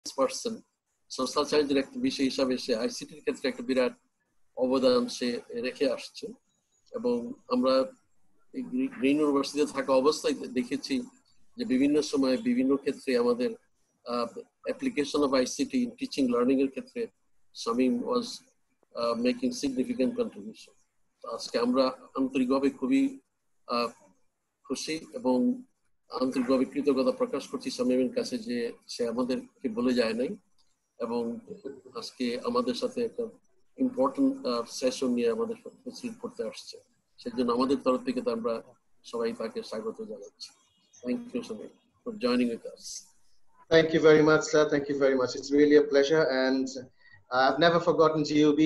Person social সায়েন্সের একটা বিষয় হিসাবে সে আইসিটির ক্ষেত্রে একটা বিরাট অবদান সে রেখে আসছে। এবং আমরা গ্রিন ইউনিভার্সিটিতে থাকা অবস্থায় দেখেছি যে বিভিন্ন সময় বিভিন্ন ক্ষেত্রে আমাদের application of ICT in teaching learning এর ক্ষেত্রে Shamim was making significant contribution. আজকে আমরা আন্তরিকভাবে খুবই খুশি এবং আন্তরিকভাবে কৃতজ্ঞতা প্রকাশ করছি শামীমের কাছে যে সে আমাদেরকে বলে যায় নাই এবং আজকে আমাদের সাথে একটা ইম্পর্টেন্ট সেশন নিয়ে আমাদের ফেসিলিটেট করতে আসছে। সেজন্য আমাদের তরফ থেকে তো আমরা সবাই তাকে স্বাগত জানাচ্ছি। Thank you, Shamim, for joining with us. Thank you very much, sir. Thank you very much. It's really a pleasure, and I've never forgotten GUB.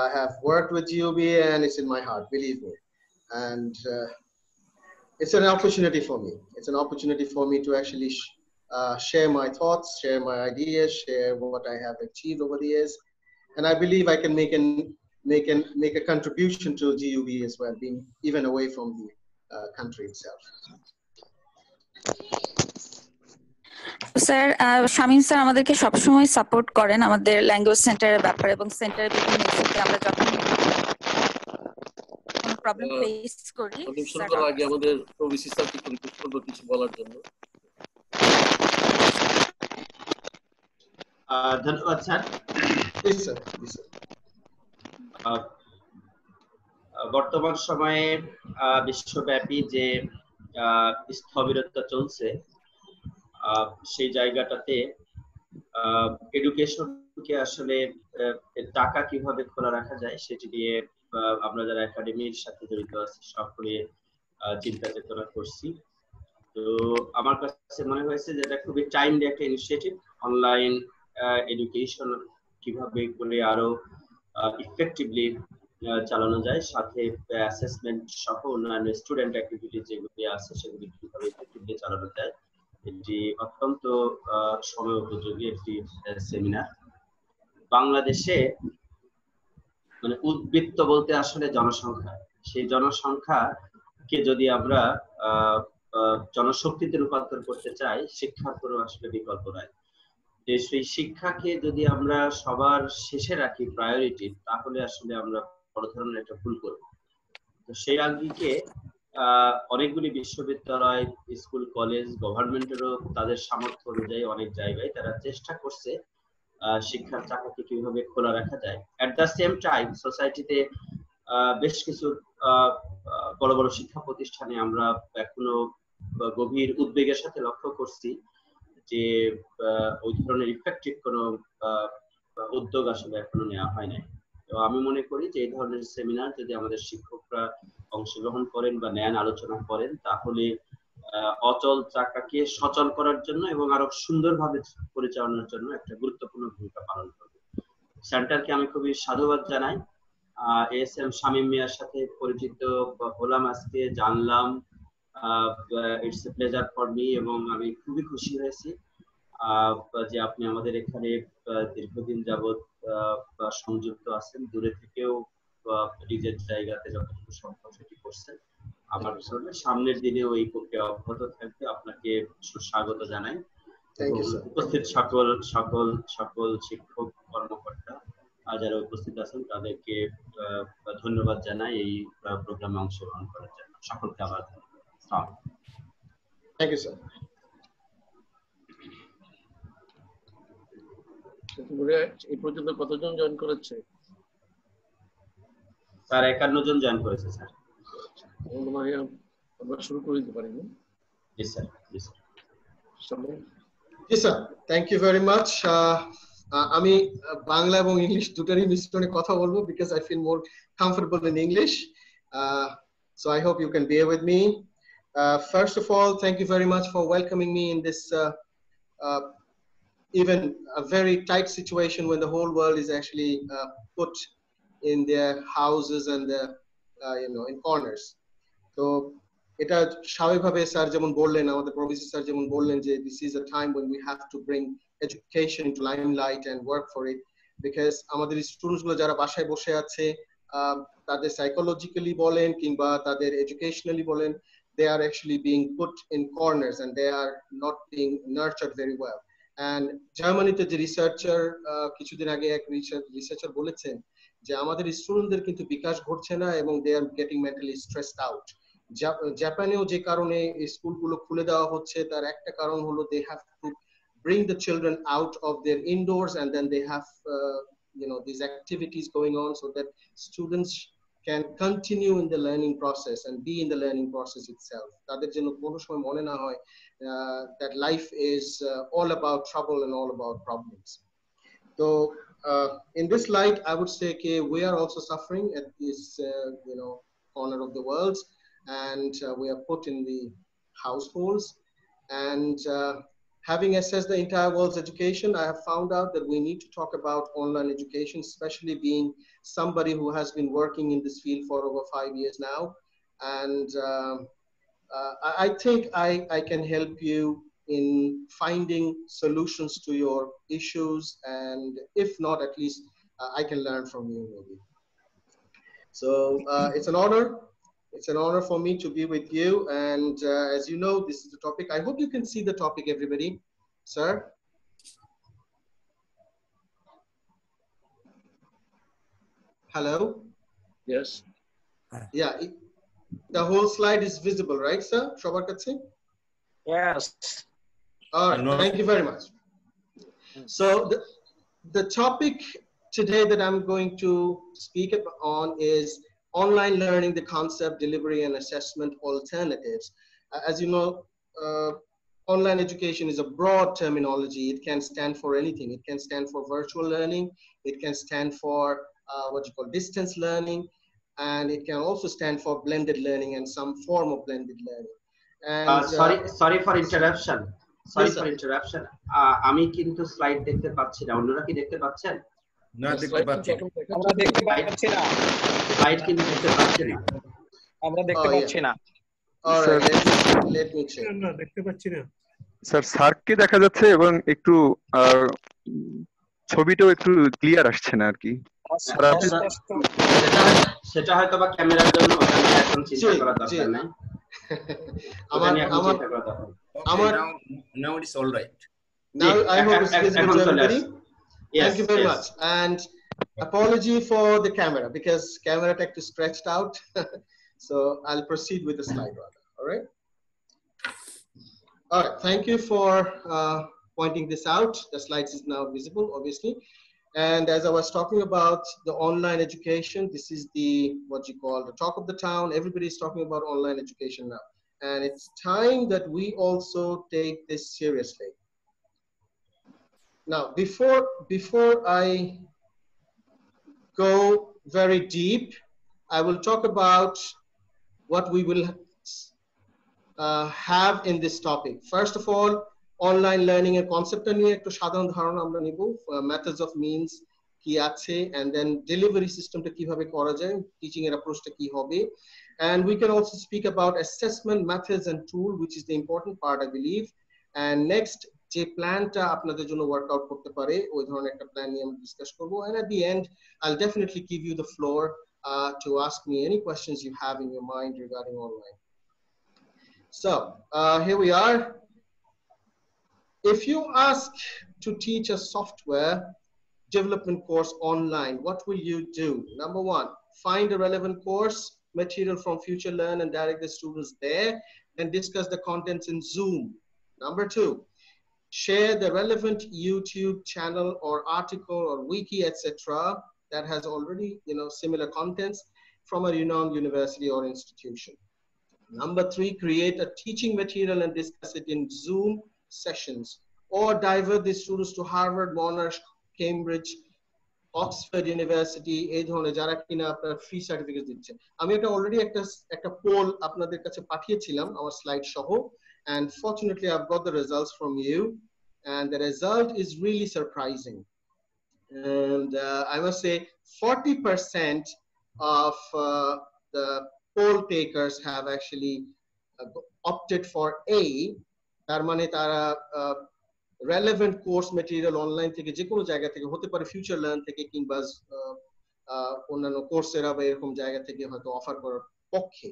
I have worked with GUB, and it's in my heart, believe me. And it's an opportunity for me. It's an opportunity for me to actually share my thoughts, share my ideas, share what I have achieved over the years, and I believe I can make a contribution to GUB as well, being even away from the country itself. Sir Shamim sir আমাদেরকে সবসময় support করেন আমাদের language সেন্টারের ব্যাপারে এবং সেন্টারের বিভিন্ন ইস্যুতে আমরা যখন কোনো প্রবলেম ফেস করি স্যার আগে আমাদের প্রবিসি স্যারকে রিকোয়েস্ট করব কিছু বলার জন্য। ধন্যবাদ স্যার। বর্তমান সময়ে বিশ্বব্যাপী যে স্থবিরতা চলছে সেই জায়গাটাতে এডুকেশনকে আসলে টাকা কিভাবে খোলা রাখা যায় সেটি নিয়ে আমরা যারা একাডেমির সাথে জড়িত আছি সকলে চিন্তা চেতনা করছি। তো আমার কাছে মনে হয়েছে যে এটা খুবই টাইমলি একটা ইনিশিয়েটিভ, অনলাইন এডুকেশন কিভাবে করে আরো ইফেক্টিভলি চালানো যায়, সাথে অ্যাসেসমেন্ট সহ অন্যান্য স্টুডেন্ট অ্যাক্টিভিটি যেগুলি আছে সেগুলি কিভাবে ইফেক্টিভলি চালানো যায়। এটি অত্যন্ত সময় উপযোগী একটি সেমিনার। বাংলাদেশে মানে উদ্বৃত্ত বলতে আসলে জনসংখ্যা, সেই জনসংখ্যাকে যদি আমরা জনশক্তিতে রূপান্তর করতে চাই, শিক্ষার কোনো আসলে বিকল্প নাই। সেই শিক্ষাকে যদি আমরা সবার শেষে রাখি প্রায়োরিটি, তাহলে আসলে আমরা বড় ধরনের একটা ভুল করব। তো সেই আঙ্গিকে অনেকগুলি বিশ্ববিদ্যালয়, স্কুল, কলেজ, গভর্নমেন্টেরও তাদের সামর্থ্য অনুযায়ী অনেক জায়গায় তারা চেষ্টা করছে শিক্ষার চাকাকে কিভাবে খোলা রাখা যায়। এট দ্য সেম টাইম সোসাইটিতে বেশ কিছু বড় বড় শিক্ষা প্রতিষ্ঠানে আমরা এখনো গভীর উদ্বেগের সাথে লক্ষ্য করছি যে ওই ধরনের ইফেক্টিভ কোনো উদ্যোগ আসলে এখনো নেওয়া হয় নাই। তো আমি মনে করি যে এই ধরনের সেমিনার যদি আমাদের শিক্ষকরা অংশগ্রহণ করেন বা নেন, আলোচনা করেন, তাহলে অচল চাকাকে সচল করার জন্য এবং আরো সুন্দরভাবে পরিচালনার জন্য একটা গুরুত্বপূর্ণ ভূমিকা পালন করবে। সেন্টারকে আমি খুবই সাধুবাদ জানাই। এএসএম শামীম মিয়ার সাথে পরিচিত হলাম, আজকে জানলাম। It's a pleasure for me, এবং আমি খুবই খুশি হয়েছি যে আপনি আমাদের এখানে দীর্ঘদিন যাবৎ সংযুক্ত আছেন, দূরে থেকেও নিজের জায়গাতে যতটুকু সম্ভব সেটি করছেন। আমার সামনের দিনেও এই প্রক্রিয়া অব্যাহত থাকবে। আপনাকে সুস্বাগত জানাই। উপস্থিত সকল শিক্ষক কর্মকর্তা যারা উপস্থিত আছেন তাদেরকে ধন্যবাদ জানাই এই প্রোগ্রামে অংশগ্রহণ করার জন্য। সকলকে আবার ধন্যবাদ। Thank you sir. এই পর্যন্ত কতজন জয়েন করেছে? স্যার 51 জন জয়েন করেছে স্যার। আমরা শুরু করে দিতে পারি না? জি স্যার। জি sir, thank you very much. আমি বাংলা এবং ইংলিশ দুটারই মিশ্রণে কথা বলবো because I feel more comfortable in English. So I hope you can bear with me. First of all, thank you very much for welcoming me in this even a very tight situation when the whole world is actually put in their houses and in corners. So এটা স্বাভাবিকভাবে sir যেমন বললেন, আমাদের professor sir যেমন বললেন যে this is a time when we have to bring education into limelight and work for it, because আমাদের students গুলো যারা বাসায় বসে আছে তাদের সাইকোলজিক্যালি বলেন কিংবা তাদের এডুকেশনালি বলেন, they are actually being put in corners and they are not being nurtured very well. And জার্মানিতে যে রিসার্চার কিছুদিন আগে এক রিসার্চার বলেছেন যে আমাদের স্টুডেন্টদের কিন্তু বিকাশ ঘটছে না এবং they are getting mentally stressed out. জাপানেও যে কারণে স্কুলগুলো খুলে দেওয়া হচ্ছে তার একটা কারণ হলো they have to bring the children out of their indoors, and then they have these activities going on so that students can continue in the learning process and be in the learning process itself. তাদের জন্য কোনো সময় মনে না হয় that life is all about trouble and all about problems. So in this light, I would say we are also suffering at this corner of the world, and we are put in the households. And having assessed the entire world's education, I have found out that we need to talk about online education, especially being somebody who has been working in this field for over 5 years now. And I think I can help you in finding solutions to your issues, and if not, at least I can learn from you maybe. So it's an honor. It's an honor for me to be with you. And as you know, this is the topic. I hope you can see the topic, everybody. Sir? Hello? Yes. Yeah, the whole slide is visible, right, sir? Shobar Katsi? Yes. All right, thank you very much. So the topic today that I'm going to speak on is online learning, the concept, delivery, and assessment alternatives. As you know, online education is a broad terminology. It can stand for anything. It can stand for virtual learning. It can stand for what you call distance learning. And it can also stand for blended learning and some form of blended learning. And sorry for interruption. Sorry for interruption. আমি কিন্তু slide দেখতে পাচ্ছি না। অন্যরা কি দেখতে পাচ্ছেন? না, দেখতে পাচ্ছি না। আমরা দেখতে পাচ্ছি না। স্লাইড কিন্তু দেখতে পাচ্ছি না। আমরা দেখতে পাচ্ছি না। Let me check. না, দেখতে পাচ্ছি না। স্যার স্যারকে দেখা যাচ্ছে এবং একটু ছবিটাও একটু ক্লিয়ার আসছে না আর কি। সেটা হয়তো বা ক্যামেরার জন্য, ওটা এখন চিন্তা করা দরকার নাই। Now it's all right. Now I hope it's visible to everybody. Thank you very much. And apology for the camera, because camera tech is stretched out. So I'll proceed with the slide rather. All right. All right. Thank you for pointing this out. The slides is now visible, obviously. And as I was talking about the online education, this is the, what you call, the talk of the town. Everybody's talking about online education now. And it's time that we also take this seriously. Now, before I go very deep, I will talk about what we will have in this topic. First of all, online learning and concept নিয়ে একটু সাধারণ ধারণা আমরা নিব, methods of means কি আছে, and then delivery system টা কিভাবে করা যায়, teaching এর approach টা কি হবে, and we can also speak about assessment methods and tool, which is the important part, I believe. And next, যে প্ল্যানটা আপনাদের জন্য ওয়ার্কআউট করতে পারে ওই ধরনের একটা প্ল্যান নিয়ে আমরা ডিসকাস করব, and at the end I'll definitely give you the floor to ask me any questions you have in your mind regarding online. So here we are. If you ask to teach a software development course online, what will you do? Number one, find a relevant course material from Future Learn and direct the students there and discuss the contents in Zoom. Number two, share the relevant YouTube channel or article or wiki, etc. that has already, similar contents from a renowned university or institution. Number three, create a teaching material and discuss it in Zoom sessions, or divert the students to Harvard, Monash, Cambridge, Oxford University, এই ধরনের যারা কিনা আপনার free certificate দিচ্ছে। আমি এটা already একটা pole আপনাদের কাছে পাঠিয়েছিলাম আমার স্লাইড সহ, and fortunately I've got the results from you, and the result is really surprising. And I must say 40% of the poll takers have actually opted for A. তার মানে তারা relevant course material online থেকে যে কোনো জায়গা থেকে হতে পারে, ফিউচার লার্ন থেকে কিংবা অন্যান্য কোর্সেরা বা এরকম জায়গা থেকে হয়তো অফার করার পক্ষে।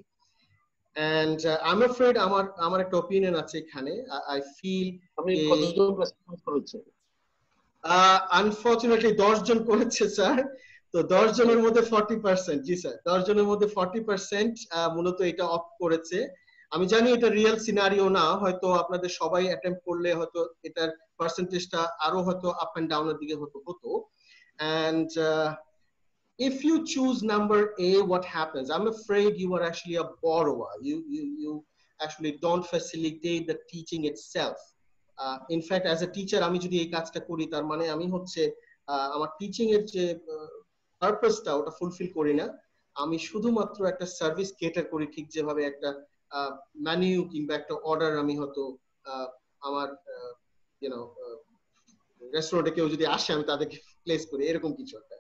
And I'm afraid আমার একটা opinion আছে এখানে. I feel আমি কতজন রেসপন্স করেছে? Unfortunately 10 জন করেছে স্যার। তো 10 জনের মধ্যে 40%, জি স্যার, 10 জনের মধ্যে 40% মূলত এটা অফ করেছে। আমি জানি এটা রিয়েল সিনারিও না, হয়তো আপনাদের সবাই অ্যাটেম্প্ট করলে হয়তো এটার পার্সেন্টেজটা আরো হয়তো আপ এন্ড ডাউনের দিকে হতো। And if you choose number A, what happens? I'm afraid you are actually a borrower. You actually don't facilitate the teaching itself. In fact, as a teacher, আমি যদি এই কাজটা করি তার মানে আমি হচ্ছে আমার টিচিং এর যে পারপাসটা ওটা ফুলফিল করি না। আমি শুধুমাত্র একটা সার্ভিস কেটার করি, ঠিক যেভাবে একটা মেনু কিংবা একটা অর্ডার আমি হয়তো আমার রেস্টুরেন্টে কেউ যদি আসে আমি তাদেরকে প্লেস করি, এরকম কিছু একটা।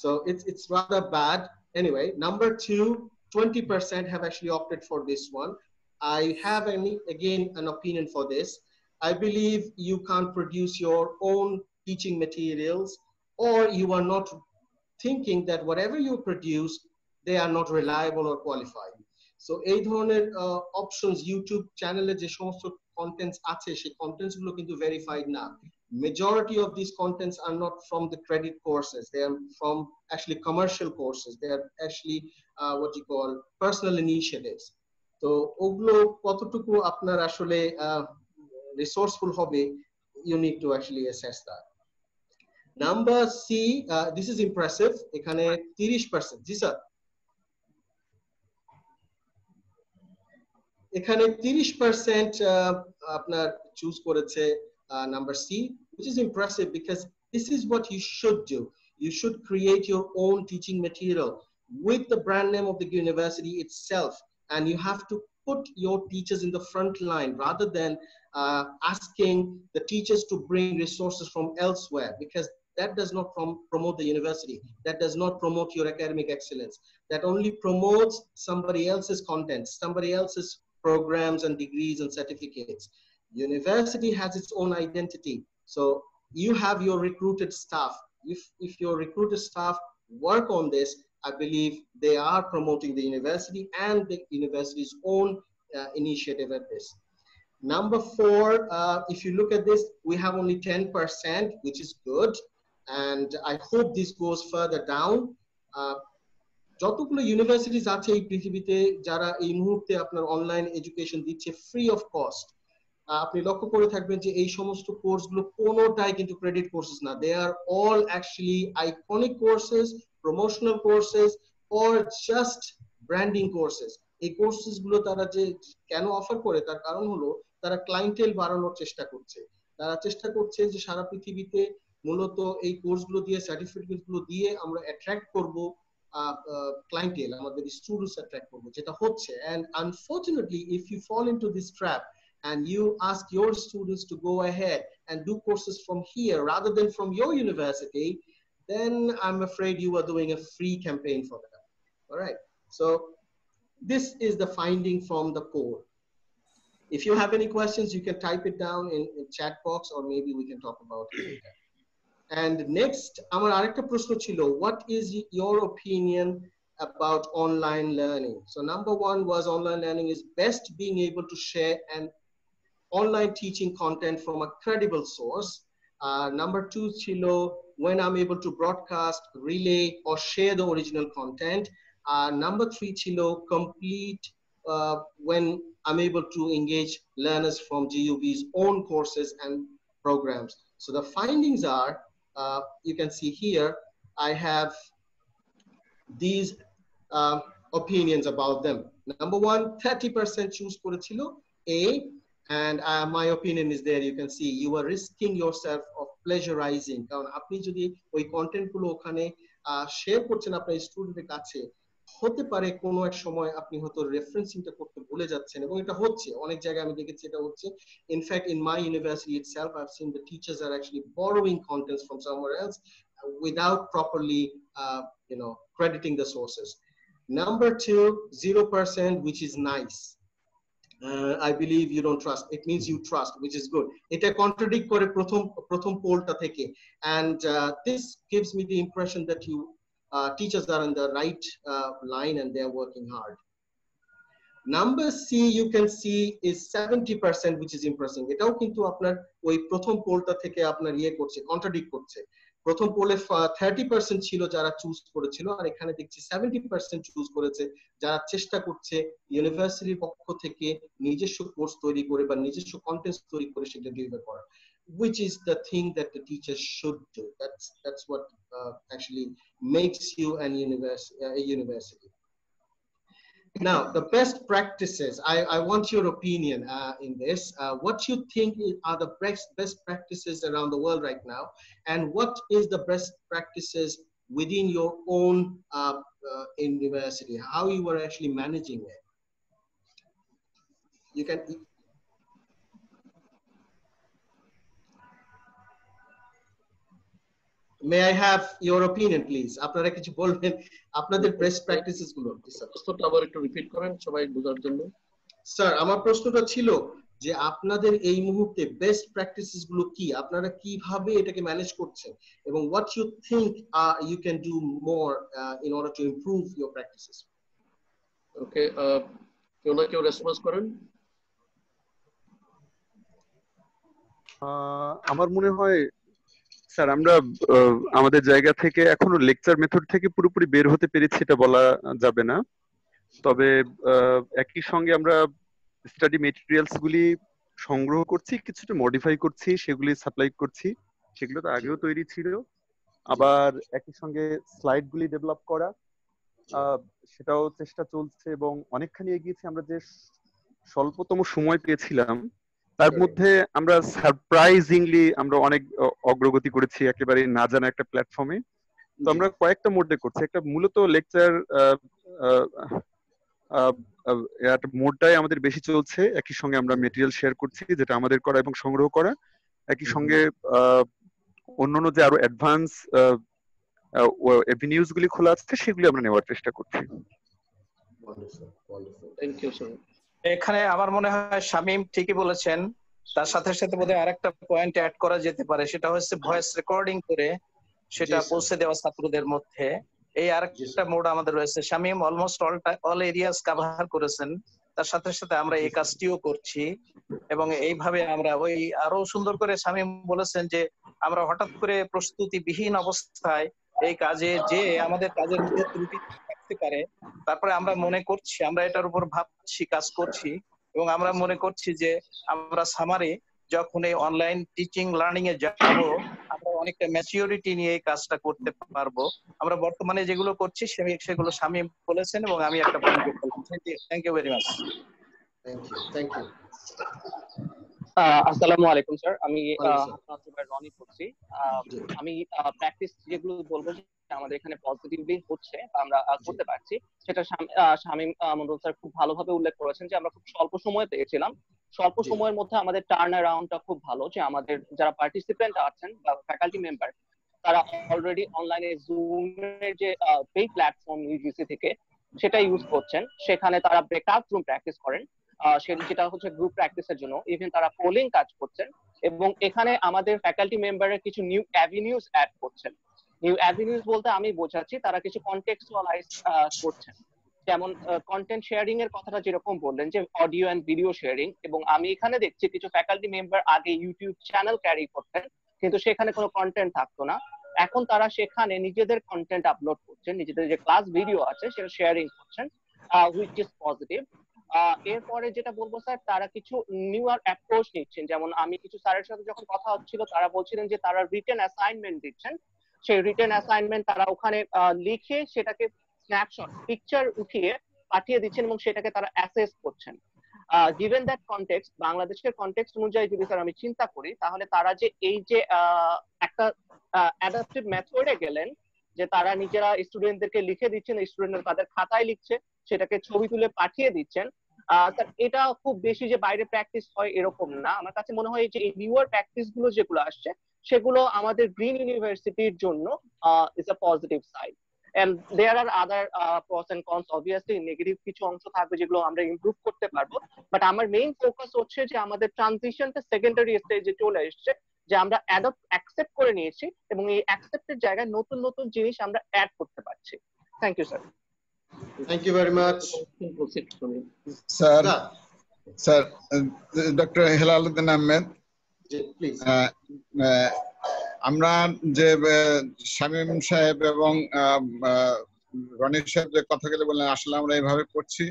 So it's rather bad. Anyway, number 2, 20% have actually opted for this one. I have again an opinion for this. I believe you can't produce your own teaching materials, or you are not thinking that whatever you produce, they are not reliable or qualified. So এই ধরনের options YouTube চ্যানেলে যে সমস্ত contents আছে সেই contents গুলো কিন্তু verified না। Majority of these contents are not from the credit courses. They are from actually commercial courses. They are actually what you call personal initiatives. So ওগুলো কতটুকু আপনার আসলে resourceful হবে, you need to actually assess that. Number C, this is impressive. এখানে 30%, জি sir, এখানে 30% আপনার choose করেছে number C, which is impressive because this is what you should do. You should create your own teaching material with the brand name of the university itself, and you have to put your teachers in the front line rather than asking the teachers to bring resources from elsewhere, because that does not promote the university. That does not promote your academic excellence. That only promotes somebody else's content, somebody else's programs and degrees and certificates. University has its own identity. So you have your recruited staff. If your recruited staff work on this, I believe they are promoting the university and the university's own initiative at this. Number 4, if you look at this, we have only 10%, which is good. And I hope this goes further down. যতগুলো universities আছে এই পৃথিবীতে যারা এই মুহূর্তে আপনার online education দিচ্ছে free of cost, আপনি লক্ষ্য করে থাকবেন যে এই সমস্ত কোর্সগুলো কোনোটাই কিন্তু ক্রেডিট কোর্সেস না। They are all actually iconic courses, promotional courses, or just branding courses. এই কোর্সেস গুলো তারা যে কেন অফার করে তার কারণ হলো তারা ক্লায়েন্টেল বাড়ানোর চেষ্টা করছে। তারা চেষ্টা করছে যে সারা পৃথিবীতে মূলত এই কোর্সগুলো দিয়ে, সার্টিফিকেট গুলো দিয়ে আমরা অ্যাট্রাক্ট করব clientele, আমাদের স্টুডেন্টস অ্যাট্রাক্ট করব, যেটা হচ্ছে। And unfortunately, if you fall into this trap and you ask your students to go ahead and do courses from here rather than from your university, then I'm afraid you are doing a free campaign for them. All right. So this is the finding from the poll. If you have any questions, you can type it down in chat box, or maybe we can talk about it later. And next, আমার আরেকটা প্রশ্ন ছিল, what is your opinion about online learning? So number 1 was online learning is best being able to share an online teaching content from a credible source. Number 2 ছিল when I'm able to broadcast, relay, or share the original content. Number 3 ছিল complete when I'm able to engage learners from GUB's own courses and programs. So the findings are, you can see here, I have these opinions about them. Number 1, 30% choose করেছিল A, and my opinion is there. You can see you are risking yourself of pleasurizing. কারণ আপনি যদি ওই content গুলো ওখানে share করছেন আপনার স্টুডেন্টের কাছে, হতে পারে কোনো এক সময় আপনি হয়তো রেফারেন্সিংটা করতে ভুলে যাচ্ছেন, এবং এটা হচ্ছে অনেক জায়গায় আমি দেখেছি এটা হচ্ছে। In fact, in my university itself, I've seen the teachers are actually borrowing contents from somewhere else without properly crediting the sources. Number 2, 0%, which is nice. I believe you don't trust. It means you trust, which is good. It contradict করে প্রথম পোলটা থেকে, and this gives me the impression that you teachers are on the right line and they are working hard. Number C you can see is 70%, which is impressing. এটাও কিন্তু আপনার ওই প্রথম পোলটা থেকে আপনার ইয়ে করছে, কন্ট্রাডিক্ট করছে। প্রথম পোলে 30% ছিল যারা চুজ করেছিল, আর এখানে দেখছি 70% চুজ করেছে যারা চেষ্টা করছে ইউনিভার্সিটির পক্ষ থেকে নিজস্ব কোর্স তৈরি করে বা নিজস্ব কন্টেন্ট তৈরি করে সেটা ডেলিভার করা, which is the thing that the teacher should do. That's what actually makes you a university. Now, the best practices, I want your opinion in this. What you think are the best practices around the world right now, and what is the best practices within your own university, how you are actually managing it? You can. May I have your opinion, please? আপনারা কিছু বলবেন আপনাদের best practices গুলো। প্রশ্নটা আবার একটু repeat করেন সবাই বোঝার জন্য। স্যার, আমার প্রশ্নটা ছিল যে আপনাদের এই মুহূর্তে বেস্ট প্র্যাকটিসেস গুলো কি, আপনারা কিভাবে এটাকে ম্যানেজ করছেন, এবং what you think you can do more in order to improve your practices. ওকে, কেউ না কেউ রেসপন্স করেন। আমার মনে হয় স্যার আমরা আমাদের জায়গা থেকে এখনো লেকচার মেথড থেকে পুরোপুরি বের হতে পেরেছি এটা বলা যাবে না, তবে একই সঙ্গে আমরা স্টাডি মেটেরিয়ালস গুলি সংগ্রহ করছি, কিছুটা মডিফাই করছি, সেগুলি সাপ্লাই করছি, সেগুলো তো আগেও তৈরি ছিল। আবার একই সঙ্গে স্লাইড গুলি ডেভেলপ করা, সেটাও চেষ্টা চলছে এবং অনেকখানি এগিয়েছি। আমরা যে স্বল্পতম সময় পেয়েছিলাম তার মধ্যে আমরা সারপ্রাইজিংলি আমরা অনেক অগ্রগতি করেছি একেবারে না জানা একটা প্ল্যাটফর্মে। তো আমরা কয়েকটা মোডে করছি, একটা মূলত লেকচার মোডটাই আমাদের বেশি চলছে, একই সঙ্গে আমরা মেটেরিয়াল শেয়ার করছি যেটা আমাদের করা এবং সংগ্রহ করা, একই সঙ্গে অন্যান্য যে আরো অ্যাডভান্স এভিনিউজ গুলি খোলা আছে সেগুলি আমরা নেওয়ার চেষ্টা করছি। Thank you sir. এখানে আমার মনে হয় শামীম ঠিকই বলেছেন, তার সাথে সাথে বোধহয় আরেকটা পয়েন্ট অ্যাড করা যেতে পারে, সেটা হচ্ছে ভয়েস রেকর্ডিং করে সেটা পৌঁছে দেওয়া ছাত্রদের মধ্যে। এই আরেকটা মোড আমাদের রয়েছে। Shamim almost all areas cover করেছেন, তার সাথে সাথে আমরা এই কাজটিও করছি এবং এইভাবে আমরা ওই আরো সুন্দর করে শামীম বলেছেন যে আমরা হঠাৎ করে প্রস্তুতিবিহীন অবস্থায় এই কাজে যে আমাদের কাজের মধ্যে ত্রুটি থাকতে পারে, তারপরে আমরা মনে করছি, আমরা এটার উপর ভাবছি, কাজ করছি এবং আমরা মনে করছি যে আমরা সামারে যখন এই অনলাইন টিচিং লার্নিং এ যাব আমরা অনেকটা ম্যাচিউরিটি নিয়ে এই কাজটা করতে পারবো। আমরা বর্তমানে যেগুলো করছি সেগুলো শামীম বলেছেন এবং আমি একটা পয়েন্ট বললাম। Thank you very much. Thank you. আসসালামু আলাইকুম স্যার, আমি রনি বলছি। আমি প্র্যাকটিস যেগুলো বলবো আমাদের এখানে পজিটিভলি হচ্ছে বা আমরা করতে পারছি, সেটা শামীম মন্ডল স্যার খুব ভালোভাবে উল্লেখ করেছেন যে আমরা খুব স্বল্প সময় পেয়েছিলাম। স্বল্প সময়ের মধ্যে আমাদের টার্ন অ্যারাউন্ডটা খুব ভালো, যে আমাদের যারা পার্টিসিপেন্ট আছেন বা ফ্যাকাল্টি মেম্বার তারা অলরেডি অনলাইনে জুমের যে পেইড প্ল্যাটফর্ম ইউজিসি থেকে সেটা ইউজ করছেন, সেখানে তারা ব্রেকআউট রুম প্র্যাকটিস করেন, সেটা হচ্ছে গ্রুপ প্র্যাকটিসের জন্য। ইভেন তারা পোলিং কাজ করছেন এবং এখানে আমাদের ফ্যাকাল্টি মেম্বারের কিছু নিউ অ্যাভিনিউজ অ্যাড করছেন। নিউ অ্যাভিনিউজ বলতে আমি বোঝাচ্ছি তারা কিছু কনটেক্সচুয়ালাইজ করছেন, যেমন কন্টেন্ট শেয়ারিং এর কথাটা যেরকম বললেন যে অডিও এন্ড ভিডিও শেয়ারিং, এবং আমি এখানে দেখছি কিছু ফ্যাকাল্টি মেম্বার আগে ইউটিউব চ্যানেল ক্যারি করতেন কিন্তু সেখানে কোনো কন্টেন্ট থাকতো না, এখন তারা সেখানে নিজেদের কন্টেন্ট আপলোড করছেন, নিজেদের যে ক্লাস ভিডিও আছে সেটা শেয়ারিং করছেন, হুইচ ইজ পজিটিভ। এরপরে যেটা বলবো স্যার, তারা কিছু নিউয়ার অ্যাপ্রোচ নিচ্ছেন, যেমন আমি কিছু স্যারের সাথে যখন কথা হচ্ছিল তারা বলছিলেন যে তারা রিটেন অ্যাসাইনমেন্ট দিচ্ছেন, সেই রিটেন অ্যাসাইনমেন্ট তারা ওখানে লিখে সেটাকে স্ন্যাপশট পিকচার উঠিয়ে পাঠিয়ে দিচ্ছেন এবং সেটাকে তারা অ্যাসেস করছেন। গিভেন দ্যাট কনটেক্সট, বাংলাদেশের কনটেক্সট অনুযায়ী যদি স্যার আমি চিন্তা করি, তাহলে তারা যে এই যে একটা অ্যাডাপটিভ মেথডে গেলেন যে তারা নিজেরা স্টুডেন্টদেরকে লিখে দিচ্ছেন, স্টুডেন্টরা তাদের খাতায় লিখছে, সেটাকে ছবি তুলে পাঠিয়ে দিচ্ছেন, এটা খুব বেশি যে বাইরে প্র্যাকটিস হয় এরকম না। আমার কাছে মনে হয় যে এই নিউয়ার প্র্যাকটিস গুলো যেগুলো আসছে সেগুলো আমাদের গ্রিন ইউনিভার্সিটির জন্য is a positive side. And there are other pros and cons, obviously negative কিছু অংশ থাকবে যেগুলো আমরা ইমপ্রুভ করতে পারবো, বাট আমার মেইন ফোকাস হচ্ছে যে আমাদের ট্রানজিশনটা সেকেন্ডারি স্টেজে চলে এসেছে, যে আমরা অ্যাকসেপ্ট করে নিয়েছি এবং এই অ্যাকসেপ্টের জায়গায় নতুন নতুন জিনিস আমরা অ্যাড করতে পারছি। Thank you sir. Thank you very much. Sir, sir, Dr. Hilaluddin Ahmed. Please. আমরা যে শামীম সাহেব এবং রনি সাহেব যে কথাগুলো বললেন আসলে আমরা এইভাবে করছি,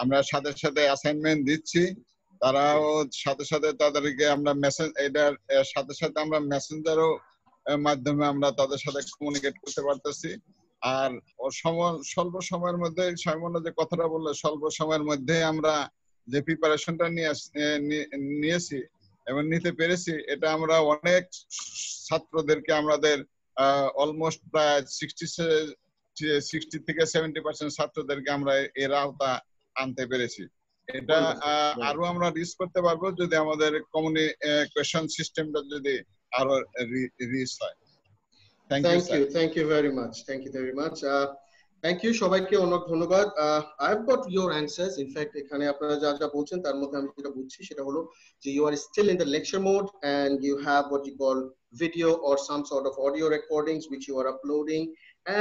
আমরা সাথে সাথে অ্যাসাইনমেন্ট দিচ্ছি, তারাও সাথে সাথে তাদেরকে আমরা মেসেজ এটার সাথে সাথে আমরা মেসেঞ্জারও মাধ্যমে আমরা তাদের সাথে কমিউনিকেট করতে পারতেছি। আর স্বল্প সময়ের মধ্যে শামীম যে কথাটা বললো, স্বল্প সময়ের মধ্যে আমরা যে প্রিপারেশনটা নিয়েছি এবং নিতে পেরেছি, এটা আমরা অনেক ছাত্রদেরকে আমাদের অলমোস্ট প্রায় 60 থেকে 70% ছাত্রদেরকে আমরা এর আওতা আনতে পেরেছি। এটা আরো আমরা রিচ করতে পারবো যদি আমাদের কমিউনিকেশন সিস্টেমটা যদি আরো রিচ হয়। Thank you very much. Thank you সবাইকে অনেক ধন্যবাদ। I've got your answers. In fact, এখানে আপনারা যা যা বলছেন তার মধ্যে আমি যেটা বুঝছি সেটা হলো যে you are still in the lecture mode and you have what you call video or some sort of audio recordings which you are uploading,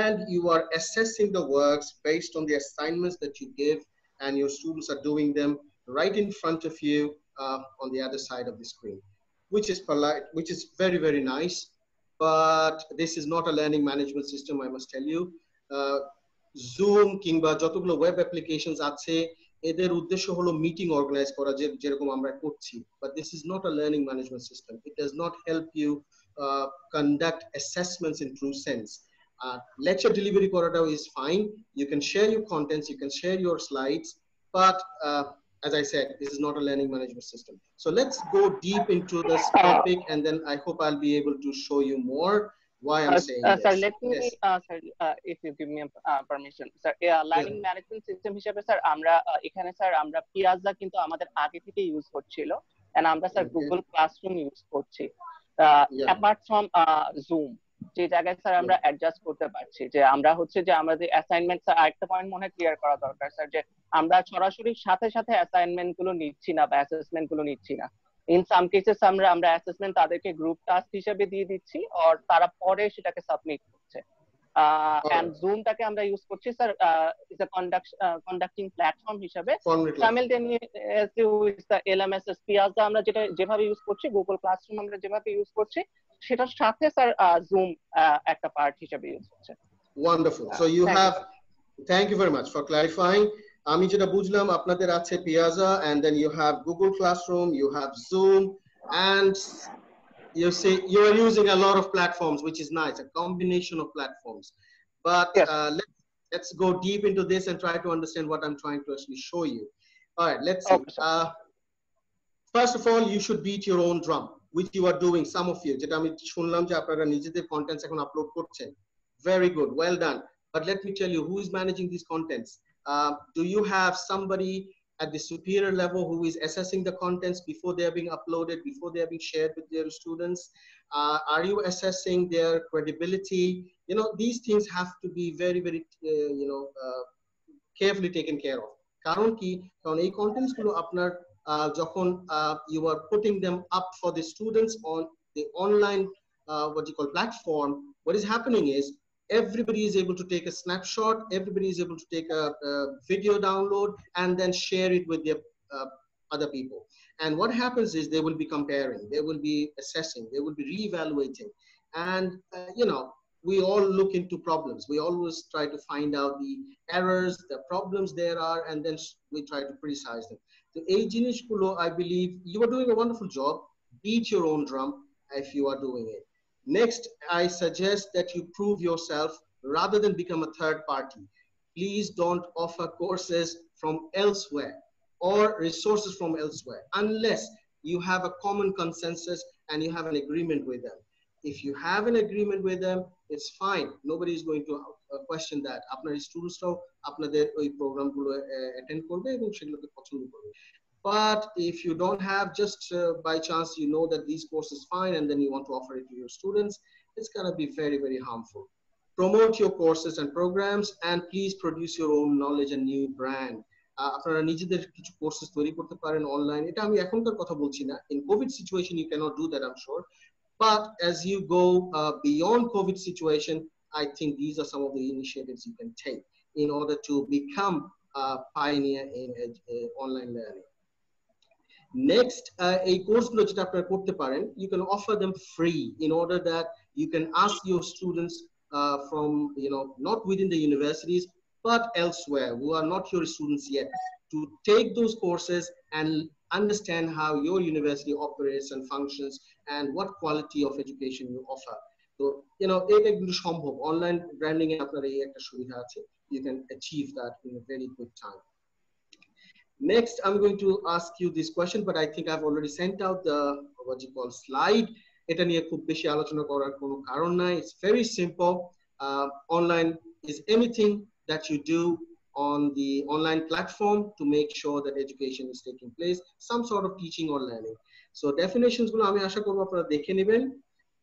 and you are assessing the works based on the assignments that you give, and your students are doing them right in front of you on the other side of the screen, which is polite, which is very, very nice. But this is not a learning management system, I must tell you. Zoom কিংবা যতগুলো web applications আছে এদের উদ্দেশ্য হলো meeting organise করা, যেরকম আমরা করছি, but this is not a learning management system. It does not help you conduct assessments in true sense. Lecture delivery করাটাও is fine. You can share your contents, you can share your slides, but as I said, this is not a learning management system. So let's go deep into this topic, and then I hope I'll be able to show you more why I'm saying this. Sir, let me, sir, if you give me permission, sir, learning management system হিসেবে sir আমরা এখানে sir আমরা piazza কিন্তু আমাদের আগে থেকে use করছিল, and আমরা স্যার গুগল ক্লাসরুম ইউজ করছি, apart from Zoom, যে জায়গায় স্যার আমরা অ্যাডজাস্ট করতে পারছি যে আমরা হচ্ছে যে আমাদের অ্যাসাইনমেন্ট, স্যার আরেকটা পয়েন্ট মনে ক্লিয়ার করা দরকার স্যার, যে আমরা সরাসরি সাথে সাথে অ্যাসাইনমেন্ট গুলো নিচ্ছি না বা অ্যাসেসমেন্ট গুলো নিচ্ছি না। ইন সাম কেসেস আমরা অ্যাসেসমেন্ট তাদেরকে গ্রুপ টাস্ক হিসেবে দিয়ে দিচ্ছি, আর তারা পরে সেটাকে সাবমিট করছে। এন্ড জুমটাকে আমরা ইউজ করছি sir is a conducting platform হিসেবে, simultaneously with the LMS Piazza আমরা যেভাবে ইউজ করছি, গুগল ক্লাসরুম আমরা যেভাবে ইউজ করছি, সেটার সাথে স্যার জুম একটা পার্ট হিসেবে ইউজ করছে। Wonderful. So you have, thank you very much for clarifying. আমি যেটা বুঝলাম আপনাদের আছে piazza, and then you have Google Classroom, you have Zoom, and you say you are using a lot of platforms, which is nice, a combination of platforms. But let's go deep into this and try to understand what I'm trying to actually show you. All right, let's see. First of all, you should beat your own drum, which you are doing, some of you. যেটা আমি শুনলাম যে আপনারা নিজেদের contents এখন upload করছেন। Very good, well done. But let me tell you, who is managing these contents? Do you have somebody at the superior level who is assessing the contents before they are being uploaded, before they are being shared with their students? Are you assessing their credibility? You know, these things have to be very, very, carefully taken care of. কারণ কি, কারণ এই contents গুলো আপনার যখন you are putting them up for the students on the online what you call platform, what is happening is everybody is able to take a snapshot, everybody is able to take a video download and then share it with their other people. And what happens is they will be comparing, they will be assessing, they will be reevaluating. And we all look into problems. We always try to find out the errors, the problems there are, and then we try to criticize them. So এই জিনিসগুলো, I believe you are doing a wonderful job. Beat your own drum if you are doing it. Next, I suggest that you prove yourself rather than become a third party. Please don't offer courses from elsewhere or resources from elsewhere unless you have a common consensus and you have an agreement with them. If you have an agreement with them, it's fine. Nobody is going to question that. আপনার স্টুডেন্টসরাও আপনাদের ওই প্রোগ্রামগুলো attend করবে এবং সেগুলোকে পছন্দ করবে। But if you don't have, just by chance you know that these courses fine and then you want to offer it to your students, it's going to be very, very harmful. Promote your courses and programs, and please produce your own knowledge and new brand. আপনারা নিজেদের কিছু courses তৈরি করতে পারেন online. এটা আমি এখনকার কথা বলছি না। In COVID situation you cannot do that, I'm sure. But as you go beyond COVID situation, I think these are some of the initiatives you can take. in order to become a pioneer in online learning. Next, a course যেটা আপনারা করতে পারেন, you can offer them free in order that you can ask your students from, not within the universities, but elsewhere who are not your students yet, to take those courses and understand how your university operates and functions and what quality of education you offer. So, এটা কিন্তু সম্ভব, online branding এ আপনার এই একটা সুবিধা আছে, you can achieve that in a very quick time. Next, I'm going to ask you this question, but I think I've already sent out the what you call slide. এটা নিয়ে খুব বেশি আলোচনা করার কোনো কারণ নাই. It's very simple. Online is anything that you do on the online platform to make sure that education is taking place, some sort of teaching or learning. So definitions গুলো আমি আশা করব আপনারা দেখে নেবেন.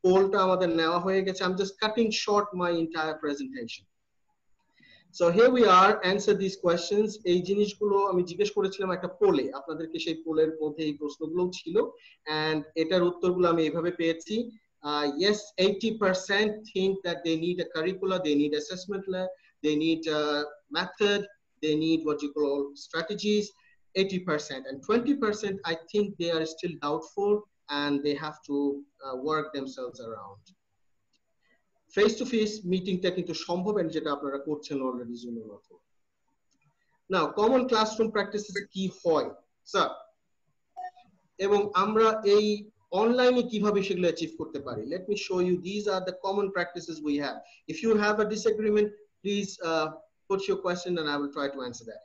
পোলটা আমাদের নেওয়া হয়ে গেছে. I'm just cutting short my entire presentation. So here we are, answer these questions. এই জিনিসগুলো আমি জিজ্ঞেস করেছিলাম একটা পোলে, আপনাদেরকে সেই পোলের মধ্যে এই প্রশ্নগুলো ছিল, and এটার উত্তরগুলো আমি এইভাবে পেয়েছি. Yes, 80% think that they need a curricula, they need assessment lab, they need a method, they need what you call strategies, 80%. And 20% I think they are still doubtful and they have to work themselves around. Face to face meeting টা কিন্তু সম্ভব, and যেটা আপনারা করছেন already জুমের মাধ্যমে। Now, common classroom practices কি হয় sir, এবং আমরা এই অনলাইনে কিভাবে সেগুলো অ্যাচিভ করতে পারি? Let me show you, these are the common practices we have. If you have a disagreement, please put your question and I will try to answer that.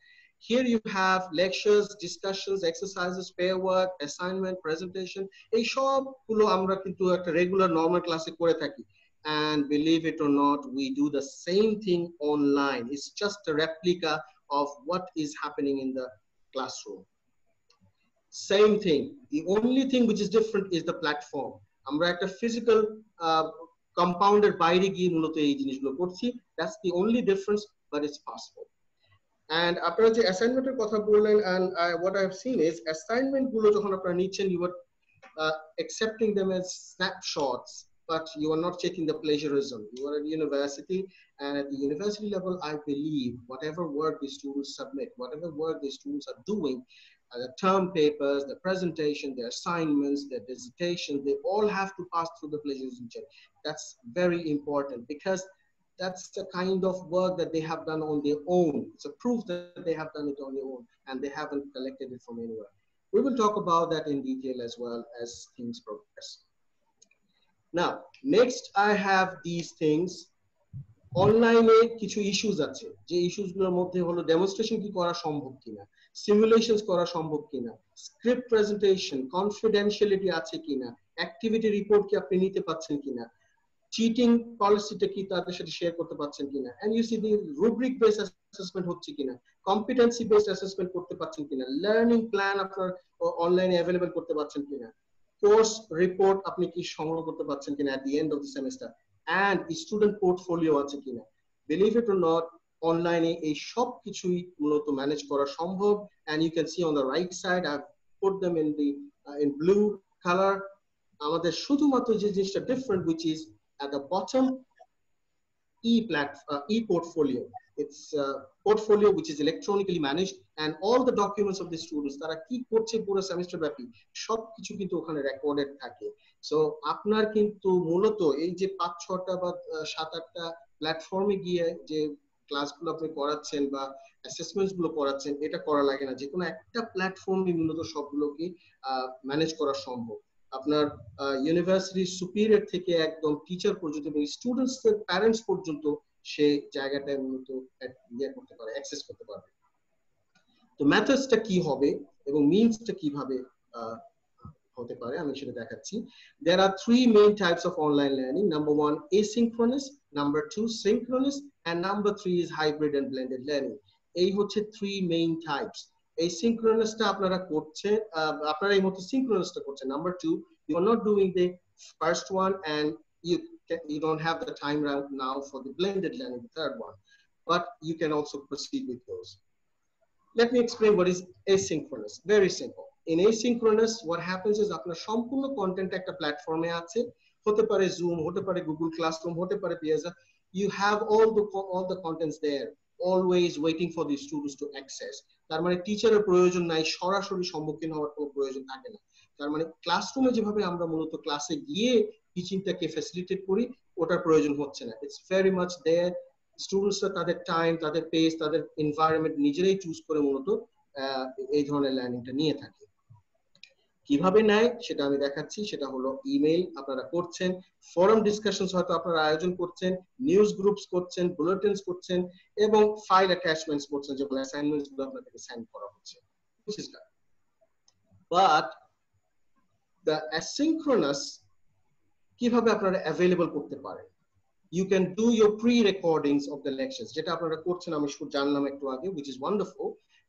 Here you have lectures, discussions, exercises, pair work, assignment, presentation. এই সবগুলো আমরা কিন্তু একটা regular normal ক্লাসে করে থাকি, and believe it or not, we do the same thing online. It's just a replica of what is happening in the classroom. Same thing. The only thing which is different is the platform. আমরা একটা physical compounder বাইরে গিয়ে মূলত এই জিনিসগুলো করছি. That's the only difference, but it's possible. And আপনারা যে অ্যাসাইনমেন্টের কথা বললেন, and what I've seen is assignment গুলো যখন আপনারা নিচ্ছেন, you were accepting them as snapshots, but you are not taking the plagiarism. You are at university, and at the university level, I believe whatever work the students submit, whatever work the students are doing, the term papers, the presentation, their assignments, their dissertation, they all have to pass through the plagiarism check. That's very important, because that's the kind of work that they have done on their own. It's a proof that they have done it on their own and they haven't collected it from anywhere. We will talk about that in detail as well as things progress. Now, next I have these things. Online কিছু issues আছে, যে issues গুলোর মধ্যে হলো demonstration কি করা সম্ভব কিনা, সিমুলেশনস করা সম্ভব কিনা, স্ক্রিপ্ট প্রেজেন্টেশন কনফিডেন্সিয়ালিটি আছে কিনা, অ্যাক্টিভিটি রিপোর্ট কি আপনি নিতে পাচ্ছেন কিনা, চিটিং পলিসিটা কি তাদের সাথে শেয়ার করতে পাচ্ছেন কিনা, and you see the rubric based assessment হচ্ছে কিনা, কম্পিটেন্সি বেসড অ্যাসেসমেন্ট করতে পাচ্ছেন কিনা, লার্নিং প্ল্যান আপনার অনলাইনে অ্যাভেলেবল করতে পাচ্ছেন কিনা, কোর্স রিপোর্ট আপনি কি সংগ্রহ করতে পাচ্ছেন কিনা at the end of the semester, and student portfolio আছে কিনা। Believe it or not, online এই সব কিছুই মূলত ম্যানেজ করা সম্ভব, and you can see on the right side I've put them in the in blue color. আমাদের শুধুমাত্র যে জিনিসটা different, which is at the bottom, e-portfolio. It's a portfolio which is electronically managed, and all the documents of the students তারা কি করছে পুরো semester ব্যাপী সবকিছু কিন্তু ওখানে রেকর্ডেড থাকে। সো আপনার কিন্তু মূলত এই যে 5-6টা বা 7-8টা প্ল্যাটফর্মে গিয়ে যে ক্লাসগুলো আপনি করাচ্ছেন বা অ্যাসেসমেন্টস গুলো করাচ্ছেন, এটা করা লাগে না। যে কোনো একটা প্ল্যাটফর্মে মূলত সবগুলোকে ম্যানেজ করা সম্ভব। আপনার ইউনিভার্সিটি সুপিরিয়র থেকে একদম টিচার পর্যন্ত এবং স্টুডেন্টস এর প্যারেন্টস পর্যন্ত সেই জায়গাটায় মূলত ইয়ে করতে পারে, অ্যাক্সেস করতে পারবে। তো মেথডসটা কি হবে এবং মিনসটা কিভাবে হতে পারে আমি সেটা দেখাচ্ছি। There are 3 main types of online learning. Number 1, asynchronous. Number 2, synchronous. And number 3 is hybrid and blended learning. এই হচ্ছে 3 main types. Asynchronousটা আপনারা করছেন, আপনারা এই মতো synchronousটা করছেন। Number 2, you are not doing the first one, and you don't have the time right now for the blended learning, the third one, but you can also proceed with those. Let me explain what is asynchronous. Very simple. In asynchronous, what happens is আপনার সম্পূর্ণ content একটা প্ল্যাটফর্মে আছে, হতে পারে zoom, হতে পারে Google classroom, হতে পারে piazza. You have all the contents there. always waiting for the students to access. তার মানে টিচারের প্রয়োজন নাই, সরাসরি সম্মুখীন হওয়ার কোনো প্রয়োজন থাকে না। তার মানে ক্লাসরুমে যেভাবে আমরা মূলত ক্লাসে গিয়ে টিচিংটাকে ফ্যাসিলিটেট করি, ওটার প্রয়োজন হচ্ছে না। It's very much there. স্টুডেন্টসরা তাদের টাইম, তাদের পেস, তাদের এনভায়রনমেন্ট নিজেরাই চুজ করে মূলত এই ধরনের লার্নিংটা নিয়ে থাকে। কিভাবে নেয় সেটা আমি দেখাচ্ছি। সেটা হলো ইমেইল আপনারা করছেন, ফোরাম ডিসকাশনস হয়তো আপনারা আয়োজন করছেন, নিউজ গ্রুপস করছেন, বুলেটিনস করছেন, এবং ফাইল অ্যাটাচমেন্টস করছেন, যেগুলো অ্যাসাইনমেন্টস গুলো আপনাদেরকে সেন্ড করা হচ্ছে। বাট দ্য অ্যাসিনক্রোনাস কিভাবে আপনারা অ্যাভেলেবল করতে পারেন? You can do your pre-recordings of the lectures, যেটা আপনারা করছেন আমি জানলাম একটু আগে, which is wonderful.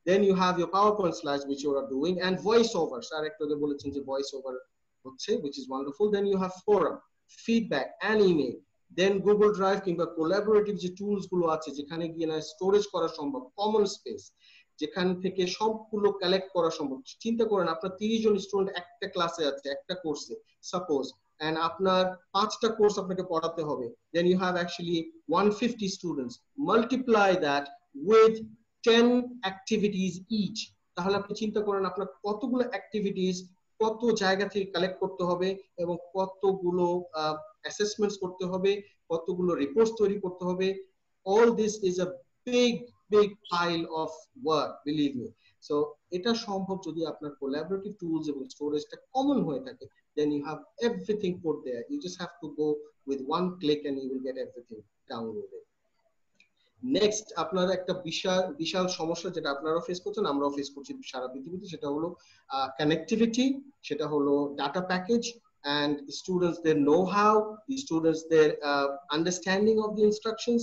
Then you have your PowerPoint slides which you are doing, and voiceovers. আর একটু আগে বলেছেন যে voiceover হচ্ছে, which is wonderful. Then you have forum, feedback and email. Then Google Drive কিংবা collaborative যে টুলস গুলো আছে, যেখানে গিয়ে না স্টোরেজ করা সম্ভব, কমন স্পেস, যেখান থেকে সবগুলো কালেক্ট করা সম্ভব। চিন্তা করেন আপনার 30 জন স্টুডেন্ট একটা ক্লাসে আছে, একটা কোর্সে সাপোজ, and আপনার 5টা কোর্স আপনাকে পড়াতে হবে, then you have actually 150 students. Multiply that with 10 activities each. তাহলে আপনি চিন্তা করেন আপনার কতগুলো অ্যাক্টিভিটিস কত জায়গা থেকে কালেক্ট করতে হবে, এবং কতগুলো অ্যাসেসমেন্টস করতে হবে, কতগুলো রিপোর্টস তৈরি করতে হবে। All this is a big pile of work, believe me. So এটা সম্ভব যদি আপনার collaborative tools এবং স্টোরেজটা কমন হয়ে থাকে, then you have everything put there. You just have to go with one click and you will get everything downloaded. Next, আপনার একটা বিশাল সমস্যা যেটা আপনারা ফেস করছেন, আমরাও ফেস করছি সারা পৃথিবীতে, সেটা হলো কানেক্টিভিটি, সেটা হলো data package, and students their know-how, the students their understanding of the instructions.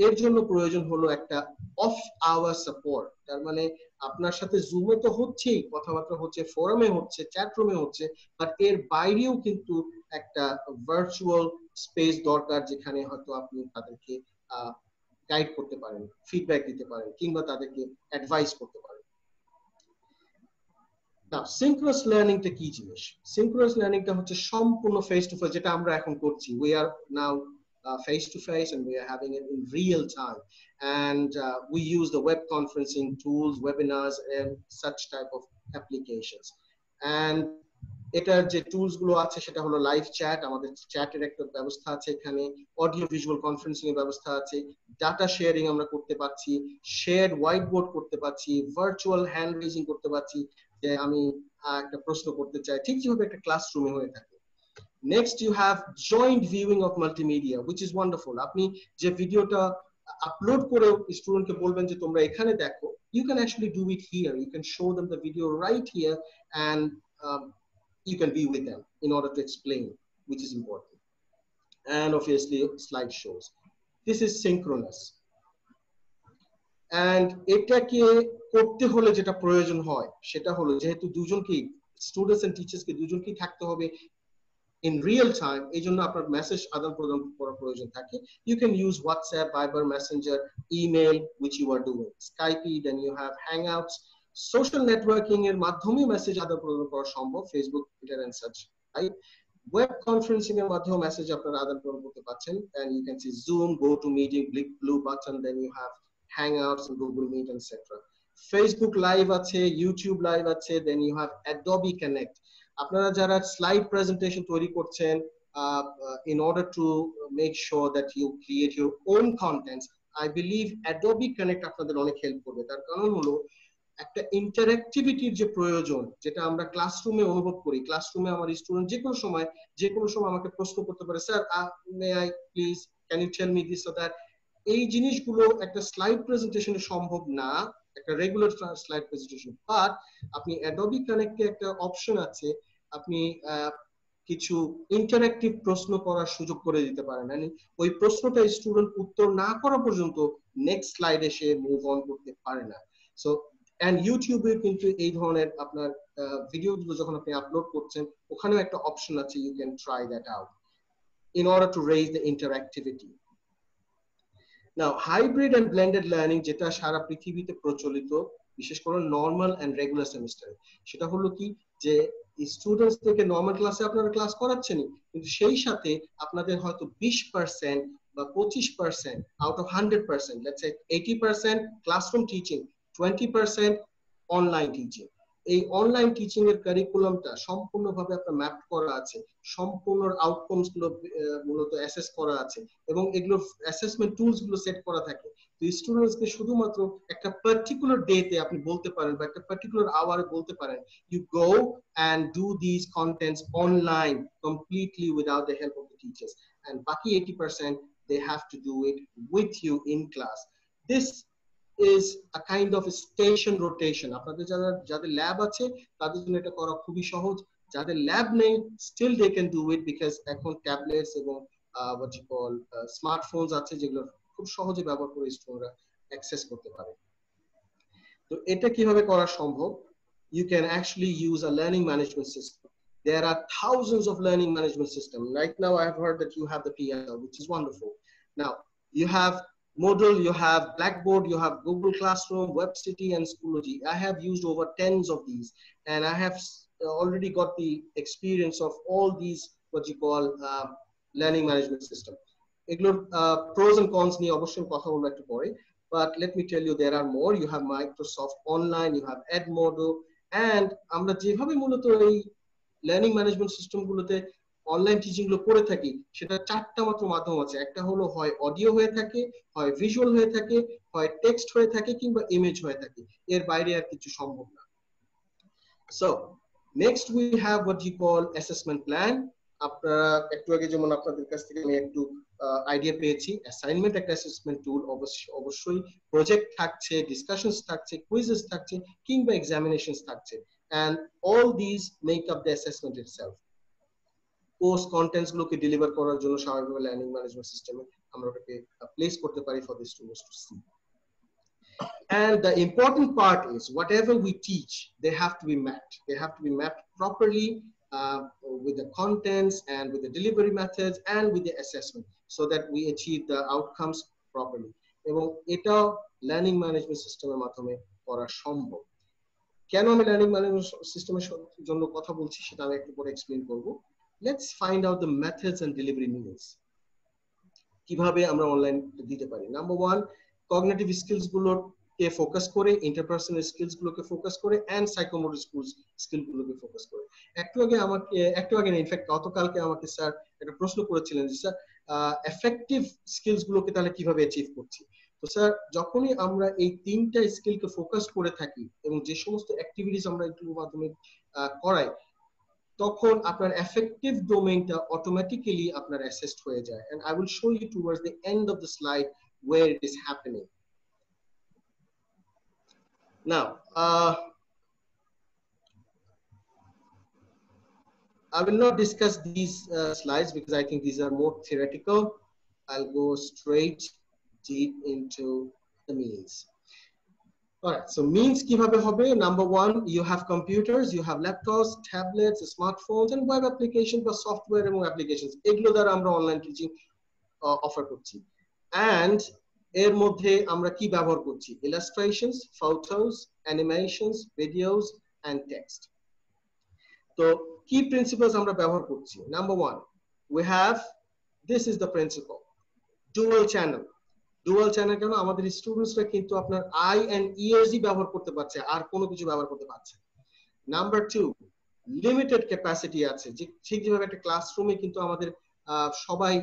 এর জন্য প্রয়োজন হলো একটা অফ আওয়ার সাপোর্ট। তার মানে আপনার সাথে জুমে তো হচ্ছেই, কথাবার্তা হচ্ছে, ফোরামে হচ্ছে, চ্যাট রুমে হচ্ছে, বাট এর বাইরেও কিন্তু একটা ভার্চুয়াল স্পেস দরকার, যেখানে হয়তো আপনি তাদেরকে গাইড করতে পারেন, ফিডব্যাক দিতে পারেন, কিংবা তাদেরকে অ্যাডভাইস করতে পারেন। না, সিনক্রোনাস লার্নিংটা কি জিনিস? সিনক্রোনাস লার্নিংটা হচ্ছে সম্পূর্ণ ফেস টু ফেস, যেটা আমরা এখন করছি। We are now face to face, and we are having it in real time, and we use the web conferencing tools, webinars and such type of applications. And এটার যে tools গুলো আছে সেটা হলো লাইভ চ্যাট, আমাদের চ্যাটের একটা ব্যবস্থা আছে এখানে, অডিও ভিজুয়াল কনফারেন্সিং এর ব্যবস্থা আছে, ডাটা শেয়ারিং আমরা করতে পারছি, শেয়ার্ড হোয়াইট বোর্ড করতে পারছি, ভার্চুয়াল হ্যান্ড রেজিং করতে পারছি, যে আমি একটা প্রশ্ন করতে চাই, ঠিক যেভাবে একটা ক্লাসরুমে হয়ে থাকে। Next, you have joint viewing of multimedia, which is wonderful. আপনি যে ভিডিওটা আপলোড করে স্টুডেন্টকে বলবেন যে তোমরা এখানে দেখো, you can actually do it here. You can show them the video right here, and you can be with them in order to explain, which is important. And obviously slideshows. This is synchronous. And এটাকে করতে হলে যেটা প্রয়োজন হয় সেটা হলো, যেহেতু দুজনকেই, স্টুডেন্টস এন্ড টিচার্স কে দুজনকেই থাকতে হবে in real time, এই জন্য আপনার মেসেজ আদান প্রদান করার প্রয়োজন থাকে। You can use WhatsApp, Viber, Messenger, email, which you are doing, Skype, then you have Hangouts, social networking এর মাধ্যমে মেসেজ আদান প্রদান করা সম্ভব, Facebook, Twitter and such, right? Web conferencing এর মাধ্যমে মেসেজ আপনারা আদান প্রদান করতে পারছেন, and you can see Zoom, GoToMeeting, blue button, then you have Hangouts and Google Meet, etc. Facebook Live আছে, YouTube Live আছে, then you have Adobe Connect. আপনারা যারা স্লাইড প্রেজেন্টেশন তৈরি করছেন, in order to make sure that you create your own contents, I believe Adobe Connect আপনাদের অনেক help করবে। তার কারণ হলো একটা ইন্টারঅ্যাক্টিভিটির যে প্রয়োজন, যেটা আমরা ক্লাসরুমে অনুভব করি। ক্লাসরুমে আমার স্টুডেন্ট যে কোনো সময় আমাকে প্রশ্ন করতে পারে, sir may I please, can you tell me this or that. এই জিনিসগুলো একটা স্লাইড প্রেজেন্টেশনে সম্ভব না, একটা রেগুলার স্লাইড প্রেজেন্টেশন। বাট আপনি অ্যাডোবি কানেক্টে একটা অপশন আছে, আপনি কিছু ইন্টারঅ্যাক্টিভ প্রশ্ন করার সুযোগ করে দিতে পারেন, ওই প্রশ্নটা স্টুডেন্ট উত্তর না করা পর্যন্ত নেক্সট স্লাইডে সে মুভ অন করতে পারে না। সো এন্ড ইউটিউবে কিন্তু এই ধরনের আপনার ভিডিওগুলো যখন আপনি আপলোড করছেন, ওখানেও একটা অপশন আছে, you can try that out in order to raise the interactivity. Now, hybrid and blended learning, যেটা সারা পৃথিবীতে প্রচলিত, বিশেষ করে নর্মাল এন্ড রেগুলার সেমিস্টারে, সেটা হলো কি যে স্টুডেন্টস থেকে নর্মাল ক্লাসে আপনারা ক্লাস করাচ্ছেনই, কিন্তু সেই সাথে আপনাদের হয়তো 20% বা 25% out of 100%, let's say 80% classroom teaching, 20% online teaching. এই অনলাইন টিচিং এর কারিকুলামটা সম্পূর্ণভাবে আপনার ম্যাপ করা আছে, সম্পূর্ণ আউটকামস গুলো মূলত অ্যাসেস করা আছে এবং এগুলো অ্যাসেসমেন্ট টুলস গুলো সেট করা থাকে। তো স্টুডেন্টসকে শুধুমাত্র একটা পার্টিকুলার ডেতে আপনি বলতে পারেন বা একটা পার্টিকুলার আওয়ারে বলতে পারেন, you go and do this contents online completely without the help of the teachers, and বাকি 80% they have to do it with you in class. This is a kind of a station rotation. আপনাদের যাদের lab আছে তাদের জন্য এটা করা খুবই সহজ, যাদের ল্যাব নেই still they can do it because এখন ট্যাবলেটস এবং what you call স্মার্টফোনস আছে যেগুলো খুব সহজে ব্যবহার করে স্টুডেন্টরা অ্যাক্সেস করতে পারে। তো এটা কিভাবে করা সম্ভব? You can actually use a learning management system. There are thousands of learning management systems. Right now I have heard that you have the PSL, which is wonderful. Now you have Moodle, you have Blackboard, you have Google Classroom, WebCity, and Schoology. I have used over tens of these, and I have already got the experience of all these, what you call, learning management system. Eglor pros and cons niye oboshoy kotha bolbo ekটু pore, but let me tell you there are more. You have Microsoft Online, you have Edmodo, and আমরা যেভাবে মূলত এই learning management system গুলোতে online teaching গুলো করে থাকি সেটা চারটা মাত্র মাধ্যম আছে। একটা হলো হয় অডিও হয়ে থাকে, হয় ভিজুয়াল হয়ে থাকে, হয় টেক্সট হয়ে থাকে, কিংবা ইমেজ হয়ে থাকে। এর বাইরে আর কিছু সম্ভব না। So next we have what you call assessment plan. আপনারা একটু আগে যেমন আপনাদের কাছ থেকে আমি একটু আইডিয়া পেয়েছি, অ্যাসাইনমেন্ট একটা অ্যাসেসমেন্ট টুল, অবশ্যই প্রজেক্ট থাকছে, ডিসকাশনস থাকছে, কুইজেস থাকছে, কিংবা এক্সামিনেশনস থাকছে, and all these make up the assessment itself. Course contents গুলোকে ডেলিভার করার জন্য স্বাভাবিকভাবে লার্নিং ম্যানেজমেন্ট সিস্টেমে আমরা ওটাকে প্লেস করতে পারি for the students to see. And the important part is whatever we teach, they have to be mapped. They have to be mapped properly with the contents and with the delivery methods and with the assessment so that we achieve the outcomes properly. এবং এটা learning management সিস্টেমের মাধ্যমে করা সম্ভব। কেন আমি learning management সিস্টেমের জন্য কথা বলছি সেটা আমি একটু পরে এক্সপ্লেইন করব। Let's find out the methods and delivery means. কিভাবে আমরা অনলাইন দিতে পারি। নাম্বার 1, কগনিটিভ স্কিলস গুলোকে ফোকাস করে, ইন্টারপার্সোনাল স্কিলস গুলোকে ফোকাস করে, এন্ড সাইকোমোটর স্কিল গুলোকে ফোকাস করে। একটু আগে ইনফ্যাক্ট গতকালকে আমাকে স্যার একটা প্রশ্ন করেছিলেন যে স্যার এফেক্টিভ স্কিলস গুলোকে তাহলে কিভাবে অ্যাচিভ করছি। তো স্যার যখনই আমরা এই তিনটা স্কিলকে ফোকাস করে থাকি এবং যে সমস্ত অ্যাক্টিভিটিস আমরা এগুলোর মাধ্যমে করাই, তখন আপনার এফেক্টিভ ডোমেইনটা অটোমেটিক্যালি আপনার অ্যাসেসড হয়ে যায়। and I will show you towards the end of the slide where it is happening. Now I will not discuss these slides because I think these are more theoretical. I'll go straight deep into the means. All right, so means kiভাবে হবে? Number 1, you have computers, you have laptops, tablets, smartphones, and web applications বা software এবং applications, এগুলো দ্বারা আমরা online teaching offer করছি। and এর মধ্যে আমরা কি ব্যবহার করছি? illustrations, photos, animations, videos, and text. তো কি প্রিন্সিপালস আমরা ব্যবহার করছি? Number 1, we have, this is the principle, dual channel. Dual channel কেন? আমাদের স্টুডেন্টসরা কিন্তু আপনার আই এন্ড ইয়ারসই ব্যবহার করতে পারছে, আর কোনো কিছু ব্যবহার করতে পারছে। নাম্বার 2, লিমিটেড ক্যাপাসিটি আছে। যে ঠিক যেভাবে একটা ক্লাসরুমে কিন্তু আমাদের সবাই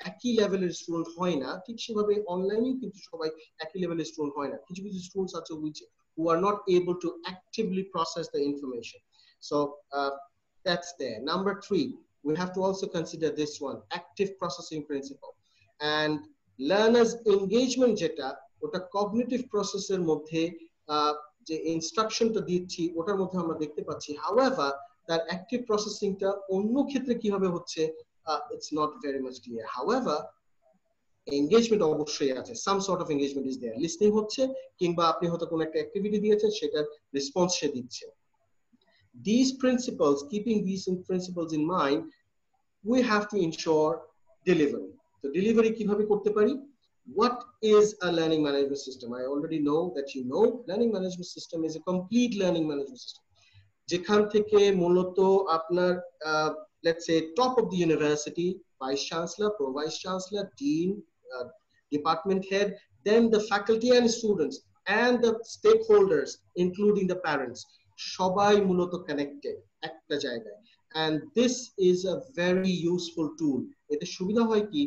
একই লেভেলের স্টুডেন্ট হয় না, ঠিক সেভাবে অনলাইনেও কিন্তু সবাই একই লেভেলের স্টুডেন্ট হয় না। কিছু কিছু স্টুডেন্টস আছে who are not able to actively process the information. So that's there. Number 3, we have to also consider this one, active processing principle. And learners engagement যেটা, ওটা কগনিটিভ প্রসেসের মধ্যে যে ইনস্ট্রাকশনটা দিচ্ছি ওটার মধ্যে আমরা দেখতে পাচ্ছি। হাউএভার তার অ্যাক্টিভ প্রসেসিংটা অন্য ক্ষেত্রে কিভাবে হচ্ছে, it's not very much clear. However engagement অবশ্যই আছে, some sort of engagement is there. Listening হচ্ছে, কিংবা আপনি হয়তো কোনো একটা অ্যাক্টিভিটি দিয়েছেন সেটার রেসপন্স সে দিচ্ছে। These principles, keeping these principles in mind, we have to ensure delivery. So delivery কিভাবে করতে পারি? What is a learning management system? I already know that you know learning management system is a complete learning management system. যেখান থেকে মূলত আপনার let's say top of the university, vice chancellor, pro vice chancellor, dean, department head, then the faculty and students, and the stakeholders, including the parents. Shobai muloto connected ekta jaygaয়. And this is a very useful tool. Ete shubidha hoy ki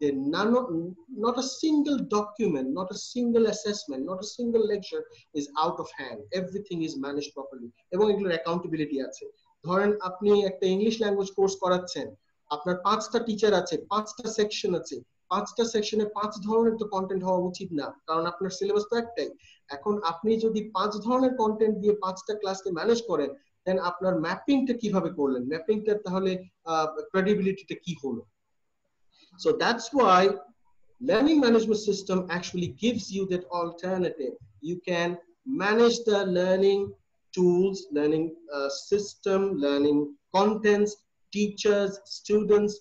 not a single document, not a single assessment, not a single lecture is out of hand. Everything is managed properly. এবং এগুলোর accountability আছে। ধরেন আপনি একটা English language course করাচ্ছেন, আপনার 5টা teacher আছে, 5টা সেকশন আছে, 5টা সেকশনে 5 ধরনের তো কন্টেন্ট হওয়া উচিত না, কারণ আপনার সিলেবাস তো একটাই। এখন আপনি যদি 5 ধরনের কন্টেন্ট দিয়ে 5টা ক্লাসকে ম্যানেজ করেন, দেন আপনার ম্যাপিংটা কিভাবে করলেন, ম্যাপিংটা তাহলে ক্রেডিবিলিটিটা কি হলো? So that's why learning management system actually gives you that alternative. You can manage the learning tools, learning system, learning contents, teachers, students,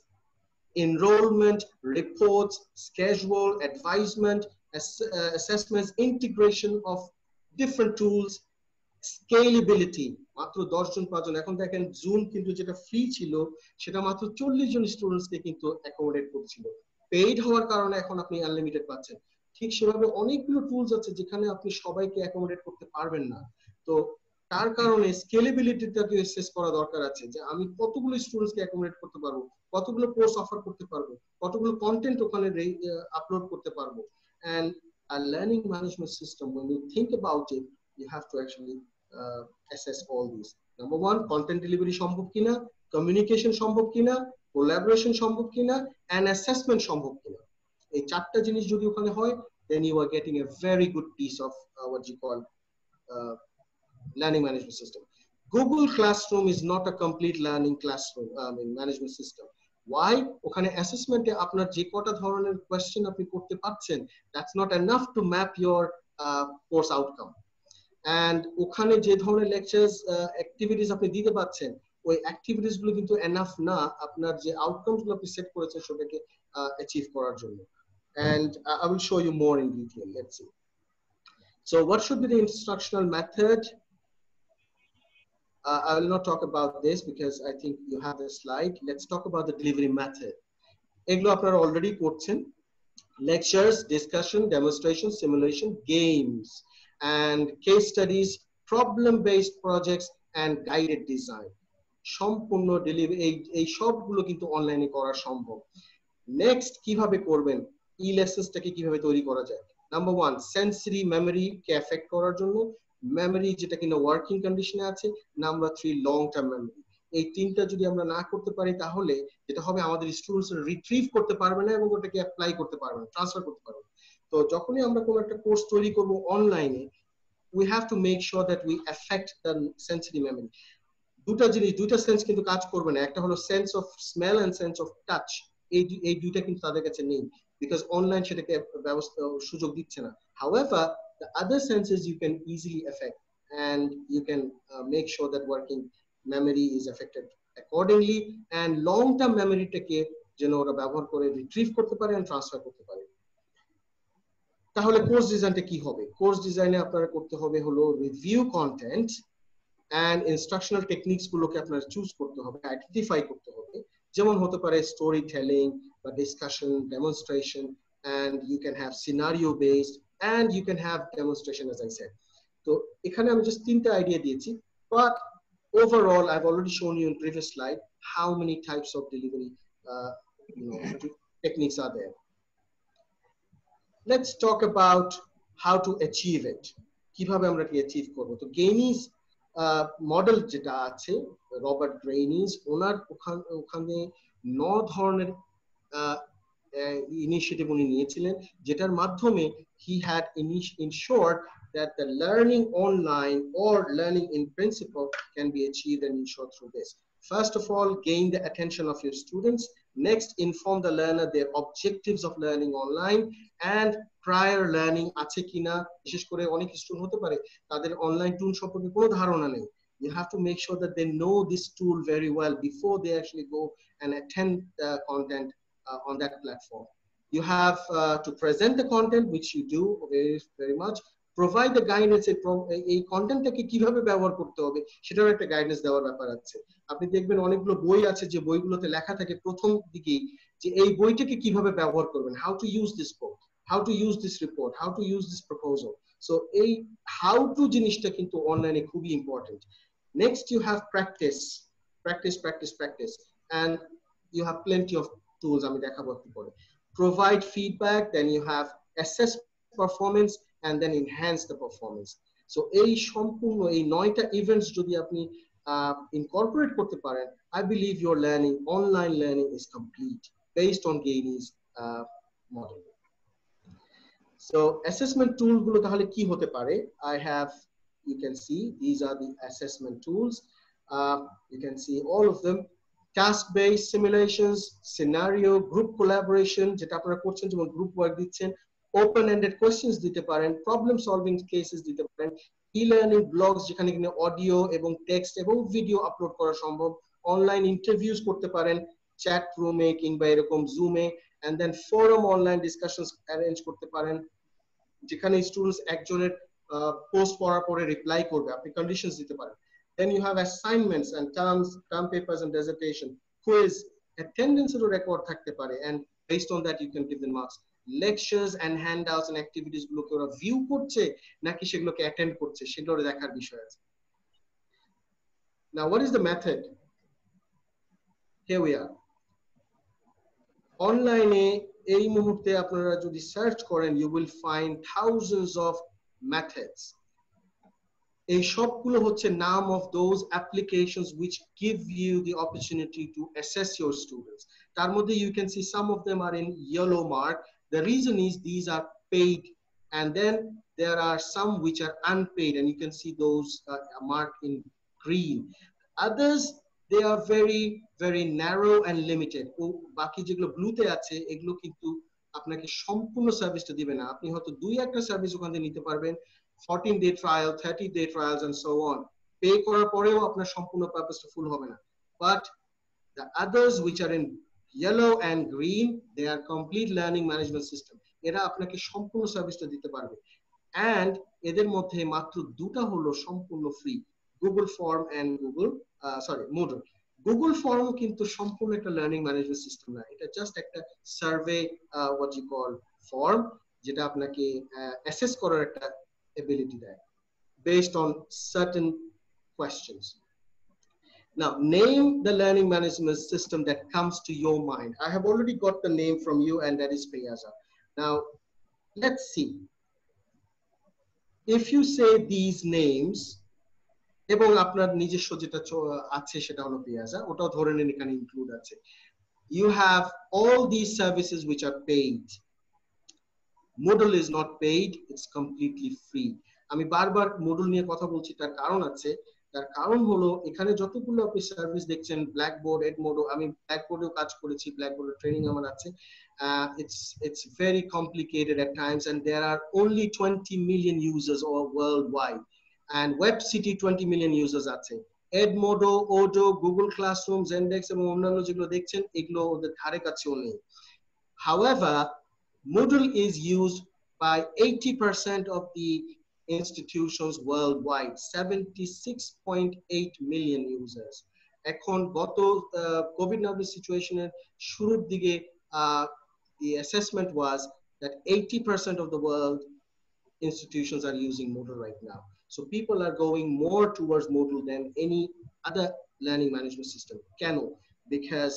enrollment, reports, schedule, advisement, assessments, integration of different tools, scalability. মাত্র 10 জন 5 জন। এখন দেখেন zoom কিন্তু যেটা free ছিল সেটা মাত্র 40 জন স্টুডেন্টসকে কিন্তু accommodate করছিল। পেইড হওয়ার কারণে এখন আপনি আনলিমিটেড পাচ্ছেন। ঠিক সেভাবে অনেকগুলো টুলস আছে যেখানে আপনি সবাইকে অ্যাকোমোডেট করতে পারবেন না। তো তার কারণে স্কেলেবিলিটিটাকে অ্যাসেস করা দরকার আছে যে আমি কতগুলো স্টুডেন্টসকে অ্যাকোমোডেট করতে পারবো, কতগুলো কোর্স অফার করতে পারবো, কতগুলো কন্টেন্ট ওখানে আপলোড করতে পারবো। And a learning management system, when you think about it, you have to actually assess all these. Number one, content delivery সম্ভব কিনা, communication সম্ভব কিনা, collaboration সম্ভব কিনা, and assessment সম্ভব কিনা। এই 4টা জিনিস যদি ওখানে হয়, then you are getting a very good piece of what you call learning management system. Google Classroom is not a complete learning classroom management system. Why? ওখানে অ্যাসেসমেন্টে আপনার যে কটা ধরনের কোয়েশ্চেন আপনি করতে পারছেন, that's not enough to map your course outcome. And ওখানে যে ধরনের লেকচারস অ্যাক্টিভিটিস আপনি দিতে পারছেন, ওই অ্যাক্টিভিটিস গুলো কিন্তু এনাফ না আপনার যে আউটকামস গুলো আপনি সেট করেছেন সেটাকে অ্যাচিভ করার জন্য। And I will show you more in detail. Let's see. So what should be the instructional method? I will not talk about this because I think you have the slide. Let's talk about the delivery method. এগুলো আপনারা already করছেন। Lectures, discussion, demonstration, simulation, games, and case studies, problem-based projects, and guided design. সম্পূর্ণ delivery এই সবগুলো কিন্তু অনলাইনে করা সম্ভব। নেক্সট কিভাবে করবেন, ই-লেসেন্সটাকে কিভাবে তৈরি করা যায়? নাম্বার 1, সেন্সরি মেমোরিকে এফেক্ট করার জন্য মেমোরি যেটা কিনা ওয়ার্কিং কন্ডিশনে আছে। Number 3, long term memory. এই তিনটা যদি আমরা না করতে পারি তাহলে যেটা হবে আমাদের স্টুডেন্টস রিট্রিভ করতে পারবে না এবং ওটাকে অ্যাপ্লাই করতে পারবে না, ট্রান্সফার করতে পারবে না। তো যখনই আমরা কোনো একটা কোর্স তৈরি করব অনলাইনে, we have to make sure that we affect the sensory memory. দুটা জিনিস, দুটা সেন্স কিন্তু কাজ করবে না। একটা হলো sense of smell and sense of touch. এই দুইটা কিন্তু তাদের কাছে নেই, বিকজ অনলাইন সেটাকে ব্যবস্থা সুযোগ দিচ্ছে না। However, the other senses you can easily affect, and you can make sure that working memory is affected accordingly, and long term memory টাকে যেন ওরা ব্যবহার করে রিট্রিভ করতে পারে and ট্রান্সফার করতে পারে। তাহলে কোর্স ডিজাইনটা কি হবে? কোর্স ডিজাইনে আপনারা করতে হবে হলো review content and instructional techniques গুলোকে আপনারা চুজ করতে হবে, আইডেন্টিফাই করতে হবে। যেমন হতে পারে স্টোরি টেলিং বা discussion, demonstration, and you can have scenario based and you can have demonstration, as I said. তো এখানে আমি জাস্ট 3টা আইডিয়া দিয়েছি, but overall I've already shown you in previous slide how many types of delivery techniques are there. Let's talk about how to achieve it. কিভাবে আমরা কি achieve করব? তো গেইনিস মডেল যেটা আছে, রবার্ট গ্রেইনিস, ওনার ওখানে 9 ধরনের ইনিশিয়েটিভ উনি নিয়েছিলেন, যেটার মাধ্যমে he had ensured that the learning online or learning in principle can be achieved and ensured through this. First of all, gain the attention of your students. Next, inform the learner their objectives of learning online and prior learning আছে কিনা। বিশেষ করে অনেক student হতে পারে তাদের online tool সম্পর্কে কোনো ধারণা নেই। You have to make sure that they know this tool very well before they actually go and attend the content on that platform. You have to present the content, which you do very much. Provide the guidance. এই কন্টেন্টটাকে কিভাবে ব্যবহার করতে হবে সেটার একটা guidance দেওয়ার ব্যাপার আছে। আপনি দেখবেন অনেকগুলো বই আছে যে বইগুলোতে লেখা থাকে প্রথম দিকেই যে এই বইটাকে কিভাবে ব্যবহার করবেন, how to use this book, how to use this report, how to use this proposal. So এই how to জিনিসটা কিন্তু অনলাইনে খুবই important. Next you have practice, and you have plenty of tools আমি দেখাবো একটু পরে। Provide feedback, then you have assess performance and then enhance the performance. So এই সম্পূর্ণ এই 9টা ইভেন্টস যদি আপনি incorporate করতে পারেন, I believe your learning, online learning is complete based on Gainy's model. So assessment tool গুলো তাহলে কি হতে পারে? I have, you can see these are the assessment tools. You can see all of them. Task-based simulations, scenario, group collaboration, যেটা আপনারা করছেন যেমন group work দিচ্ছেন, open-ended questions দিতে পারেন, problem solving cases দিতে পারেন, e-learning blogs যেখানে কিনা অডিও এবং টেক্সট এবং ভিডিও আপলোড করা সম্ভব, অনলাইন ইন্টারভিউজ করতে পারেন চ্যাট রুমে কিংবা এরকম জুমে, and then forum online discussions arrange করতে পারেন যেখানে স্টুডেন্টস একজনের পোস্ট পড়ার পরে রিপ্লাই করবে, আপনি কন্ডিশনস দিতে পারেন। Then you have assignments and term papers and dissertation, quiz, attendance record থাকতে পারে, and based on that you can give the marks. Lectures and handouts and activities গুলোকে ওরা ভিউ করছে নাকি সেগুলোকে অ্যাটেন্ড করছে সেগুলো দেখার বিষয় আছে। Now what is the method? Here we are. অনলাইনে এই মুহূর্তে আপনারা যদি সার্চ করেন you will find thousands of methods. এই সবগুলো হচ্ছে নাম of those applications which give you the opportunity to assess your students. তার মধ্যে you can see some of them are in yellow mark. The reason is these are paid, and then there are some which are unpaid, and you can see those marked in green. Others, they are very very narrow and limited. বাকি যেগুলো ব্লুতে আছে এগুলো কিন্তু আপনাকে সম্পূর্ণ সার্ভিসটা দিবে না, আপনি হয়তো দুই একটা সার্ভিস ওখান থেকে নিতে পারবেন, 14-day trial, 30-day trials and so on. Pay করার পরেও আপনার সম্পূর্ণ পারপাসটা ফুল হবে না। But the others which are in yellow and green, they are complete learning management system. এরা আপনাকে সম্পূর্ণ সার্ভিসটা দিতে পারবে, and এদের মধ্যে মাত্র দুটো হলো সম্পূর্ণ free, Google Form and Moodle. Google Form কিন্তু সম্পূর্ণ একটা লার্নিং ম্যানেজমেন্ট সিস্টেম না, এটা জাস্ট একটা survey what you call form যেটা আপনাকে অ্যাসেস করার একটা ability দেয় based on certain questions. Now name the learning management system that comes to your mind. I have already got the name from you, and that is Piazza. Now let's see if you say these names এবং আপনার নিজস্ব যেটা আছে সেটা হলো Piazza, ওটাও ধরে নিন এখানে ইনক্লুড আছে। You have all these services which are paid. Moodle is not paid, it's completely free. আমি বারবার Moodle নিয়ে কথা বলছি, তার কারণ আছে। তার কারণ হলো এখানে যতগুলো আপনি সার্ভিস দেখছেন, ব্ল্যাকবোর্ড, এডমোডো, আমি ব্ল্যাকবোর্ডেও কাজ করেছি, ব্ল্যাকবোর্ডের ট্রেনিং আমার আছে। It's very complicated at times, and there are only 20 million users all worldwide, and WebCity 20 million users আছে। এডমোডো, ওডো, গুগল ক্লাসরুম, Zendex এবং অন্যান্য যেগুলো দেখছেন এগুলো ওদের ধারে কাছেও নেই। However, Moodle is used by 80% of the institutions worldwide, 76.8 million users. এখন গত COVID-19 সিচুয়েশনের শুরুর দিকে the assessment was that 80% of the world institutions are using Moodle right now. So people are going more towards Moodle than any other learning management system. কেন? Because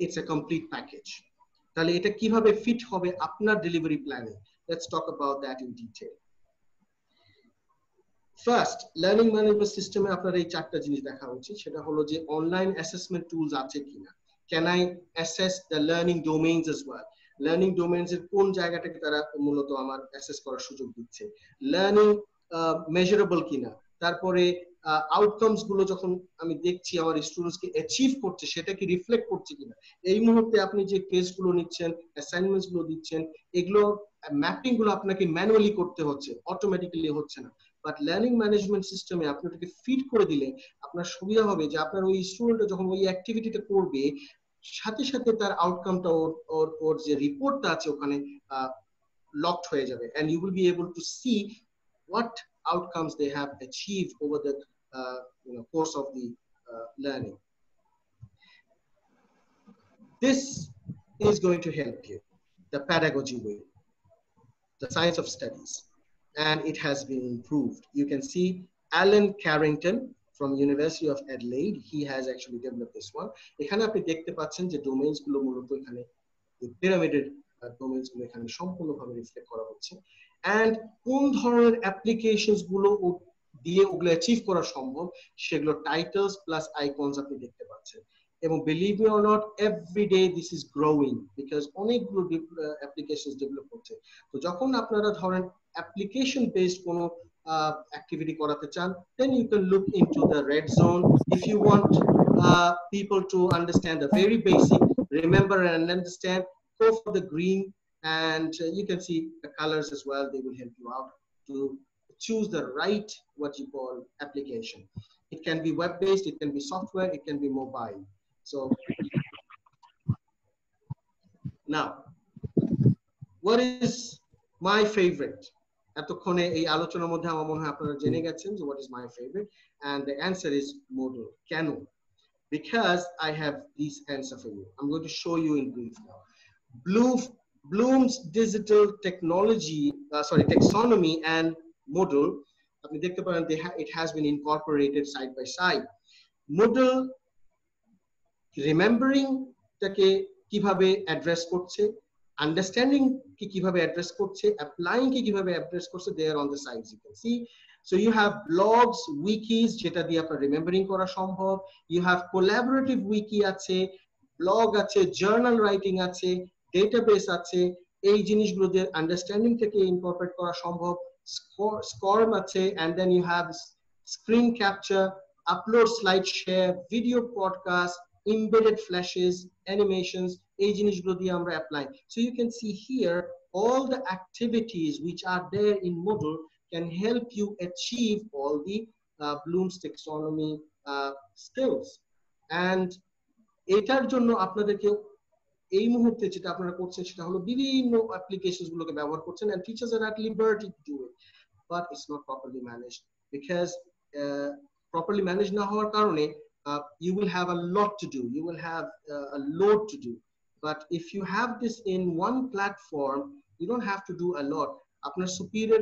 it's a complete package. তাহলে এটা কিভাবে fit হবে আপনার delivery প্ল্যানে? Let's talk about that in detail. First, learning management system এ আপনার এই চারটা জিনিস দেখা উচিত, সেটা হলো যে অনলাইন অ্যাসেসমেন্ট টুলস আছে কিনা। Can I assess the learning domains as well? Learning domains এর কোন জায়গাটাকে তারা মূলত আমার অ্যাসেস করার সুযোগ দিচ্ছে। লার্নিং মেজারেবল কিনা, তারপরে আউটকামস গুলো যখন আমি দেখছি আমার স্টুডেন্টসকে অ্যাচিভ করছে সেটা কি রিফ্লেক্ট করছে কিনা। এই মুহূর্তে আপনি যে টেস্ট গুলো নিচ্ছেন, অ্যাসাইনমেন্টস গুলো দিচ্ছেন, এগুলো ম্যাপিং গুলো আপনাকে ম্যানুয়ালি করতে হচ্ছে, অটোমেটিক্যালি হচ্ছে না। বাট লার্নিং ম্যানেজমেন্ট সিস্টেমে আপনি ওটাকে ফিট করে দিলে আপনার সুবিধা হবে যে আপনার ওই স্টুডেন্টটা যখন ওই অ্যাক্টিভিটিটা করবে সাথে সাথে তার আউটকামটা ওর যে রিপোর্টটা আছে ওখানে লকড হয়ে যাবে, and you will be able to see what outcomes they have achieved over the course of the learning. This is going to help you, the pedagogy way, the science of studies, and it has been improved. You can see Alan Carrington from University of Adelaide, he has actually developed this one. এখানে আপনি দেখতে পাচ্ছেন যে domains গুলো মূলত এখানে পিরামিডের domains গুলো এখানে সম্পূর্ণভাবে রিফ্লেক্ট করা হচ্ছে, এন্ড কোন ধরনের অ্যাপ্লিকেশনস গুলো দিয়ে ওগুলো অ্যাচিভ করা সম্ভব সেগুলো টাইটেলস প্লাস আইকনস আপনি দেখতে পাচ্ছেন। এবং believe me or not, every day this is growing because অনেকগুলো অ্যাপ্লিকেশনস ডেভেলপ হচ্ছে। তো যখন আপনারা ধরেন অ্যাপ্লিকেশন বেসড কোনো activity korate chan, then you can look into the red zone. If you want people to understand the very basic, remember and understand, go for the green, and you can see the colors as well. They will help you out to choose the right, what you call, application. It can be web-based, it can be software, it can be mobile. So now, what is my favorite? এতক্ষণে এই আলোচনার মধ্যে আমার মনে হয় আপনারা জেনে গেছেন যে what is my favorite, and the answer is Moodle. কেন? Because I have this answer for you. I'm going to show you in brief now. Bloom's digital technology, taxonomy and Moodle, আপনি দেখতে পারেন it has been incorporated side by side. Moodle remembering টাকে কিভাবে address করছে, understanding ki kiভাবে address korche, applying ki kiভাবে address korche, there on the sides you can see. So you have blogs, wikis jeta diye apnar remembering kora সম্ভব, you have collaborative wiki ache, blog ache, journal writing ache, database ache, ei jinishgulo দিয়ে understanding থেকে incorporate kora সম্ভব, SCORM ache, and then you have screen capture, upload, slide share, video podcast, embedded flashes, animations, এই জিনিসগুলো দিয়ে আমরা apply. So you can see here all the activities which are there in Moodle can help you achieve all the Bloom's taxonomy skills. And এটার জন্য আপনাদেরকে এই মুহূর্তে যেটা আপনারা করছেন সেটা হলো বিভিন্ন অ্যাপ্লিকেশনস গুলোকে ব্যবহার করছেন, and teachers are at liberty to do it, but it's not properly managed, because properly managed না হওয়ার কারণে you will have a lot to do, you will have a load to do. But if you have this in one platform, you don't have to do a lot. আপনার superior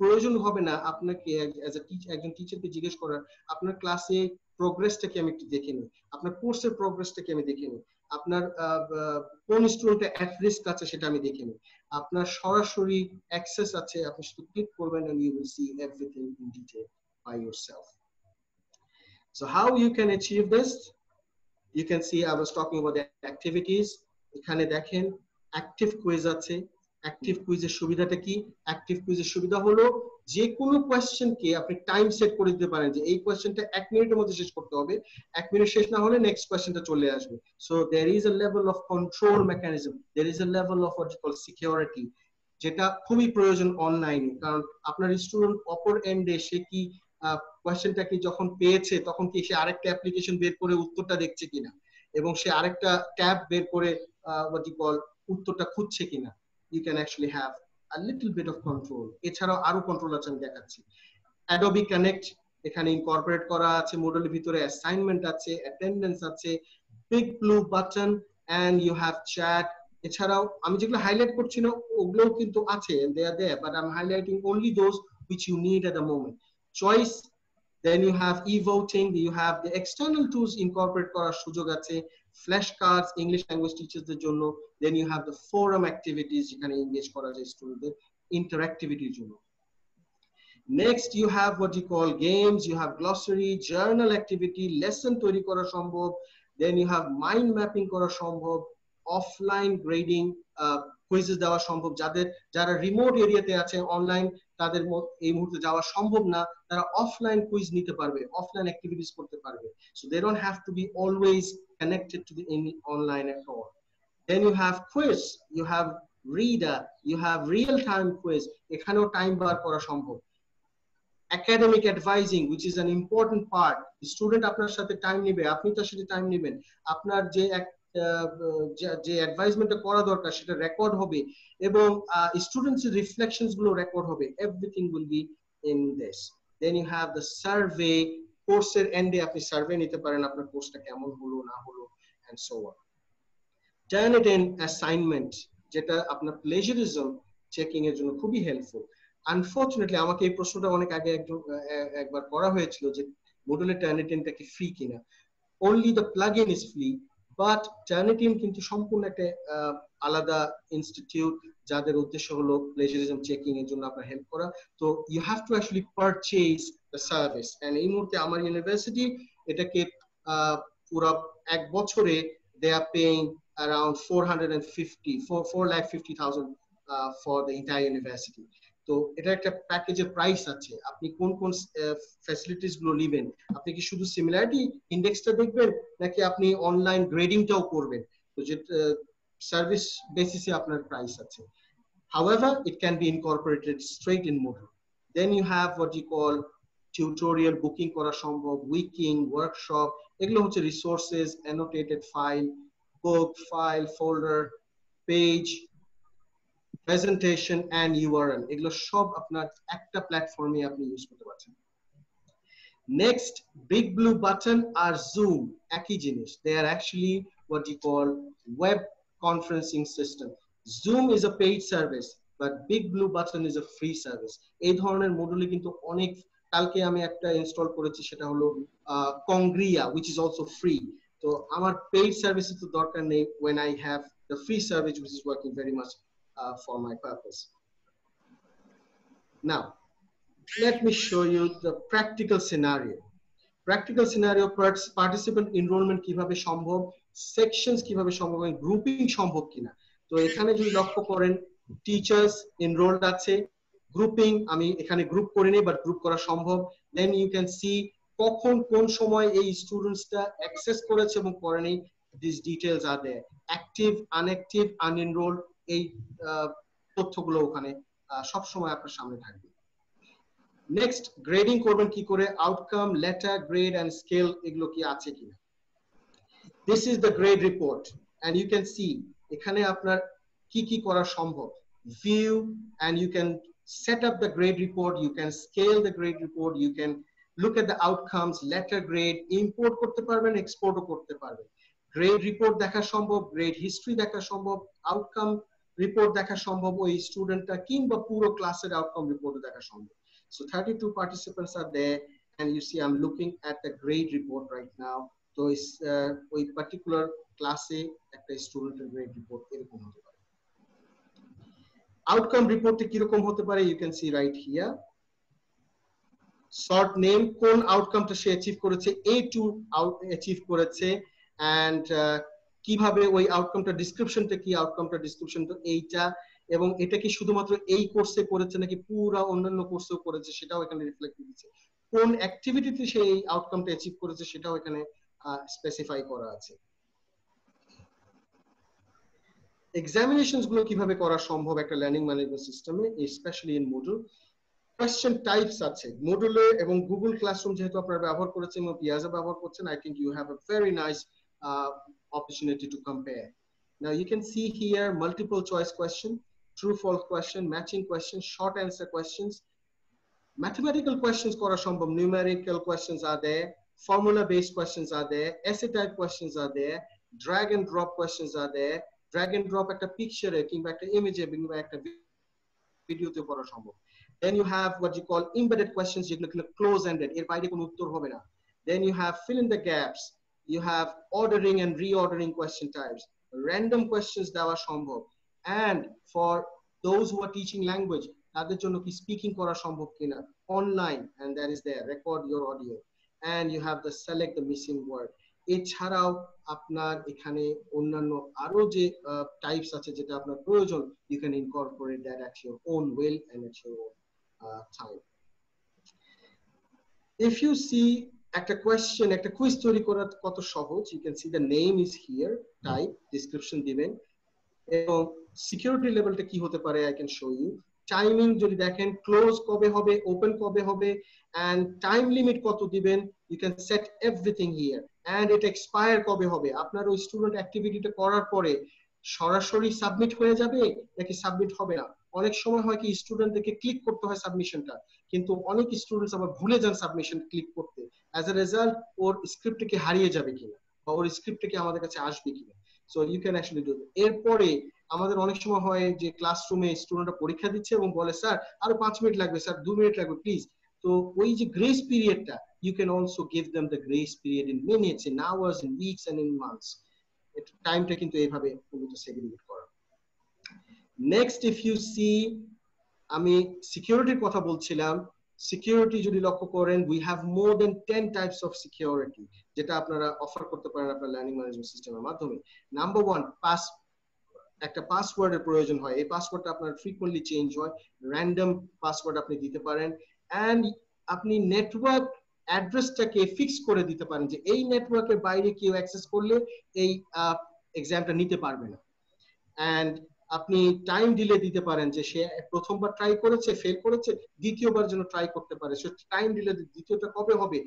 প্রয়োজন হবে না আপনাকে as a teacher, একজন টিচারকে জিজ্ঞেস করার আপনার ক্লাসে প্রোগ্রেসটাকে আমি একটু দেখে নিই, আপনার কোর্সের প্রোগ্রেসটাকে আমি দেখে নিই, আপনার কোন স্টুডেন্টটা অ্যাট রিস্ক আছে সেটা আমি দেখে নিই, আপনার সরাসরি অ্যাক্সেস আছে, আপনি শুধু ক্লিক করবেন and you will see everything in detail by yourself. So how you can achieve this? You can see I was talking about the activities. এখানে দেখেন active quiz আছে। active quiz এর সুবিধাটা কি? active quiz এর সুবিধা হলো যে কোনো কোশ্চেন কে আপনি টাইম সেট করে দিতে পারেন যে এই কোশ্চেনটা 1 মিনিটের মধ্যে শেষ করতে হবে, 1 মিনিট শেষ না হলে নেক্সট কোশ্চেনটা চলে আসবে। So there is a level of control mechanism, there is a level of what you call security, যেটা খুবই প্রয়োজন অনলাইনে, কারণ আপনার স্টুডেন্ট অপর এন্ডে সে কি কোশ্চেনটা কি যখন পেয়েছে তখন কি সে আরেকটা অ্যাপ্লিকেশন বের করে উত্তরটা দেখছে কিনা, এবং সে আরেকটা ট্যাব বের করে what you call উত্তরটা খুঁজছে কিনা। You can actually have a little bit of control. এছাড়াও আরো কন্ট্রোল আছে আমি দেখাচ্ছি। Adobe Connect এখানে ইনকর্পোরেট করা আছে, Moodle ভিতরে অ্যাসাইনমেন্ট আছে, অ্যাটেন্ডেন্স আছে, Big Blue Button, and you have chat. এছাড়াও আমি যেগুলো হাইলাইট করছি না ওগুলোও কিন্তু আছে, they are there, but I'm highlighting only those which you need at the moment. Choice, then you have e-voting, you have the external tools incorporate করার সুযোগ আছে, flashcards English language teachers দের জন্য, then you have the forum activities যেখানে engage করা যায় স্টুডেন্টদের ইন্টারঅ্যাক্টিভিটির জন্য। Next you have what you call games, you have glossary, journal activity, lesson তৈরি করা সম্ভব, then you have mind mapping করা সম্ভব, offline grading, কুইজেস দেওয়া সম্ভব, যারা রিমোট এরিয়াতে আছে অনলাইন তাদের এই মুহূর্তে যাওয়া সম্ভব না, তারা অফলাইন কুইজ নিতে পারবে, অফলাইন অ্যাক্টিভিটিস করতে পারবে, so they don't have to be always connected to the online at all. Then you have quiz, you have reader, you have real time quiz, এখানেও টাইম বার করা সম্ভব। academic advising, which is an important part, student আপনার সাথে time নেবে, আপনি তার সাথে time নেবেন, আপনার যে অ্যাডভাইসমেন্টটা করা দরকার সেটা রেকর্ড হবে, এবং স্টুডেন্টস এর রিফ্লেকশনস গুলো রেকর্ড হবে, everything will be in this. Then you have the survey, কোর্সের এন্ডে আপনি সার্ভে নিতে পারেন আপনার কোর্সটা কেমন হলো না হলো, and so on. Turnitin assignment যেটা আপনার প্লেজারিজম চেকিং এর জন্য খুবই হেল্পফুল। আনফরচুনেটলি আমাকে এই প্রশ্নটা অনেক আগে একবার করা হয়েছিল যে মডুলে টার্নিটিনটা কি ফ্রি কিনা। only the plugin is free, but Turnitin কিন্তু সম্পূর্ণ একটা আলাদা ইনস্টিটিউট যাদের উদ্দেশ্য হলো প্লেজারিজম চেকিং এর জন্য আপনার হেল্প করা। তো you have to actually purchase the service, and এই মুহূর্তে আমার ইউনিভার্সিটি এটাকে পুরো এক বছরে they are paying around 450,000 for the entire university. তো এটা একটা প্যাকেজের প্রাইস আছে, আপনি কোন কোন ফ্যাসিলিটিস গুলো নেবেন, আপনি কি শুধু সিমিলারিটি ইন্ডেক্সটা দেখবেন নাকি আপনি অনলাইন গ্রেডিংটাও করবেন, তো যে সার্ভিস বেসিসে আপনার প্রাইস আছে। However, it can be incorporated straight in Moodle. Then you have what you call tutorial booking করা সম্ভব, উইকিং, ওয়ার্কশপ, এগুলো হচ্ছে resources, annotated file, book, file, folder, page, presentation and URL, এগুলো সব আপনার একটা প্ল্যাটফর্মে আপনি ইউজ করতে পারছেন। নেক্সট, বিগ ব্লু বাটন আর জুম একই জিনিস, they are actually what you call web conferencing system. Zoom is a paid service, but Big Blue Button is a free service. এই ধরনের মডুলে কিন্তু অনেক, কালকে আমি একটা ইনস্টল করেছি সেটা হলো Congria, which is also free. তো আমার পেইড সার্ভিস তো দরকার নেই when I have the free service which is working very much for my purpose. Now, let me show you the practical scenario. Practical scenario, participant enrollment কিভাবে সম্ভব, sections কিভাবে সম্ভব, grouping সম্ভব কিনা। তো এখানে যদি লক্ষ্য করেন টিচার্স এনরোলড আছে, গ্রুপিং আমি এখানে গ্রুপ করিনি বাট গ্রুপ করা সম্ভব। দেন ইউ ক্যান সি কখন কোন সময় এই স্টুডেন্টসটা অ্যাক্সেস করেছে এবং করেনি, this details are there, active, unactive, unenrolled, এই তথ্যগুলো ওখানে সব সময় আপনার সামনে থাকবে। নেক্সট, গ্রেডিং করবেন কি করে, outcome, letter, grade and scale এগুলো কি আছে কিনা। This is the grade report and you can see এখানে আপনার কি কি করা সম্ভব, view and you can set up the grade report, you can scale the grade report, you can look at the outcomes, letter grade, import করতে পারবেন, export ও করতে পারবেন। গ্রেড রিপোর্ট দেখা সম্ভব, গ্রেড হিস্ট্রি দেখা সম্ভব, আউটকাম রিপোর্ট দেখা সম্ভব, ওই স্টুডেন্টটা কিংবা পুরো ক্লাসের আউটকাম রিপোর্ট দেখা সম্ভব। So 32 participants are there and you see I'm looking at the grade report right now. So is ওই পার্টিকুলার ক্লাসে একটা স্টুডেন্টের গ্রেড রিপোর্ট এরকম হতে পারে। আউটকাম রিপোর্টে কি রকম হতে পারে, you can see right here. Short name, কোন আউটকামটা সে অ্যাচিভ করেছে, A2 অ্যাচিভ করেছে, এন্ড কিভাবে ওই আউটকামটা, ডিসক্রিপশনটা কি, আউটকামটা ডিসক্রিপশন তো এইটা, এবং এটা কি শুধুমাত্র এই কোর্সে করেছে নাকি পুরো অন্যান্য কোর্সেও করেছে সেটাও এখানে রিফ্লেক্ট দিচ্ছে, কোন অ্যাক্টিভিটিতে সেই আউটকামটা অ্যাচিভ করেছে সেটাও এখানে স্পেসিফাই করা আছে। এক্সামিনেশনস গুলো কিভাবে করা সম্ভব একটা লার্নিং ম্যানেজমেন্ট সিস্টেমে, specially in Moodle। Question types আছে Moodle এবং গুগল ক্লাসরুম যেহেতু আপনারা ব্যবহার করেছেন এবং পিয়াজা ব্যবহার করছেন, I think you have a very nice opportunity to compare. Now you can see here multiple choice question, true false question, matching question, short answer questions, mathematical questions করা সম্ভব, numerical questions are there, formula based questions are there, essay type questions are there, drag and drop questions are there, drag and drop একটা পিকচারে কিংবা একটা ইমেজে কিংবা একটা ভিডিওতে করা সম্ভব। Then you have what you call embedded questions, যেগুলো কিনা ক্লোজ এন্ডেড, এর বাইরে কোনো উত্তর হবে না। Then you have fill in the gaps, you have ordering and reordering question types, random questions দেওয়া সম্ভব, and for those who are teaching language তাদের জন্য কি স্পিকিং করা সম্ভব কিনা, online, and that is there, record your audio, and you have the select the missing word। এছাড়াও আপনার এখানে অন্যান্য আরো যে টাইপস আছে যেটা আপনার প্রয়োজন, you can incorporate that at your own will and at your own time. If you see একটা কোয়েশ্চেন, একটা কুইজ তৈরি করা কত সহজ, you can see the name is here, type, description দিবেন, এবং সিকিউরিটি লেভেলটা কি হতে পারে I can show you, timing যদি দেখেন ক্লোজ কবে হবে, ওপেন কবে হবে, and টাইম লিমিট কত দিবেন, you can set everything here, and it expire কবে হবে, আপনার ওই স্টুডেন্ট অ্যাক্টিভিটিটা করার পরে সরাসরি সাবমিট হয়ে যাবে নাকি সাবমিট হবে না। অনেক সময় হয় কি স্টুডেন্টদেরকে ক্লিক করতে হয় সাবমিশনটা, কিন্তু অনেক স্টুডেন্টস আবার ভুলে যান সাবমিশন ক্লিক করতে, অ্যাজ এ রেজাল্ট ওর স্ক্রিপ্টটা কি হারিয়ে যাবে কিনা বা ওর স্ক্রিপ্টটা কি আমাদের কাছে আসবে কিনা। So you can actually do that. এরপরে আমাদের অনেক সময় হয় যে ক্লাসরুমে স্টুডেন্টরা পরীক্ষা দিচ্ছে এবং বলে স্যার আরো 5 মিনিট লাগবে, স্যার 2 মিনিট লাগবে প্লিজ। তো ওই যে grace পিরিয়ডটা, you can also give them the grace period in minutes, in hours, in weeks and in months. টাইমটা কিন্তু এইভাবে মূলত সেগ্রিগেট করা। নেক্সট, ইফ ইউ সি, আমি সিকিউরিটির কথা বলছিলাম। সিকিউরিটি যদি লক্ষ্য করেন, we have more than 10 types of security যেটা আপনারা অফার করতে পারেন আপনার লার্নিং ম্যানেজমেন্ট সিস্টেমের মাধ্যমে। নাম্বার 1, একটা পাসওয়ার্ডের প্রয়োজন হয়। এই পাসওয়ার্ডটা আপনার ফ্রিকোয়েন্টলি চেঞ্জ হয়, র্যান্ডম পাসওয়ার্ড আপনি দিতে পারেন। এন্ড আপনি নেটওয়ার্ক অ্যাড্রেসটাকে ফিক্স করে দিতে পারেন যে এই নেটওয়ার্কের বাইরে কেউ অ্যাক্সেস করলে এই এক্সামটা নিতে পারবে না। এন্ড আপনি টাইম ডিলে দিতে পারেন যে সে প্রথমবার ট্রাই করেছে, ফেল করেছে, দ্বিতীয়বার জন্য ট্রাই করতে পারে। সে টাইম ডিলে, দ্বিতীয়টা কবে হবে,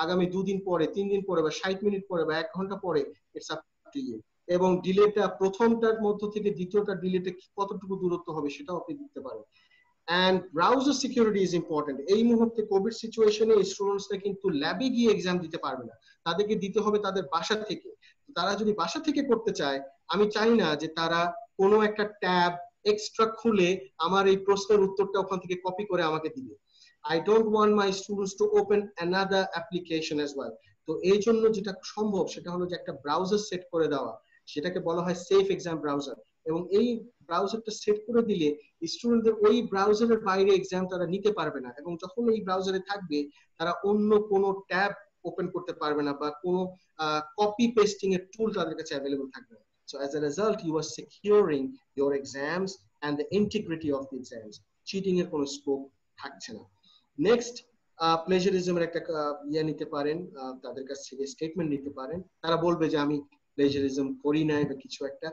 আগামী 2 দিন পরে, 3 দিন পরে, বা 60 মিনিট পরে, বা 1 ঘন্টা পরে, ইটস আপ টু ইউ। এবং ডিলেটা প্রথমটার মধ্য থেকে দ্বিতীয়টা ডিলেটা কতটুকু দূরত্ব হবে সেটাও আপনি দিতে পারেন। And browser security is important. এই মুহূর্তে কোভিড সিচুয়েশনে স্টুডেন্টসরা কিন্তু ল্যাবে গিয়ে এক্সাম দিতে পারবে না, তাদেরকে দিতে হবে তাদের বাসা থেকে। তারা যদি বাসা থেকে করতে চায়, আমি চাই না যে তারা কোনো একটা ট্যাব এক্সট্রা খুলে আমার এই প্রশ্নের উত্তরটা ওখান থেকে কপি করে আমাকে দিবে। I don't want my students to open another application as well. তো এই জন্য যেটা সম্ভব সেটা হলো যে একটা ব্রাউজার সেট করে দেওয়া, সেটাকে বলা হয় সেফ এক্সাম ব্রাউজার। এবং এই ব্রাউজারটা সেট করে দিলে স্টুডেন্টদের ওই ব্রাউজারের বাইরে এক্সাম তারা নিতে পারবে না, এবং যখন এই ব্রাউজারে থাকবে তারা অন্য কোনো ট্যাব ওপেন করতে পারবে না, বা কোনো কপি পেস্টিং এর টুল তাদের কাছে অ্যাভেলেবল থাকবে না। So as a result, you are securing your exams and the integrity of the exams. Cheating এর কোনো স্কোপ থাকছে না। নেক্সট, প্লেজারিজমের একটা নিতে পারেন, তাদের কাছ থেকে স্টেটমেন্ট নিতে পারেন। তারা বলবে যে আমি প্লেজারিজম করি নাই বা কিছু একটা,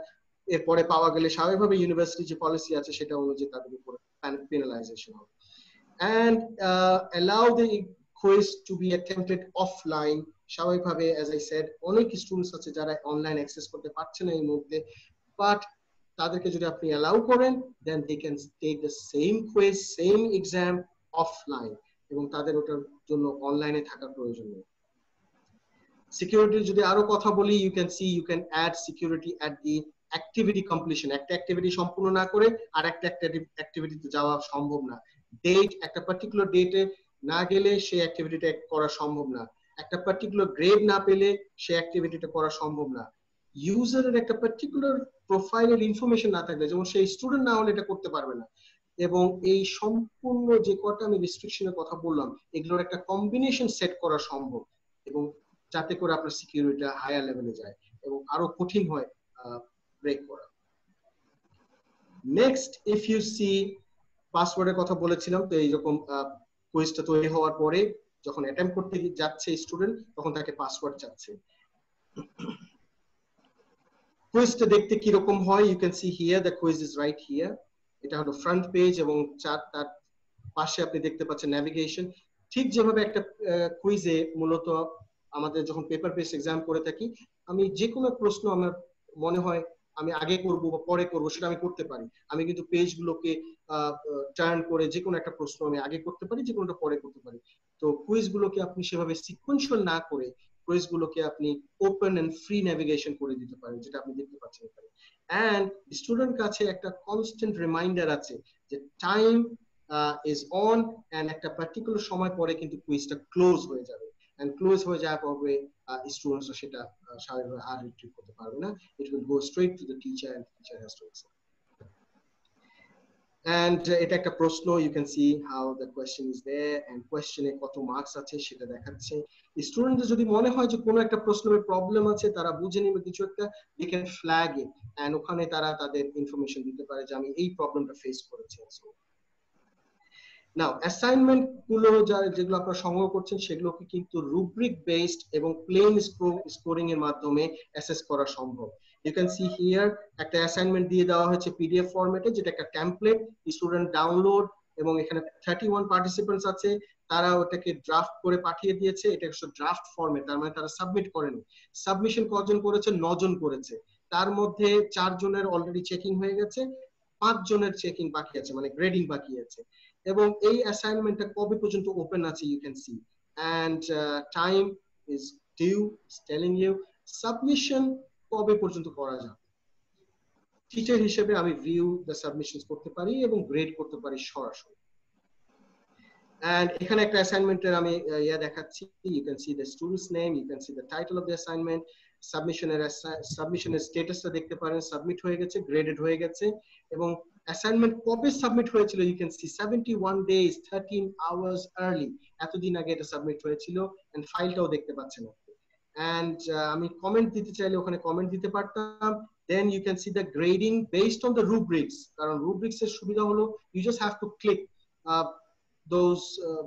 এরপরে পাওয়া গেলে স্বাভাবিকভাবে ইউনিভার্সিটি যে পলিসি আছে সেটা অনুযায়ী তাদের উপর পেনালাইজেশন হবে। And allow the quiz to be attempted offline. স্বাভাবিকভাবে as I said, অনেক স্টুডেন্টস আছে যারা অনলাইন অ্যাক্সেস করতে পারছে না এই মুহূর্তে, বাট তাদেরকে যদি আপনি অ্যালাউ করেন, then they can take the same quiz, same exam offline, এবং তাদের ওটার জন্য অনলাইনে থাকার প্রয়োজন নেই। সিকিউরিটির যদি আরো কথা বলি, you can see, you can add security at the activity completion. একটা অ্যাক্টিভিটি সম্পূর্ণ না করে আর একটা অ্যাক্টিভিটিতে যাওয়া সম্ভব না। ডেট, একটা পার্টিকুলার ডেটে না গেলে সেই অ্যাক্টিভিটিটা করা সম্ভব না। একটা পার্টিকুলার গ্রেড না পেলে সেই অ্যাক্টিভিটিটা করা সম্ভব না। ইউজারের একটা পার্টিকুলার প্রোফাইলের ইনফরমেশন না থাকলে, যেমন সেই স্টুডেন্ট না হলে এটা করতে পারবে না। এবং এই সম্পূর্ণ যে কটা আমি রেস্ট্রিকশনের কথা বললাম, এগুলোর একটা কম্বিনেশন সেট করা সম্ভব, এবং যাতে করে আপনার সিকিউরিটিটা হায়ার লেভেলে যায় এবং আরো কঠিন হয় ব্রেক করা। নেক্সট, ইফ ইউ সি, পাসওয়ার্ডের কথা বলেছিলাম। তো এইরকম কুইজটা তৈরি হওয়ার পরে যখন অ্যাটেম্প করতে যাচ্ছে স্টুডেন্ট, তখন তাকে পাসওয়ার্ড চাচ্ছে। কুইজটা দেখতে কি রকম হয়, you can see here, the quiz is right here. এটা হলো ফ্রন্ট পেজ, এবং তার পাশে আপনি দেখতে পাচ্ছেন ন্যাভিগেশন। ঠিক যেভাবে একটা কুইজে মূলত আমাদের যখন পেপার বেস এক্সাম করে থাকি, আমি যে কোনো প্রশ্ন আমার মনে হয় আমি আগে করব বা পরে করব সেটা আমি করতে পারি। আমি কিন্তু পেজগুলোকে টার্ন করে যে কোনো একটা প্রশ্ন আমি আগে করতে পারি, যে কোনোটা পরে করতে পারি। তো কুইজগুলোকে আপনি সেভাবে সিকোয়েন্সিয়াল না করে কুইজগুলোকে আপনি ওপেন এন্ড ফ্রি ন্যাভিগেশন করে দিতে পারেন, যেটা আপনি দেখতে পাচ্ছেন এখানে। এন্ড স্টুডেন্ট কাছে একটা কনস্ট্যান্ট রিমাইন্ডার আছে যে টাইম ইজ অন, এন্ড একটা পার্টিকুলার সময় পরে কিন্তু কুইজটা ক্লোজ হয়ে যাবে। And close হয়ে যাওয়ার পরে স্টুডেন্টস সেটা স্বাভাবিকভাবে আর রিট্রিভ করতে পারবে না। It will go straight to the teacher and the teacher has to accept. And এটা একটা প্রশ্ন, you can see how the question is there, and কোশ্চেনে কত মার্কস আছে সেটা দেখাচ্ছে। স্টুডেন্টদের যদি মনে হয় যে কোনো একটা প্রশ্নের প্রবলেম আছে, তারা বুঝে নেবে কিছু একটা, they can flag it, and ওখানে তারা তাদের ইনফরমেশন দিতে পারে যে আমি এই প্রবলেমটা ফেস করেছি। নাও অ্যাসাইনমেন্ট গুলো যেগুলো আপনারা সংগ্রহ করছেন সেগুলোকে কিন্তু রুব্রিক বেসড এবং প্লেন স্কোরিং এর মাধ্যমে অ্যাসেস করা সম্ভব। ইউ ক্যান সি হিয়ার একটা অ্যাসাইনমেন্ট দিয়ে দেওয়া হয়েছে পিডিএফ ফরম্যাটে, যেটা একটা টেমপ্লেট, স্টুডেন্ট ডাউনলোড, এবং এখানে 31 পার্টিসিপেন্টস আছে, তারা ওটাকে ড্রাফট করে পাঠিয়ে দিয়েছে। এটা হচ্ছে ড্রাফট ফরম্যাট, তার মানে তারা সাবমিট করেনি। সাবমিশন কজন করেছে? 9 জন করেছে। তার মধ্যে 4 জনের অলরেডি চেকিং হয়ে গেছে, 5 জনের চেকিং বাকি আছে, মানে গ্রেডিং বাকি আছে। এবং এই অ্যাসাইনমেন্টটা কবে পর্যন্ত ওপেন আছে you can see, end time is due, is telling you. Submission কবে পর্যন্ত করা যাবে। টিচার হিসেবে আমি ভিউ দ্য সাবমিশনস করতে পারি এবং গ্রেড করতে পারি সরাসরি। And এখানে একটা অ্যাসাইনমেন্টের আমি দেখাচ্ছি। You can see the student's name, you can see the title of the assignment, সাবমিশনের স্ট্যাটাসটা দেখতে পারেন, সাবমিট হয়ে গেছে, গ্রেডেড হয়ে গেছে, এবং অ্যাসাইনমেন্ট কবে সাবমিট হয়েছিল you can see 71 days 13 hours early, এতদিন আগে এটা সাবমিট হয়েছিল, এন্ড ফাইলটাও দেখতে পাচ্ছেন আপনি। And আমি কমেন্ট দিতে চাইলে ওখানে কমেন্ট দিতে পারতাম। Then you can see the grading based on the rubrics, কারণ rubrics এর সুবিধা হলো you just have to click those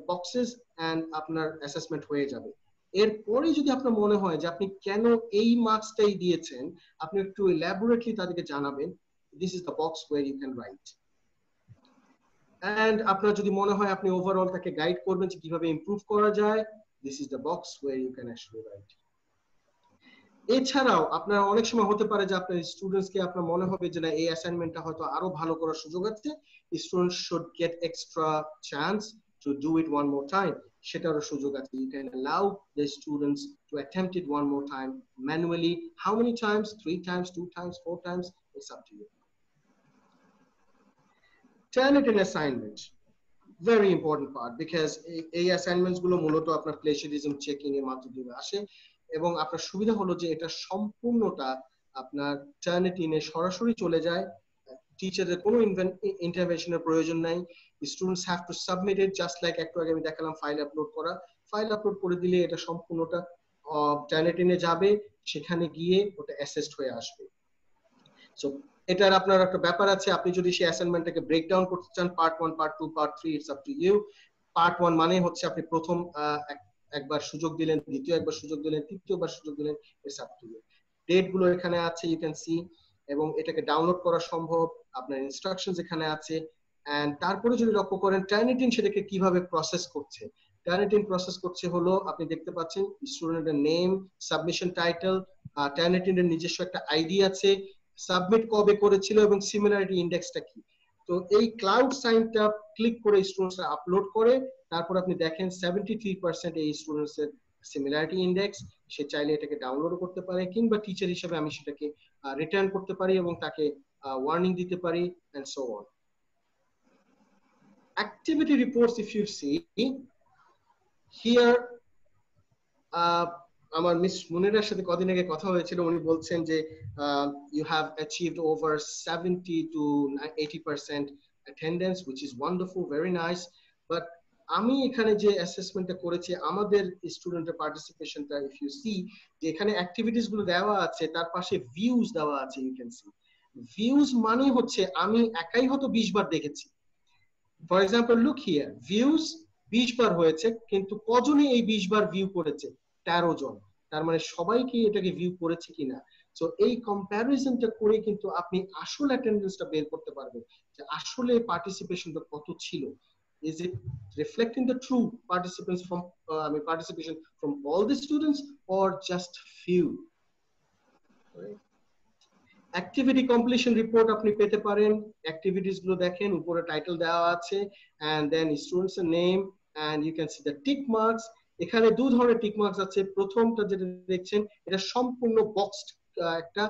boxes and আপনার অ্যাসেসমেন্ট হয়ে যাবে। এরপরে যদি আপনার মনে হয় যে আপনি কেন এই মার্কসটাই দিয়েছেন, আপনি একটু এলাবোরেটলি তাদেরকে জানাবেন। This is the box where you can write. And আপনার যদি মনে হয় আপনি ওভারঅল তাকে গাইড করবেন যে কিভাবে ইমপ্রুভ করা যায়, this is the box where you can actually write. এছাড়াও আপনার অনেক সময় হতে পারে যে আপনার স্টুডেন্টসকে আপনার মনে হবে যে না এই অ্যাসাইনমেন্টটা হয়তো আরো ভালো করার সুযোগ আছে, students should get extra chance to do it one more time, সেটারও সুযোগ আছে। You can allow the students to attempt it one more time manually. How many times? 3 times, 2 times, 4 times, it's up to you. Turnitin assignment, very important part, because এই assignments গুলো মূলত আপনার plagiarism checking এর মাধ্যমে আসে, এবং আপনার সুবিধা হলো যে এটা সম্পূর্ণটা আপনার টার্নিটিনে সরাসরি চলে যায়, টিচারের কোনো ইন্টারভেনশনের প্রয়োজন নাই। Students have to submit it just like একটু আগে আমি দেখালাম ফাইল আপলোড করা, ফাইল আপলোড করে দিলে এটা সম্পূর্ণটা টার্নিটিনে যাবে, সেখানে গিয়ে ওটা অ্যাসেসড হয়ে আসবে। সো এটার আপনার একটা ব্যাপার আছে, আপনি যদি সেই অ্যাসাইনমেন্টটাকে ব্রেকডাউন করতে চান part 1, part 2, part 3, it's up to you. Part 1 মানে হচ্ছে আপনি প্রথম একবার সুযোগ দিলেন, দ্বিতীয় একবার সুযোগ দিলেন, তৃতীয়বার সুযোগ দিলেন, it's up to you. Date গুলো এখানে আছে, ইউ ক্যান সি, এবং এটাকে ডাউনলোড করা সম্ভব, আপনার ইনস্ট্রাকশনস এখানে আছে। এন্ড তারপরে যদি লক্ষ্য করেন টার্নিটিন সেটাকে কিভাবে প্রসেস করছে, টার্নিটিন প্রসেস করছে হলো আপনি দেখতে পাচ্ছেন স্টুডেন্টের নেম, সাবমিশন টাইটেল, টার্নিটিনের নিজস্ব একটা আইডি আছে, সাবমিট কবে করেছিল এবং সিমিলারিটি ইন্ডেক্সটা কি। তো এই ক্লাউড সাইনটা ক্লিক করে স্টুডেন্টসরা আপলোড করে, তারপর আপনি দেখেন 73% এই স্টুডেন্টস এর সিমিলারিটি ইন্ডেক্স। সে চাইলে এটাকে ডাউনলোড করতে পারে, কিংবা টিচার হিসেবে আমি সেটাকে রিটার্ন করতে পারি এবং তাকে ওয়ার্নিং দিতে পারি, and so on. Activity reports, if you see here, আমার মিস মুনিরার সাথে কদিন আগে কথা হয়েছিল, উনি বলছেন যে you have achieved over 70 to 80% attendance, which is wonderful, very nice. But আমি এখানে যে অ্যাসেসমেন্টটা করেছি আমাদের স্টুডেন্টের পার্টিসিপেশনটা, if you see যে এখানে অ্যাক্টিভিটিস গুলো দেওয়া আছে, তার পাশে ভিউজ দেওয়া আছে, you can see ভিউজ মানে হচ্ছে আমি একাই হয়তো 20 বার দেখেছি। For example look here, views 20 বার হয়েছে, কিন্তু কজনই এই 20 বার ভিউ করেছে? 13 জন। তার মানে সবাই কি এটাকে ভিউ করেছে কিনা। সো এই কম্প্যারিজনটা করে কিন্তু আপনি আসল অ্যাটেন্ডেন্সটা বের করতে পারবেন যে আসলে পার্টিসিপেশনটা কত ছিল। Is it reflecting the true participants from participation from all the students or just few? Right? Activity completion report আপনি পেতে পারেন, অ্যাক্টিভিটিস গুলো দেখেন, উপরে টাইটেল দেওয়া আছে, and then students name, and you can see the tick marks. এখানে দু ধরনের টিক মার্কস আছে। প্রথমটা যেটা দেখছেন এটা সম্পূর্ণ বক্সড একটা,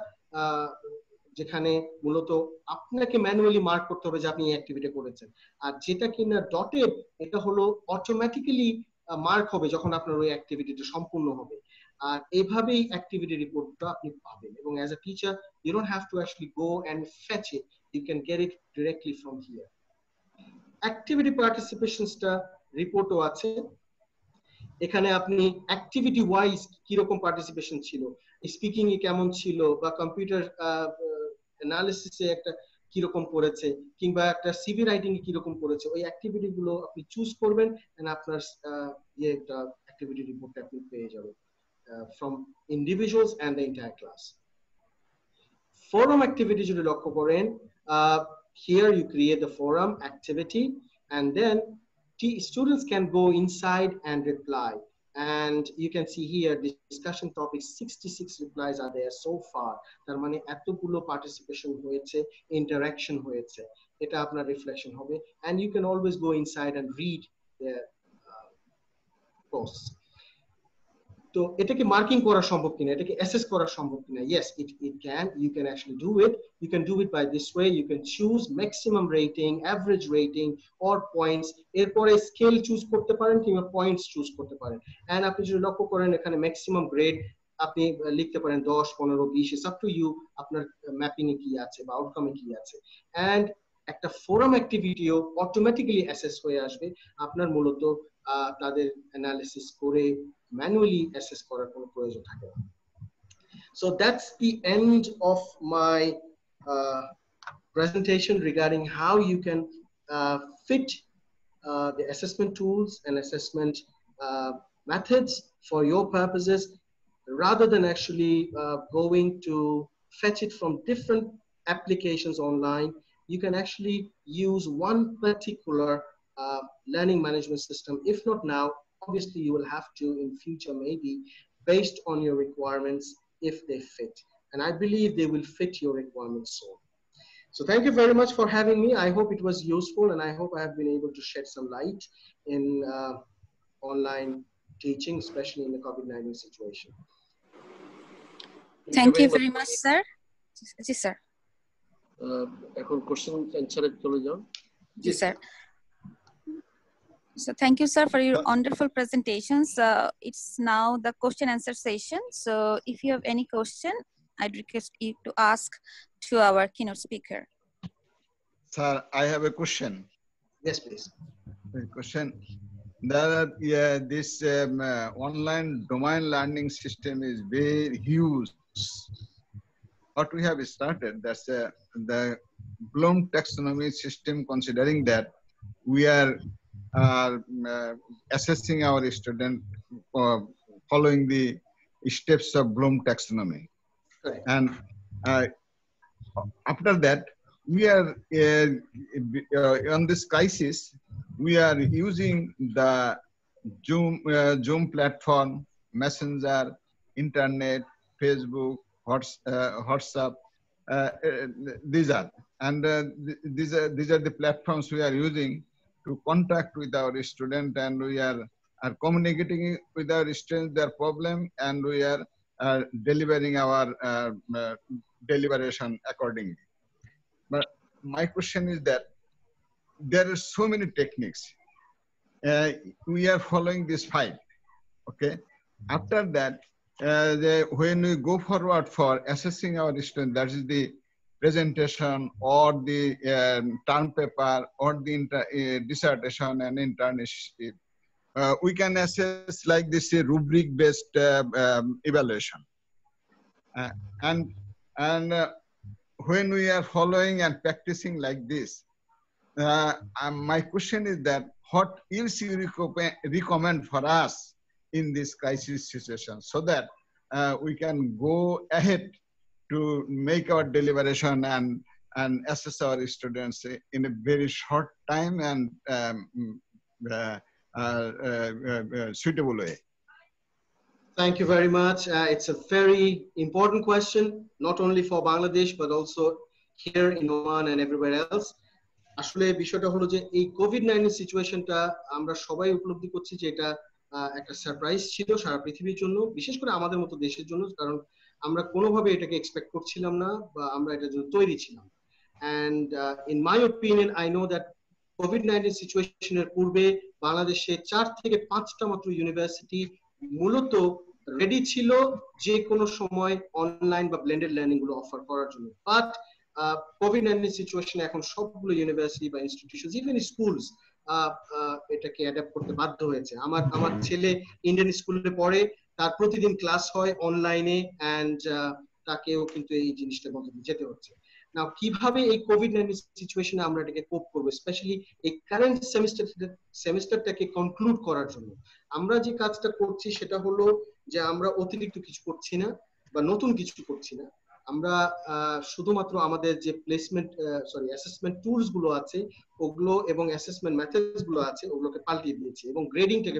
যেখানে মূলত আপনাকে ম্যানুয়ালি মার্ক করতে হবে যে আপনি এই অ্যাক্টিভিটি করেছেন। আর যেটা কিনা ডটেড, এটা হলো অটোমেটিক্যালি মার্ক হবে যখন আপনার ওই অ্যাক্টিভিটিটা সম্পূর্ণ হবে। আর এইভাবেই অ্যাক্টিভিটি রিপোর্টটা আপনি পাবেন, এবং as a teacher you don't have to actually go and fetch it, you can get it directly from here. Activity participationটা রিপোর্টও আছে, এখানে আপনি অ্যাক্টিভিটি ওয়াইজ কি রকম পার্টিসিপেশন ছিল, স্পিকিং এ কেমন ছিল, বা কম্পিউটার অ্যানালিসিসে একটা কি রকম করেছে, কিংবা একটা সিভি রাইটিং এ কি রকম করেছে, ওই অ্যাক্টিভিটি গুলো আপনি চুজ করবেন, এন্ড আপনার একটা অ্যাক্টিভিটি রিপোর্টটা আপনি পেয়ে যাবেন from individuals and the entire class. Forum activity যদি লক্ষ্য করেন, here you create the forum activity, and then students can go inside and reply, and you can see here discussion topics 66 replies are there so far. তার মানে এতগুলো participation হয়েছে, interaction হয়েছে, এটা আপনার রিফ্লেকশন হবে, and you can always go inside and read the posts. তো এটাকে মার্কিং করা সম্ভব কিনা, এটাকে অ্যাসেস করা সম্ভব কিনা? Yes, it can. You can actually do it. You can do it by this way. You can choose maximum rating, average rating, or points. এরপরে স্কেল চুজ করতে পারেন কিংবা পয়েন্টস চুজ করতে পারেন। এন্ড আপনি যদি লক্ষ্য করেন এখানে ম্যাক্সিমাম গ্রেড আপনি লিখতে পারেন 10, 15, 20, ইটস আপ টু ইউ, আপনার ম্যাপিং এ কি আছে বা আউটকামে কি আছে। এন্ড একটা ফোরাম অ্যাক্টিভিটিও অটোমেটিক্যালি অ্যাসেস হয়ে আসবে, আপনার মূলত তাদের অ্যানালিসিস করে ম্যানুয়ালি অ্যাসেস করার কোনো প্রয়োজন থাকে না। So that's the end of my presentation regarding how you can fit the assessment tools and assessment methods for your purposes, rather than actually going to fetch it from different applications online. You can actually use one particular learning management system. If not now, obviously you will have to in future, maybe based on your requirements, if they fit. And I believe they will fit your requirements soon. So thank you very much for having me. I hope it was useful, and I hope I have been able to shed some light in online teaching, especially in the COVID-19 situation. Thank you very much, sir. Ji sir. এখন question অ্যানসারে চলে যাও। Ji sir. So thank you, sir, for your wonderful presentations. It's now the question answer session. So if you have any question, I'd request you to ask to our keynote speaker. Sir, I have a question. Yes, please. A question that this online domain learning system is very huge. What we have started, that's the Bloom taxonomy system, considering that we are assessing our student following the steps of Bloom taxonomy. Correct. And after that, we are on this crisis, we are using the Zoom platform, Messenger, internet, Facebook, WhatsApp. These are the platforms we are using to contact with our student, and we are communicating with our students their problem, and we are delivering our deliberation accordingly. But my question is that there are so many techniques. We are following this 5. Okay. After that, when we go forward for assessing our students, that is the presentation or the term paper or the dissertation and internship, we can assess like this rubric-based evaluation. And when we are following and practicing like this, my question is that what else you recommend for us in this crisis situation, so that we can go ahead to make our deliberation and assess our students in a very short time and suitable way? Thank you very much. It's a very important question, not only for Bangladesh, but also here in Oman and everywhere else. আসলে বিষয়টা হলো যে এই COVID-19 সিচুয়েশনটা আমরা সবাই উপলব্ধি করছি যে এটা একটা সারপ্রাইজ ছিল সারা পৃথিবীর জন্য, বিশেষ করে আমাদের মতো দেশের জন্য, কারণ আমরা কোনোভাবে এটাকে এক্সপেক্ট করছিলাম না বা আমরা এটার জন্য তৈরি ছিলাম। And in my opinion, I know that COVID-19 সিচুয়েশনের পূর্বে বাংলাদেশে 4 থেকে 5টা মাত্র ইউনিভার্সিটি মূলত রেডি ছিল যে কোনো সময় অনলাইন বা ব্লেন্ডেড লার্নিং গুলো অফার করার জন্য। বাট কোভিড-19 সিচুয়েশনে এখন সবগুলো ইউনিভার্সিটি বা ইনস্টিটিউশনস, ইভেন স্কুলস এটাকে অ্যাডাপ্ট করতে বাধ্য হয়েছে। আমার ছেলে ইন্ডিয়ান স্কুলে পড়ে, তার প্রতিদিন ক্লাস হয় অনলাইনে, এন্ড তাকেও কিন্তু এই জিনিসটার মধ্যে যেতে হচ্ছে। নাও কিভাবে এই কোভিড-19 সিচুয়েশনে আমরা এটাকে কোপ করব, স্পেশালি এই কারেন্ট সেমিস্টারটাকে কনক্লুড করার জন্য আমরা যে কাজটা করছি সেটা হলো যে আমরা অতিরিক্ত কিছু করছি না বা নতুন কিছু করছি না। আমরা শুধুমাত্র আমাদের যে অ্যাসেসমেন্ট টুলস গুলো আছে ওগুলো এবং অ্যাসেসমেন্ট মেথডস গুলো আছে ওগুলোকে পাল্টিয়ে দিয়েছি এবং গ্রেডিংটাকে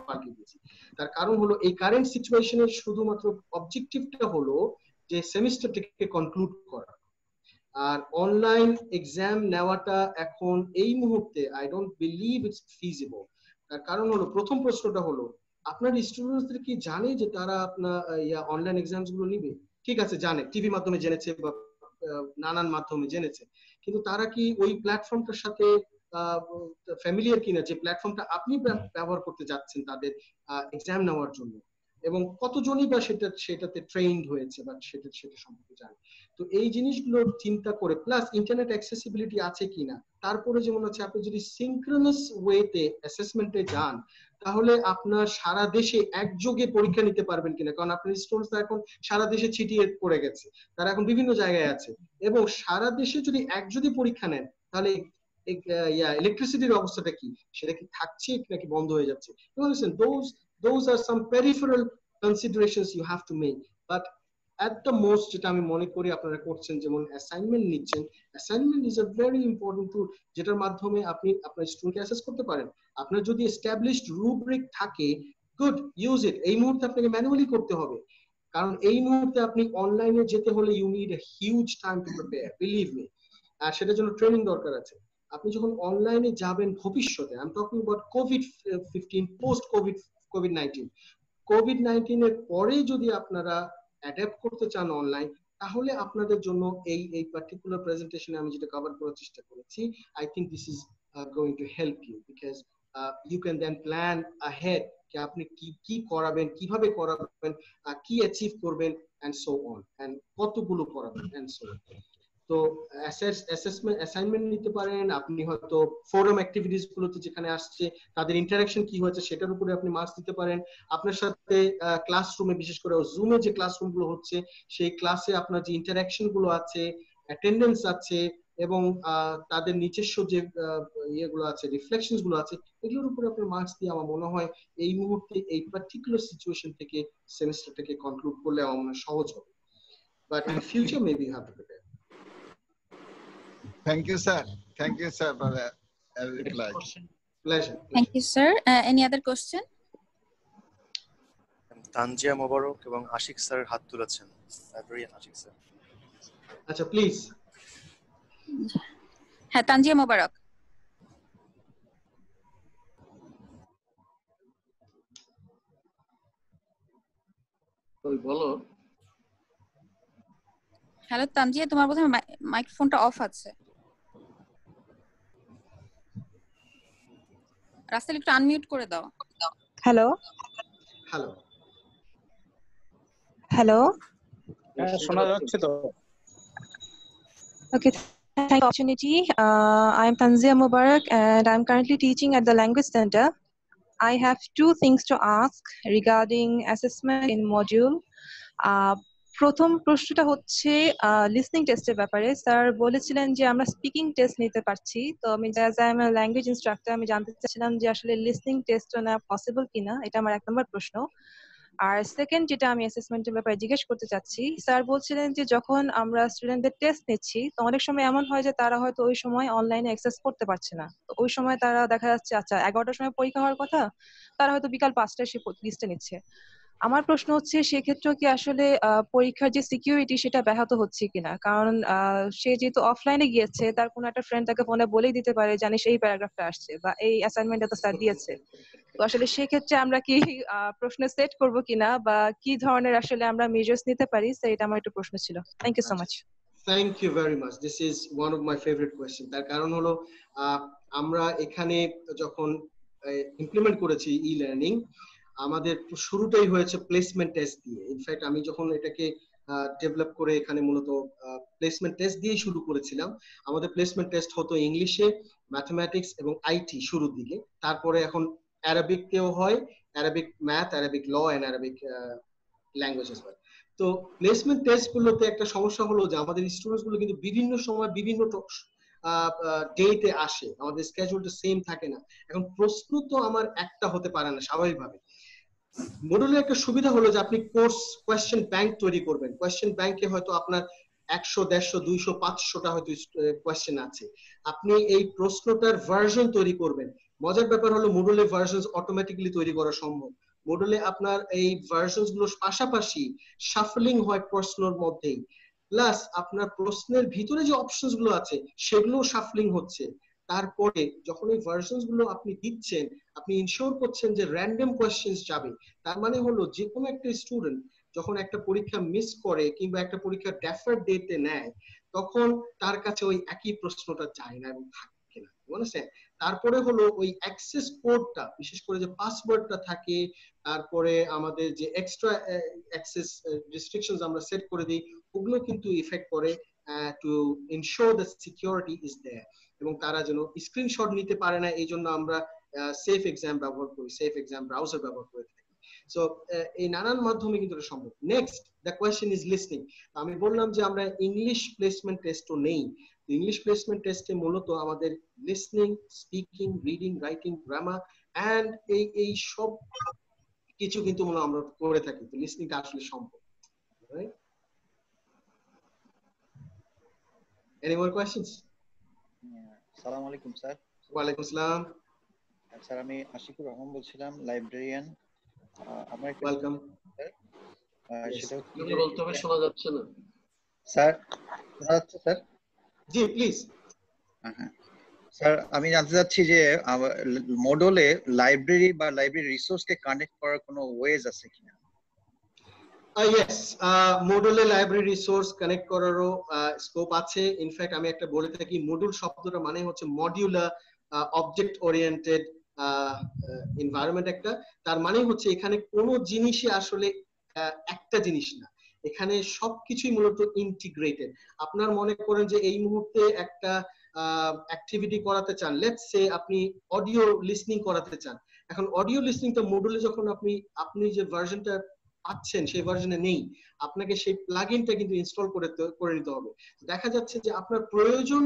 পাল্টিয়ে দিয়েছি। তার কারণ হলো এই কারেন্ট সিচুয়েশনের শুধুমাত্র অবজেক্টিভটা হলো যে সেমিস্টারটাকে কনক্লুড করা। আর অনলাইন এক্সাম নেওয়াটা এখন এই মুহূর্তে I don't believe it's feasible. তার কারণ হলো প্রথম প্রশ্নটা হলো আপনার স্টুডেন্টসদের কি জানে যে তারা আপনার অনলাইন এক্সামস গুলো নিবে? ঠিক আছে, জানে, টিভি মাধ্যমে জেনেছে বা নানান মাধ্যমে জেনেছে, কিন্তু তারা কি ওই প্ল্যাটফর্মটার সাথে ফ্যামিলিয়ার কিনা, যে প্ল্যাটফর্মটা আপনি ব্যবহার করতে যাচ্ছেন তাদের এক্সাম নেওয়ার জন্য, এবং কতজনই বা সেটাতে ট্রেইনড হয়েছে বা সেটা সম্পর্কে জানে। তো এই জিনিসগুলো চিন্তা করে, প্লাস ইন্টারনেট অ্যাক্সেসিবিলিটি আছে কিনা, তারপরে যেমন হচ্ছে আপনি যদি সিনক্রোনাস ওয়েতে অ্যাসেসমেন্টে যান, তাহলে আপনার সারা দেশে একযোগে পরীক্ষা নিতে পারবেন কিনা, কারণ আপনার স্টুডেন্টস এখন সারা দেশে ছিটিয়ে পড়ে গেছে, তারা এখন বিভিন্ন জায়গায় আছে, এবং সারা দেশে যদি একযোগে পরীক্ষা নেন তাহলে ইলেকট্রিসিটির অবস্থাটা কি, সেটা কি থাকছে নাকি বন্ধ হয়ে যাচ্ছে? those are some peripheral considerations you have to make, but at the most যেটা আমি মনে করি আপনারা করছেন, যেমন অ্যাসাইনমেন্ট নিচ্ছেন, assignment is a very important tool, যেটার মাধ্যমে আপনি আপনার স্টুডেন্টকে অ্যাসেস করতে পারেন। আপনার যদি এস্টাবলিশড রুব্রিক থাকে, গুড, ইউজ ইট। এই মুহূর্তে আপনাকে ম্যানুয়ালি করতে হবে, কারণ এই মুহূর্তে আপনি অনলাইনে যেতে হলে you need a huge time to prepare, believe me, আর সেটার জন্য ট্রেনিং দরকার আছে। আপনি যখন অনলাইনে যাবেন ভবিষ্যতে, I am talking about কোভিড-15, post COVID-19 এর পরে যদি আপনারা অ্যাডাপ্ট করতে চান অনলাইন, তাহলে আপনাদের জন্য এই পার্টিকুলার প্রেজেন্টেশনে আমি যেটা কভার করার চেষ্টা করেছি, I think this is going to help you, because you can then plan ahead যে আপনি কি করাবেন, কিভাবে করাবেন, কি অ্যাচিভ করবেন, এন্ড সো অন, এন্ড কতগুলো করাবেন, এন্ড সো অন। তো অ্যাসাইনমেন্ট নিতে পারেন আপনি, হয়তো ফোরাম অ্যাক্টিভিটিস গুলোতে যেখানে আসছে তাদের ইন্টারাকশন কি হয়েছে সেটার উপরে আপনি মার্কস দিতে পারেন। আপনার সাথে ক্লাসরুমে, বিশেষ করে জুমে যে ক্লাসরুম গুলো হচ্ছে, সেই ক্লাসে আপনার যে ইন্টারাকশন গুলো আছে, অ্যাটেন্ডেন্স আছে, এবং তাদের নিজস্ব যে ইয়েগুলো আছে, রিফ্লেকশনস গুলো আছে, এগুলোর উপরে আপনি মার্কস দিয়ে আমার মনে হয় এই মুহূর্তে এই পার্টিকুলার সিচুয়েশন থেকে সেমিস্টারটাকে কনক্লুড করলে আমার মনে হয় সহজ হবে। But in future maybe you have to prepare. Thank you, sir. Thank you, sir, for the reply. Pleasure. Thank you, sir. Any other question? Tanzia Mobarak এবং আশিক স্যার হাত তুলেছেন। Librarian Ashiq sir. আচ্ছা, প্লিজ। হ্যাঁ, তানজিয়া মোবারক। বলো। হ্যালো তানজিয়া, তোমার বোধহয় মাইক্রোফোনটা অফ আছে। রাসেল, একটু আনমিউট করে দাও। হ্যালো হ্যালো হ্যালো, শোনা যাচ্ছে তো? Okay, thank you for the opportunity. I am Tanzia Mubarak and I am currently teaching at the Language Center. I have two things to ask regarding assessment in module. প্রথম প্রশ্নটা হচ্ছে listening টেস্টের ব্যাপারে। Sir বলেছিলেন যে আমরা speaking test নিতে পারছি, তো আমি as I M A language instructor, আমি জানতে চাচ্ছিলাম যে আসলে লিসনিং টেস্টটা নেওয়া পসিবল কিনা, এটা আমার 1 নম্বর প্রশ্ন। আর সেকেন্ড যেটা আমি অ্যাসেসমেন্টের ব্যাপারে জিজ্ঞেস করতে চাচ্ছি, স্যার বলছিলেন যে যখন আমরা স্টুডেন্টদের টেস্ট নিচ্ছি, তো অনেক সময় এমন হয় যে তারা হয়তো ওই সময় অনলাইনে অ্যাক্সেস করতে পারছে না, তো ওই সময় তারা দেখা যাচ্ছে আচ্ছা 11টার সময় পরীক্ষা হওয়ার কথা, তারা হয়তো বিকাল 5টায় সে লিস্টে নিচ্ছে। আমার প্রশ্ন হচ্ছে সেক্ষেত্রে কি আসলে পরীক্ষার যে সিকিউরিটি সেটা ব্যাহত হচ্ছে কিনা, কারণ সে যেহেতু অফলাইনে গিয়েছে, তার কোনো একটা ফ্রেন্ড তাকে ফোনে বলেই দিতে পারে জানিস এই প্যারাগ্রাফটা আসছে বা এই অ্যাসাইনমেন্টটা তো স্যার দিয়েছে, তো আসলে সেক্ষেত্রে আমরা কি প্রশ্ন সেট করব কিনা বা কি ধরনের আসলে আমরা মেজার্স নিতে পারি, স্যার এটা আমার একটু প্রশ্ন ছিল। Thank you so much. Thank you very much, this is one of my favourite question. তার কারণ হলো আমরা এখানে যখন ইমপ্লিমেন্ট করেছি ই লার্নিং, আমাদের শুরুটাই হয়েছে প্লেসমেন্ট টেস্ট দিয়ে। ইনফ্যাক্ট আমি যখন এটাকে ডেভেলপ করে এখানে মূলত প্লেসমেন্ট টেস্ট দিয়ে শুরু করেছিলাম। আমাদের প্লেসমেন্ট টেস্ট হতো ইংলিশে, ম্যাথমেটিক্স এবং আইটি শুরুর দিকে, তারপরে এখন অ্যারাবিকতেও হয়, Arabic math, Arabic law and Arabic languages হয়। তো প্লেসমেন্ট টেস্ট গুলোতে একটা সমস্যা হলো যে আমাদের স্টুডেন্টস গুলো কিন্তু বিভিন্ন সময় বিভিন্ন ডেটে আসে, আমাদের স্কেজুলটা সেম থাকে না। এখন প্রশ্ন তো আমার একটা হতে পারে না স্বাভাবিকভাবে। মডুলের একটা সুবিধা হলো যে আপনি কোর্স কোয়েশ্চেন ব্যাংক তৈরি করবেন, কোয়েশ্চেন ব্যাংকে হয়তো আপনার 100, 150, 200, 500টা হয়তো কোয়েশ্চেন আছে, আপনি এই প্রশ্নটার ভার্সন তৈরি করবেন। মজার ব্যাপার হলো মডুলে ভার্সনস অটোমেটিক্যালি তৈরি করা সম্ভব। মডুলে আপনার এই ভার্সনস গুলোর পাশাপাশি শাফলিং হয় প্রশ্নের মধ্যেই, প্লাস আপনার প্রশ্নের ভিতরে যে অপশনস গুলো আছে সেগুলো শাফলিং হচ্ছে, তারপরে যখন এই ভার্সনস গুলো আপনি দিচ্ছেন, আপনি ইনশিওর করছেন যে র্যান্ডম কোয়েশ্চেন্স যাবে। তার মানে হলো যে কোনো একটা স্টুডেন্ট যখন একটা পরীক্ষা মিস করে কিংবা একটা পরীক্ষা ডেফার ডেটে নেয়, তখন তার কাছে ওই একই প্রশ্নটা যায় না এবং থাকে না, বুঝছেন? তারপরে হলো ওই অ্যাক্সেস কোডটা, বিশেষ করে যে পাসওয়ার্ডটা থাকে, তারপরে আমাদের যে এক্সট্রা অ্যাক্সেস রেস্ট্রিকশনস আমরা সেট করে দিই, ওগুলো কিন্তু ইফেক্ট করে to ensure the security is there, এবং তারা যেন স্ক্রিনশট নিতে পারে না। এই জন্য আমরা সেফ এক্সাম ব্যবহার করি, সেফ এক্সাম ব্রাউজার ব্যবহার করে থাকি। সো এই নানান মাধ্যমে কিন্তু এটা সম্ভব। Next the question is listening. আমি বললাম যে আমরা ইংলিশ প্লেসমেন্ট টেস্টও নেই। ইংলিশ প্লেসমেন্ট টেস্টে মূলত আমাদের listening, speaking, reading, writing, grammar and এই সব কিছু কিন্তু আমরা করে থাকি। তো লিসনিংটা আসলে সম্ভব, রাইট? Any more questions? আসসালামু আলাইকুম স্যার। ওয়ালাইকুম আসসালাম। স্যার আমি আশিকুর রহমান বলছিলাম, লাইব্রেরিয়ান। আমার একটা ওয়েলকাম। সেটা হচ্ছে কি বলতে হবে, শোনা যাচ্ছে না স্যার। শোনা যাচ্ছে স্যার? G please. হ্যাঁ স্যার, আমি জানতে চাচ্ছি যে মডুলে লাইব্রেরি বা লাইব্রেরি রিসোর্সকে কানেক্ট করার কোনো ওয়েজ আছে কিনা? ইয়েস, মডুলে লাইব্রেরি রিসোর্স কানেক্ট করারও স্কোপ আছে। ইনফ্যাক্ট আমি একটা বলে থাকি, মডুল শব্দটা মানে হচ্ছে মডিউলার অবজেক্ট ওরিয়েন্টেড এনভায়রনমেন্ট একটা। তার মানে হচ্ছে এখানে কোনো জিনিসই আসলে একটা জিনিস না, এখানে সবকিছুই মূলত ইন্টিগ্রেটেড। আপনার মনে করেন যে এই মুহূর্তে একটা অ্যাক্টিভিটি করাতে চান, লেটস সে আপনি অডিও লিসনিং করাতে চান। এখন অডিও লিসনিংটা মডুলে যখন আপনি যে ভার্সনটা পাচ্ছেন সেই ভার্সনে নেই, আপনাকে সেই প্লাগইনটা কিন্তু ইনস্টল করে নিতে হবে। দেখা যাচ্ছে যে আপনার প্রয়োজন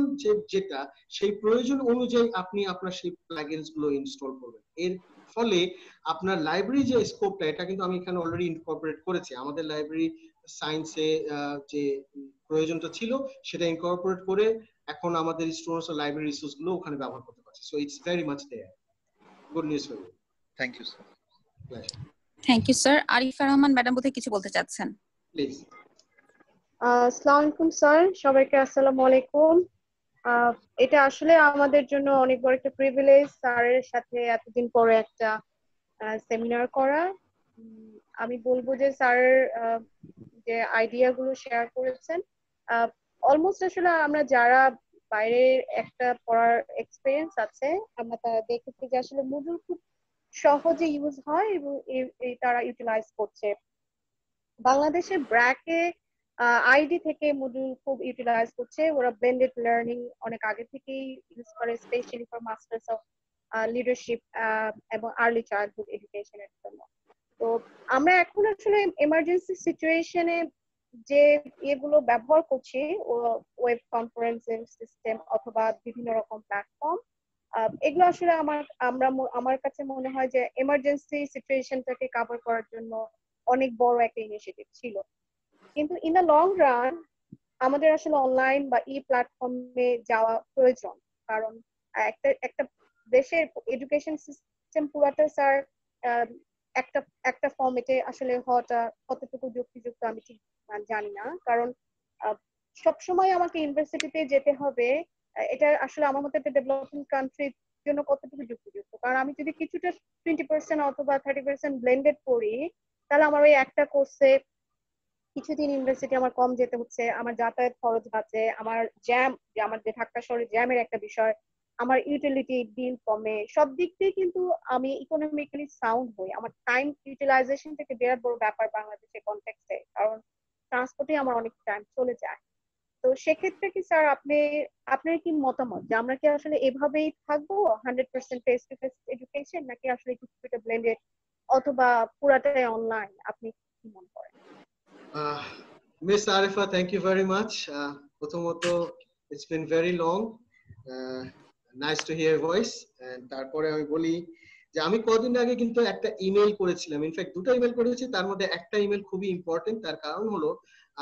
যেটা, সেই প্রয়োজন অনুযায়ী আপনি আপনার সেই প্লাগইনস গুলো ইনস্টল করবেন। এর ফলে আপনার লাইব্রেরি যে স্কোপটা, এটা কিন্তু আমি এখানে অলরেডি ইনকর্পোরেট করেছি। আমাদের লাইব্রেরি সায়েন্সে যে প্রয়োজনটা ছিল সেটা ইনকর্পোরেট করে এখন আমাদের স্টুডেন্টস লাইব্রেরি রিসোর্স গুলো ওখানে ব্যবহার করতে পারছে। So it's very much there. Good news for you. Thank you sir. Thank you sir. Arifa Rahman madam বোধহয় কিছু বলতে চাচ্ছেন, প্লিজ। আসসালামু আলাইকুম স্যার, সবাইকে আসসালামু আলাইকুম। এটা আসলে আমাদের জন্য অনেক বড় একটা প্রিভিলেজ স্যারের সাথে এতদিন পরে একটা সেমিনার করা। আমি বলবো যে স্যার যে আইডিয়া গুলো শেয়ার করেছেন, অলমোস্ট আসলে আমরা যারা বাইরের একটা পড়ার এক্সপিরিয়েন্স আছে, আমরা তারা দেখেছি যে আসলে মডুল খুব সহজে ইউজ হয় এবং তারা ইউটিলাইজ করছে। বাংলাদেশে ব্র্যাকে আইডি থেকে মডুল খুব ইউটিলাইজ করছে। ওরা ব্লেন্ডেড লার্নিং অনেক আগে থেকেই ইউজ করে, specially for masters of leadership এবং আর্লি চাইল্ডহুড এডুকেশনের জন্য। তো আমরা এখন আসলে এমার্জেন্সি সিচুয়েশনে যে এগুলো ব্যবহার করছি, ওয়েব কনফারেন্সিং সিস্টেম অথবা বিভিন্ন রকম প্ল্যাটফর্ম, এগুলো আসলে আমার কাছে মনে হয় যে এমার্জেন্সি সিচুয়েশনটাকে কভার করার জন্য অনেক বড় একটা ইনিশিয়েটিভ ছিল। কিন্তু ইন দ্য লং রান আমাদের আসলে অনলাইন বা ই প্ল্যাটফর্মে যাওয়া প্রয়োজন, কারণ একটা দেশের এডুকেশন সিস্টেম পুরাটা স্যার একটা ফর্মেটে আসলে হওয়াটা কতটুকু যুক্তিযুক্ত আমি ঠিক জানি না। কারণ সবসময় আমাকে ইউনিভার্সিটিতে যেতে হবে, এটা আসলে আমার মতে একটা ডেভেলপিং কান্ট্রির জন্য কতটুকু যুক্তিযুক্ত। কারণ আমি যদি কিছুটা 20% অথবা 30% ব্লেন্ডেড করি, তাহলে আমার ওই একটা কোর্সে কিছুদিন ইউনিভার্সিটি আমার কম যেতে হচ্ছে, আমার যাতায়াত খরচ আছে, আমার জ্যাম, যে আমার যে ঢাকা শহরে জ্যামের একটা বিষয়, আমার ইউটিলিটি বিল কমে, সব দিক দিয়ে কিন্তু আমি ইকোনমিক্যালি সাউন্ড হই। আমার টাইম ইউটিলাইজেশন থেকে বিরাট বড় ব্যাপার বাংলাদেশের কনটেক্সটে, কারণ ট্রান্সপোর্টে আমার অনেক টাইম চলে যায়। তো সেক্ষেত্রে কি স্যার আপনার কি মতামত যে আমরা কি আসলে এভাবেই থাকবো 100% ফেস টু ফেস এডুকেশন, নাকি আসলে কিছুটা ব্লেন্ডেড অথবা পুরাটাই অনলাইন? আপনি কি মনে করেন? Miss Arifa, thank you very much. প্রথমত it's been very long. Nice to hear your voice. And তারপরে আমি বলি যে আমি কদিন আগে কিন্তু একটা ইমেল করেছিলাম, ইনফ্যাক্ট দুটো ইমেল করেছি, তার মধ্যে একটা ইমেল খুবই ইম্পর্টেন্ট। তার কারণ হলো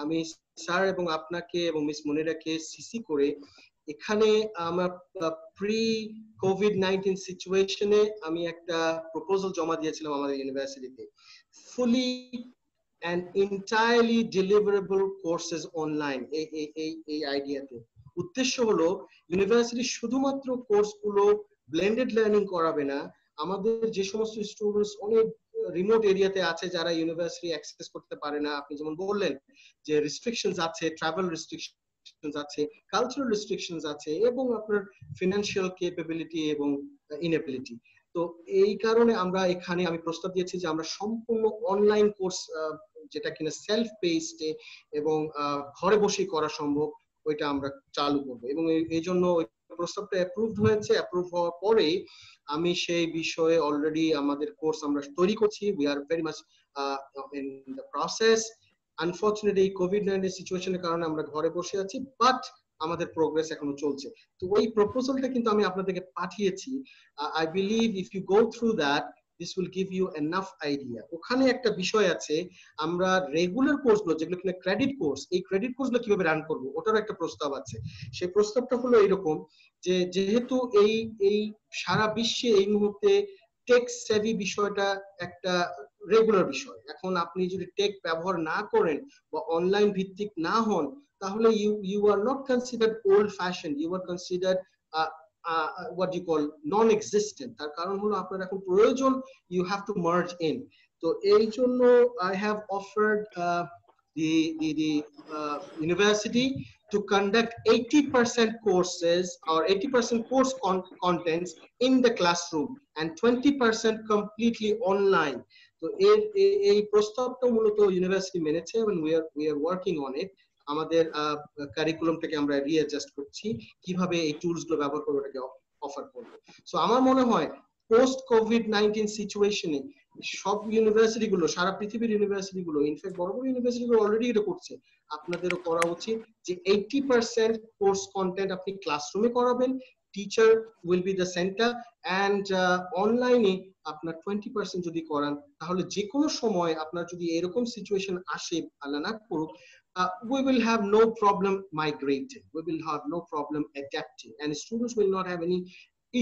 আমি স্যার এবং আপনাকে এবং মিস মনিরাকে সিসি করে এখানে আমার প্রি কোভিড-19 সিচুয়েশনে আমি একটা প্রপোজাল জমা দিয়েছিলাম আমাদের ইউনিভার্সিটিতে, fully and entirely deliverable courses online এই আইডিয়াতে। উদ্দেশ্য হলো ইউনিভার্সিটি শুধুমাত্র কোর্সগুলো ব্লেন্ডেড লার্নিং করাবে না, আমাদের যে সমস্ত স্টুডেন্টস অনেক রিমোট এরিয়াতে আছে যারা ইউনিভার্সিটি অ্যাক্সেস করতে পারে না, আপনি যেমন বললেন যে রেস্ট্রিকশনস আছে, ট্রাভেল রেস্ট্রিকশনস আছে, কালচারাল রেস্ট্রিকশনস আছে, এবং আপনার ফিনান্সিয়াল ক্যাপাবিলিটি এবং ইনএবিলিটি। তো এই কারণে আমরা এখানে আমি প্রস্তাব দিয়েছি যে আমরা সম্পূর্ণ অনলাইন কোর্স, যেটা কিনা সেলফ বেসড এবং ঘরে বসেই করা সম্ভব, ওইটা আমরা চালু করব। এবং এই জন্য প্রস্তাবটা অ্যাপ্রুভড হয়েছে। অ্যাপ্রুভ হওয়ার পরে আমি সেই বিষয়ে অলরেডি আমাদের কোর্স আমরা তৈরি করছি। We are very much in the process. Unfortunately এই কোভিড-19 সিচুয়েশনের কারণে আমরা ঘরে বসে আছি, বাট আমাদের প্রোগ্রেস এখনো চলছে। তো ওই প্রপোজালটা কিন্তু আমি আপনাদেরকে পাঠিয়েছি। I believe if you go through that, this will give you enough idea. ওখানে একটা বিষয় আছে, আমরা রেগুলার কোর্সগুলো যেগুলো কিনা ক্রেডিট কোর্স, এই ক্রেডিট কোর্সগুলো কিভাবে রান করব ওটার একটা প্রস্তাব আছে। সেই প্রস্তাবটা হলো এরকম যে যেহেতু এই সারা বিশ্বে এই মুহূর্তে টেক সেভি বিষয়টা একটা রেগুলার বিষয়, এখন আপনি যদি টেক ব্যবহার না করেন বা অনলাইন ভিত্তিক না হন, তাহলে you are not considered old fashioned, you are considered what you call non-existent. তার কারণ হলো আপনার এখন প্রয়োজন, you have to merge in. তো এই জন্য I have offered the university to conduct 80% courses or 80% course contents in the classroom and 20% completely online. তো এই প্রস্তাবটা মূলত ইউনিভার্সিটি মেনেছে এবং we are working on it. আমাদের কারিকুলামটাকে আমরা রিঅ্যাডজাস্ট করছি, কিভাবে এই টুলস গুলো ব্যবহার করে ওটাকে অফার করব। সো আমার মনে হয় পোস্ট কোভিড-19 সিচুয়েশনে সব ইউনিভার্সিটি গুলো, সারা পৃথিবীর ইউনিভার্সিটি গুলো, ইনফ্যাক্ট বড় বড় ইউনিভার্সিটি গুলো অলরেডি এটা করছে, আপনাদেরও করা উচিত যে 80% কোর্স কন্টেন্ট আপনি ক্লাসরুমে করাবেন, teacher will be the centre, and অনলাইনে আপনার 20% যদি করান, তাহলে যে কোনো সময় আপনার যদি এরকম সিচুয়েশন আসে, আল্লাহ না করুক, we will have no problem migrating, we will have no problem adapting, and students will not have any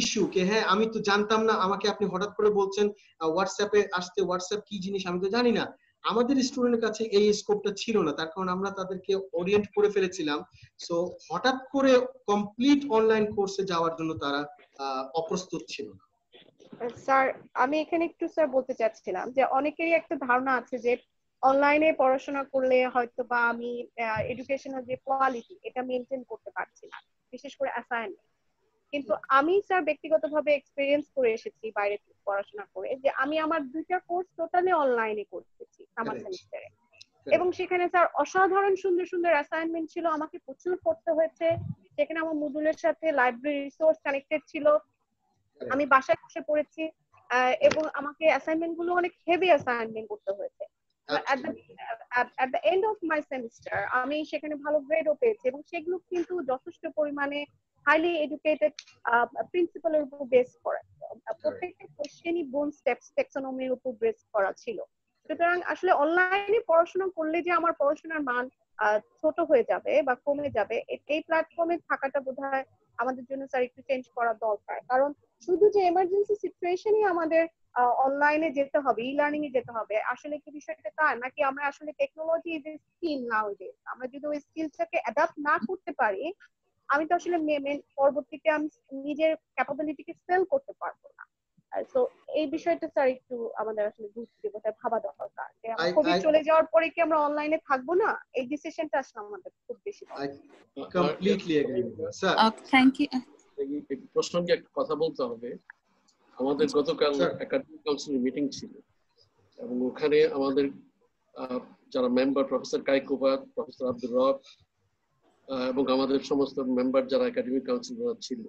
issue কে হ্যাঁ আমি তো জানতাম না, আমাকে আপনি হঠাৎ করে বলছেন হোয়াটসঅ্যাপে আসতে, হোয়াটসঅ্যাপ কি জিনিস আমি তো জানি না। আমাদের স্টুডেন্টের কাছে এই স্কোপটা ছিল না, তার কারণ আমরা তাদেরকে ওরিয়েন্ট করে ফেলেছিলাম। সো হঠাৎ করে কমপ্লিট অনলাইন কোর্সে যাওয়ার জন্য তারা অপ্রস্তুত ছিল না। স্যার আমি এখানে একটু স্যার বলতে চাচ্ছিলাম যে অনেকেরই একটা ধারণা আছে যে অনলাইনে পড়াশোনা করলে হয়তো বা আমি এডুকেশনাল যে কোয়ালিটি এটা মেনটেন করতে পারছি না, বিশেষ করে অ্যাসাইনমেন্ট। কিন্তু আমি স্যার ব্যক্তিগতভাবে এক্সপেরিয়েন্স করে এসেছি বাইরে থেকে পড়াশোনা করে, যে আমি আমার দুইটা কোর্স টোটালি অনলাইনে করতেছি সামার সেমিস্টারে, এবং সেখানে স্যার অসাধারণ সুন্দর সুন্দর অ্যাসাইনমেন্ট ছিল, আমাকে প্রচুর পড়তে হয়েছে। সেখানে আমার মডুলের সাথে লাইব্রেরি রিসোর্স কানেক্টেড ছিল, আমি বাসায় বসে পড়েছি, এবং আমাকে অ্যাসাইনমেন্ট গুলো অনেক হেভি অ্যাসাইনমেন্ট করতে হয়েছে। at the end of my semester আমি সেখানে ভালো গ্রেডও পেয়েছি, এবং সেগুলো কিন্তু যথেষ্ট পরিমাণে হাইলি এডুকেটেড প্রিন্সিপালের উপর বেস করা, প্রত্যেকটা কোশ্চেনই বোন স্টেপস ট্যাক্সোনমির উপর বেস করা ছিল। সুতরাং আসলে অনলাইনে পড়াশোনা করলে যে আমার পড়াশোনার মান ছোট হয়ে যাবে বা কমে যাবে, এই প্ল্যাটফর্মে থাকাটা বোধহয় আমাদের জন্য স্যার একটু চেঞ্জ করা দরকার। কারণ শুধু যে এমার্জেন্সি সিচুয়েশনই আমাদের অনলাইনে যেতে হবে, ই লার্নিং এ যেতে হবে, আসলে কি বিষয়টা তা নাকি আমরা আসলে টেকনোলজি ইজ এ স্কিল নাউডেজ, আমরা যদি ওই স্কিলটাকে অ্যাডাপ্ট না করতে পারি, আমি তো আসলে পরবর্তীতে আমি নিজের ক্যাপাবিলিটিকে সেল করতে পারবো না। সো এই বিষয়টা স্যার একটু আমাদের আসলে গুরুত্ব দিয়ে ভাবা দরকার যে কোভিড চলে যাওয়ার পরে কি আমরা অনলাইনে থাকবো না, এই ডিসিশনটা আসলে আমাদের খুব বেশি completely agree sir. Thank you. এই প্রসঙ্গে একটা কথা বলতে হবে। আমাদের গতকাল একাডেমিক কাউন্সিলের মিটিং ছিল, এবং ওখানে আমাদের যারা member, professor Kaikobad, professor Abdur রব এবং আমাদের সমস্ত মেম্বার যারা একাডেমিক কাউন্সিলর ছিল,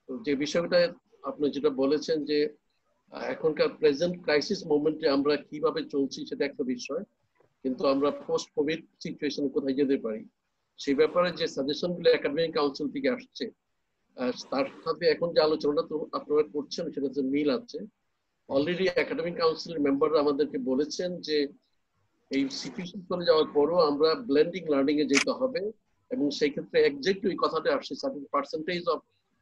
তো যে বিষয়টা আপনি যেটা বলেছেন যে এখনকার প্রেজেন্ট ক্রাইসিস মোমেন্টে আমরা কিভাবে চলছি সেটা একটা বিষয়, কিন্তু আমরা পোস্ট কোভিড সিচুয়েশনে কোথায় যেতে পারি সেই ব্যাপারে যে সাজেশন গুলো একাডেমিক কাউন্সিল থেকে আসছে, তার সাথে এখন যে আলোচনাটা আপনারা করছেন সেটাতে মিল আছে। অলরেডি একাডেমিক কাউন্সিলের মেম্বাররা আমাদেরকে বলেছেন যে এই সিচুয়েশন চলে যাওয়ার পরও আমরা ব্লেন্ডিং লার্নিং এ যেতে হবে, এবং সেই ক্ষেত্রে এক্সাক্টলি ওই কথাটা আসছে, certain percentage of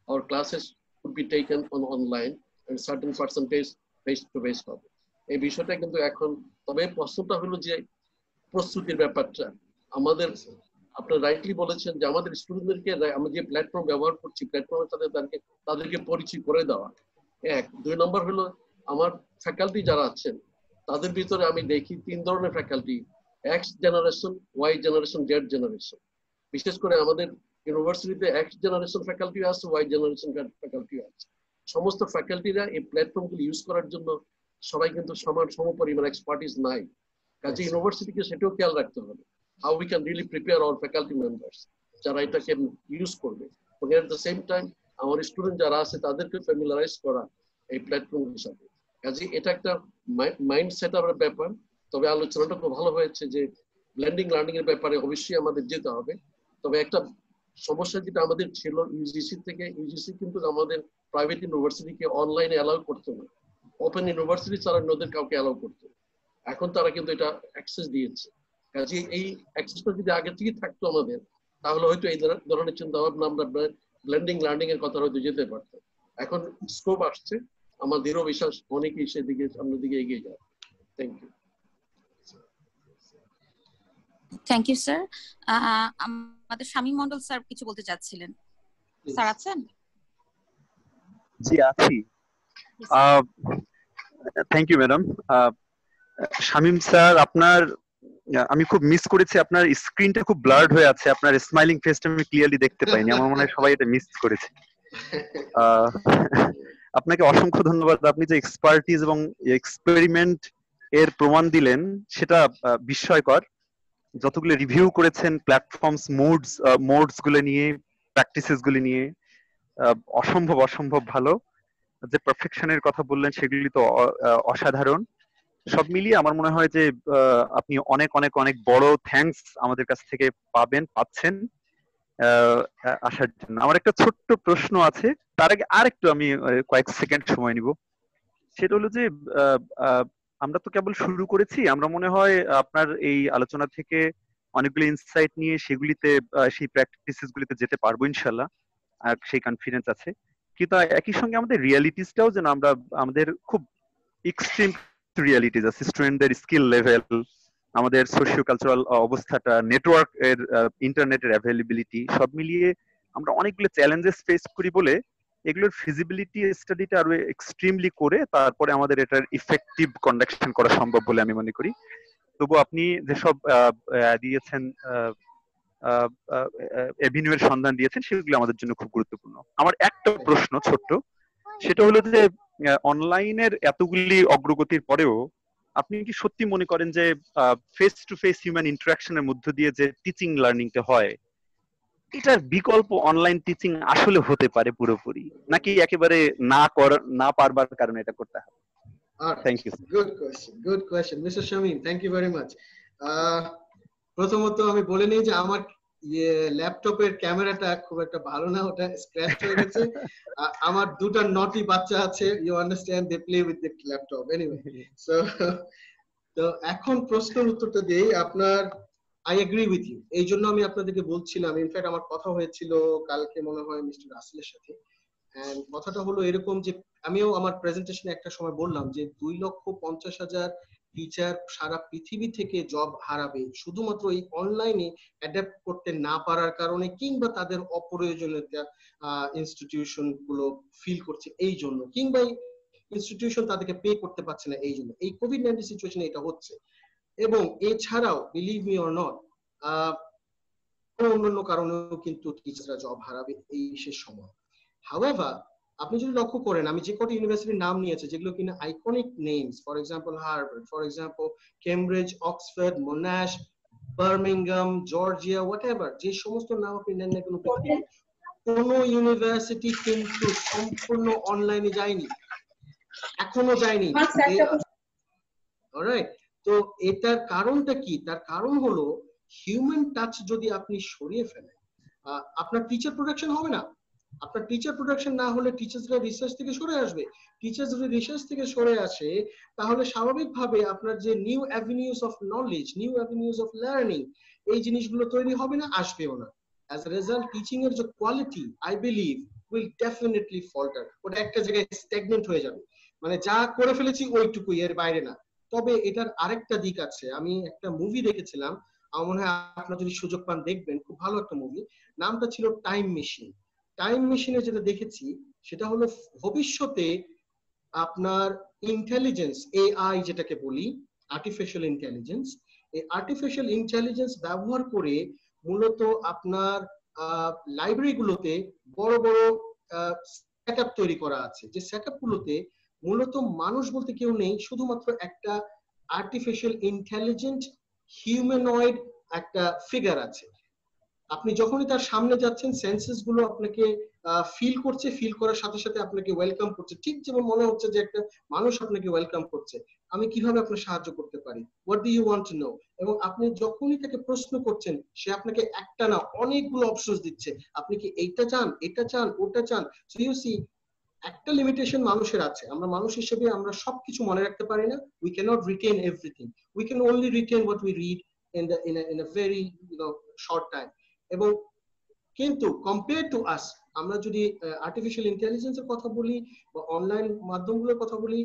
our classes would be taken on online and certain percentage face to face হবে। এই বিষয়টা কিন্তু এখন, তবে প্রশ্নটা হলো যে প্রস্তুতির ব্যাপারটা আমাদের আপনি রাইটলি বলেছেন যে আমাদের স্টুডেন্টদেরকে আমরা যে প্ল্যাটফর্ম ব্যবহার করছি প্ল্যাটফর্মের সাথে তাদেরকে পরিচয় করে দেওয়া। এক, 2 নম্বর হলো আমার ফ্যাকাল্টি যারা আছেন তাদের ভিতরে আমি দেখি 3 ধরনের faculty, X generation, Y generation, Z generation. বিশেষ করে আমাদের ইউনিভার্সিটিতে এক্স জেনারেশন ফ্যাকাল্টি আছে, ওয়াই জেনারেশন ফ্যাকাল্টি আছে। সমস্ত ফ্যাকাল্টিরা এই প্ল্যাটফর্মগুলো ইউজ করার জন্য সবাই কিন্তু সম পরিমাণ এক্সপার্টিস নাই। কাজে ইউনিভার্সিটিকে সেটাও খেয়াল রাখতে হবে, how we can really prepare our faculty members যারা এটাকে ইউজ করবে, এবং এট দ্য সেম টাইম আমার স্টুডেন্ট যারা আছে তাদেরকে ফ্যামিলারাইজ করা এই প্ল্যাটফর্ম হিসাবে। কাজে এটা একটা মাইন্ড সেট আপের ব্যাপার। তবে আলোচনাটা খুব ভালো হয়েছে যে ব্লেন্ডিং লার্নিং এর ব্যাপারে অবশ্যই আমাদের যেতে হবে। তবে একটা সমস্যা যেটা আমাদের ছিল ইউজিসি থেকে, ইউজিসি কিন্তু আমাদের প্রাইভেট ইউনিভার্সিটিকে অনলাইনে অ্যালাউ করতো না, ওপেন ইউনিভার্সিটি ছাড়া ওদের কাউকে অ্যালাউ করতো। এখন তারা কিন্তু এটা অ্যাক্সেস দিয়েছে। কাজে এই অ্যাক্সেসটা যদি আগে থেকে থাকতো আমাদের, তাহলে হয়তো এই ধরনের চিন্তা ভাবনা আমরা ব্লেন্ডিং লার্নিং এর কথা হয়তো যেতে পারতাম। এখন স্কোপ আসছে, আমার দৃঢ় বিশ্বাস অনেকেই সেদিকে সামনের দিকে এগিয়ে যাবে। Thank you. Thank you sir. আমাদের শামীম মন্ডল স্যার কিছু বলতে চাচ্ছিলেন, স্যার আছেন? জি আছি। Thank you madam. Shamim sir, আপনার আমি খুব মিস করেছি, আপনার স্ক্রিনটা খুব ব্লার্ড হয়ে আছে, আপনার স্মাইলিং ফেসটা আমি ক্লিয়ারলি দেখতে পাইনি। আমার মনে হয় সবাই এটা মিস করেছে। আপনাকে অসংখ্য ধন্যবাদ। আপনি যে এক্সপার্টিস এবং এক্সপেরিমেন্ট এর প্রমাণ দিলেন সেটা বিস্ময়কর। যতগুলো রিভিউ করেছেন প্ল্যাটফর্মস, মোডস গুলো নিয়ে, প্র্যাকটিসেস গুলো নিয়ে, অসম্ভব ভালো। যে পারফেকশনের কথা বললেন সেগুলি তো অসাধারণ। সব মিলিয়ে আমার মনে হয় যে আপনি অনেক অনেক অনেক বড় থ্যাঙ্কস আমাদের কাছ থেকে পাচ্ছেন আসার জন্য। আমার একটা ছোট্ট প্রশ্ন আছে, তার আগে আরেকটু আমি কয়েক সেকেন্ড সময় নিব। সেটা হলো যে আমরা তো কেবল শুরু করেছি, আমরা মনে হয় আপনার এই আলোচনা থেকে অনেকগুলো ইনসাইট নিয়ে সেগুলিতে সেই প্র্যাকটিসেস গুলিতে যেতে পারবো ইনশাল্লাহ, আর সেই কনফিডেন্স আছে। কিন্তু একই সঙ্গে আমাদের রিয়ালিটিসটাও যেন আমরা, আমাদের খুব এক্সট্রিম রিয়ালিটিস আছে, স্টুডেন্টদের স্কিল লেভেল, আমাদের সোশিও কালচারাল অবস্থাটা, নেটওয়ার্ক এর, ইন্টারনেটের অ্যাভেলেবিলিটি, সব মিলিয়ে আমরা অনেকগুলো চ্যালেঞ্জেস ফেস করি বলে এগুলোর ফিজিবিলিটি স্টাডিটা আরো এক্সট্রিমলি করে তারপরে আমাদের এটার ইফেক্টিভ কন্ডাকশন করা সম্ভব বলে আমি মনে করি। তবু আপনি যেসব দিয়েছেন, এভিনিউয়ের সন্ধান দিয়েছেন, সেগুলো আমাদের জন্য খুব গুরুত্বপূর্ণ। আমার একটা প্রশ্ন ছোট্ট, সেটা হলো যে অনলাইনের এতগুলি অগ্রগতির পরেও আপনি কি সত্যি মনে করেন যে ফেস টু ফেস হিউম্যান ইন্টারাকশনের মধ্য দিয়ে যে টিচিং লার্নিংটা হয়, এটার বিকল্প অনলাইন টিচিং আসলে হতে পারে পুরোপুরি, নাকি একেবারে না পারবার কারণে এটা করতে হবে? Thank you. Good question mister Shamim, thank you very much. প্রথমত আমি বলে নিই যে আমার ল্যাপটপের ক্যামেরাটা খুব একটা ভালো না, ওটা স্ক্র্যাচ হয়ে গেছে। আমার দুটো নটি বাচ্চা আছে, you understand, they play with the laptop anyway. So তো এখন প্রশ্নের উত্তরটা দেই। আপনার আই এগ্রি উইথ ইউ, এই জন্য আমি আপনাদেরকে বলছিলাম, ইনফ্যাক্ট আমার কথা হয়েছিল কালকে মনে হয় মিস্টার রাসেলের সাথে, এন্ড কথাটা হলো এরকম যে আমিও আমার প্রেজেন্টেশনে একটা সময় বললাম যে 2,50,000 টিচার সারা পৃথিবী থেকে জব হারাবে শুধুমাত্র এই অনলাইনে অ্যাডাপ্ট করতে না পারার কারণে, কিংবা তাদের অপ্রয়োজনীয়তা ইনস্টিটিউশন গুলো ফিল করছে এই জন্য, কিংবা ইনস্টিটিউশন তাদেরকে পে করতে পারছে না এই জন্য। এই কোভিড-19 সিচুয়েশনে এটা হচ্ছে। এবং এছাড়াও বিলিভ মি অর নট, অন্যান্য কারণেও কিন্তু টিচাররা জব হারাবে এই বিশেষ সময়। হাউএভার, আপনি যদি লক্ষ্য করেন, আমি যে কটা ইউনিভার্সিটির নাম নিয়েছি যেগুলো কিনা iconic names, for example Harvard, for example Cambridge, Oxford, মোনাশ, Birmingham, Georgia, whatever, যে সমস্ত নাম আপনি নেন না কেন, কোনো ইউনিভার্সিটি কিন্তু সম্পূর্ণ অনলাইনে যায়নি, এখনো যায়নি। অলরাইট, তো এটার কারণটা কি? তার কারণ হলো হিউম্যান টাচ যদি আপনি সরিয়ে ফেলেন, আপনার টিচার প্রোডাকশন হবে না। আপনার টিচার প্রোডাকশন না হলে টিচার্সরা রিসার্চ থেকে সরে আসবে। টিচার্স যদি রিসার্চ থেকে সরে আসে, তাহলে স্বাভাবিকভাবে আপনার যে new avenues of knowledge, new avenues of learning, এই জিনিসগুলো তৈরি হবে না, আসবেও না। অ্যাজ এ রেজাল্ট টিচিং এর যে কোয়ালিটি, I believe will definitely falter. ওটা একটা জায়গায় স্ট্যাগনেন্ট হয়ে যাবে, মানে যা করে ফেলেছি ওইটুকুই, এর বাইরে না। তবে এটার আরেকটা দিক আছে। আমি একটা মুভি দেখেছিলাম, আমার মনে হয় আপনারা যদি সুযোগ পান দেখবেন, খুব ভালো একটা মুভি। নামটা ছিল টাইম মেশিন। টাইম মেশিনে যেটা দেখেছি সেটা হলো ভবিষ্যতে আপনার ইন্টেলিজেন্স, এআই যেটাকে বলি, আর্টিফিশিয়াল ইন্টেলিজেন্স, এই আর্টিফিশিয়াল ইন্টেলিজেন্স ব্যবহার করে মূলত আপনার লাইব্রেরিগুলোতে বড় বড় সেটআপ তৈরি করা আছে, যে সেটআপ গুলোতে মূলত মানুষ বলতে কেউ নেই, শুধুমাত্র একটা আর্টিফিশিয়াল ইন্টেলিজেন্ট হিউম্যানয়েড একটা ফিগার আছে। আপনি যখনই তার সামনে যাচ্ছেন, সেন্সেস গুলো আপনাকে ফিল করছে, ফিল করার সাথে সাথে আপনাকে ওয়েলকাম করছে, ঠিক যেমন মনে হচ্ছে যে একটা মানুষ আপনাকে ওয়েলকাম করছে। আমি কিভাবে আপনার সাহায্য করতে পারি, what do you want to know. এবং আপনি যখনই তাকে প্রশ্ন করছেন, সে আপনাকে একটা না অনেকগুলো অপশনস দিচ্ছে, আপনি কি এইটা চান, এটা চান, ওটা চান। সো ইউ সি, একটা লিমিটেশন মানুষের আছে, আমরা মানুষ হিসেবে আমরা সবকিছু মনে রাখতে পারি না। We can't retain everything, we can only retain what we read in a very short time. এবং কিন্তু কম্পেয়ার টু আস, আমরা যদি আর্টিফিশিয়াল ইন্টেলিজেন্সের কথা বলি বা অনলাইন মাধ্যমগুলোর কথা বলি,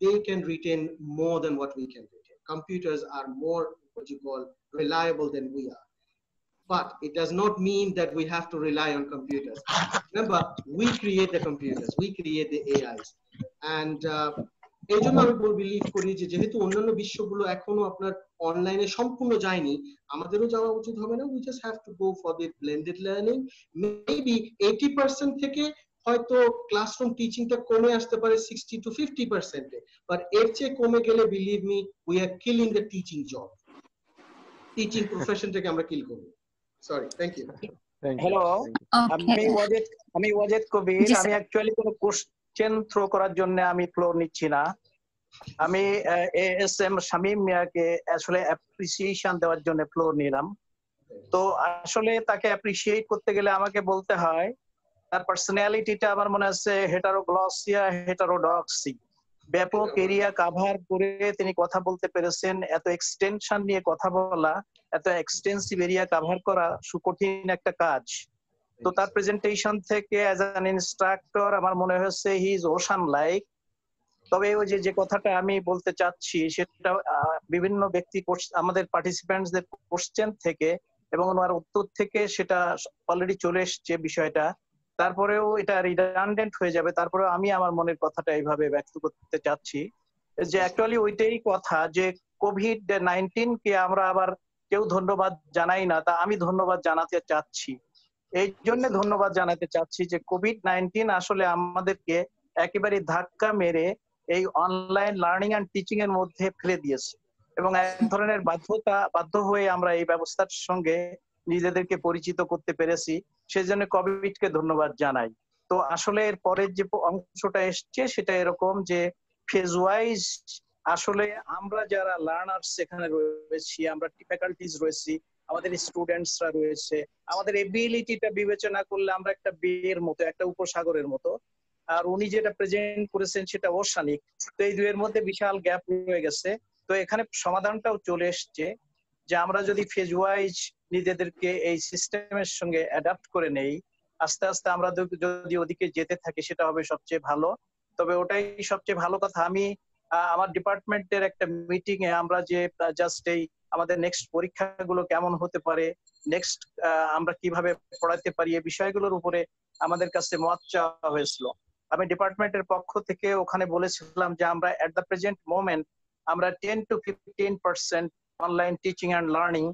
they can retain more than what we can retain. Computers are more, what you call, reliable than we are. But it does not mean that we have to rely on computers. Remember, we create the computers, we create the AIs. And এই জন্য আমি believe করি যে যেহেতু অন্যান্য বিশ্বগুলো এখনো আপনার অনলাইনে সম্পূর্ণ যায়নি, আমাদেরও যাওয়া উচিত হবে না। We just have to go for the blended learning. Maybe 80% থেকে হয়তো ক্লাসরুম টিচিংটা কমে আসতে পারে 60 to 50%, বাট এর চেয়ে কমে গেলে believe me, we are killing the teaching job, teaching প্রফেশনটাকে আমরা কিল করব। Sorry, thank you. হ্যালো, আমি ওয়াজেদ কবির। আমি অ্যাকচুয়ালি কোনো কোশ্চেন থ্রো করার জন্য আমি ফ্লোর নিচ্ছি না। আমি এএসএম শামীম মিয়াকে আসলে অ্যাপ্রিসিয়েশন দেওয়ার জন্য ফ্লোর নিলাম। তো আসলে তাকে অ্যাপ্রিসিয়েট করতে গেলে আমাকে বলতে হয় তার পার্সোনালিটিটা আমার মনে আছে হেটারোগ্লসিয়া হেটারোডক্সি, ব্যাপক এরিয়া কভার করে তিনি কথা বলতে পেরেছেন। এত এক্সটেনশন নিয়ে কথা বলা, এত এক্সটেন্সিভ এরিয়া কভার করা সুকঠিন একটা কাজ। তো তার প্রেজেন্টেশন থেকে অ্যাজ অ্যান ইনস্ট্রাক্টর আমার মনে হয়েছে হি ইজ ওশান লাইক। তবে ওই যে কথাটা আমি বলতে চাচ্ছি সেটা বিভিন্ন ব্যক্তি আমাদের পার্টিসিপেন্টসদের কোশ্চেন থেকে এবং ওনার উত্তর থেকে সেটা অলরেডি চলে এসছে বিষয়টা, তারপরেও এটা রিডান্ডেন্ট হয়ে যাবে। তারপরে আমি আমার মনের কথাটা এইভাবে ব্যক্ত করতে চাচ্ছি যে অ্যাকচুয়ালি ওইটাই কথা যে কোভিড-19 কে আমরা আবার কেউ ধন্যবাদ জানাই না, তা আমি ধন্যবাদ জানাতে চাচ্ছি। এই জন্য ধন্যবাদ জানাতে চাচ্ছি যে কোভিড-19 আসলে আমাদেরকে একেবারে ধাক্কা মেরে এই অনলাইন লার্নিং অ্যান্ড টিচিং এর মধ্যে ফেলে দিয়েছে এবং এক ধরনের বাধ্য হয়ে আমরা এই ব্যবস্থার সঙ্গে নিজেদেরকে পরিচিত করতে পেরেছি। সেজন্য কোভিডকে ধন্যবাদ জানাই। তো আসলে এর পরের যে অংশটা এসছে সেটা এরকম যে ফেজ ওয়াইজ আসলে আমরা যারা লার্নার্স এখানে রয়েছি, আমরা ফ্যাকাল্টিজ রয়েছি, আমাদের স্টুডেন্টসরা রয়েছে, আমাদের এবিলিটিটা বিবেচনা করলে আমরা একটা বের মতো, একটা উপসাগরের মতো। আর উনি যেটা প্রেজেন্ট করেছেন সেটা ওশানিক। তো এই দুয়ের মধ্যে বিশাল গ্যাপ রয়ে গেছে। তো এখানে সমাধানটাও চলে এসছে যে আমরা যদি ফেজ ওয়াইজ নিজেদেরকে এই সিস্টেমের সঙ্গে অ্যাডাপ্ট করে নেই, আস্তে আস্তে আমরা যদি ওদিকে যেতে থাকি সেটা হবে সবচেয়ে ভালো। তবে ওটাই সবচেয়ে ভালো কথা। আমি আমার ডিপার্টমেন্টের একটা মিটিং এ আমরা যে জাস্ট এই আমাদের নেক্সট পরীক্ষাগুলো কেমন হতে পারে, নেক্সট আমরা কিভাবে পড়াতে পারি, এই বিষয়গুলোর উপরে আমাদের কাছে মত চাওয়া হয়েছিল। আমি ডিপার্টমেন্টের পক্ষ থেকে ওখানে বলেছিলাম যে আমরা এট দ্য প্রেজেন্ট মোমেন্ট আমরা 10 to 15% online teaching and learning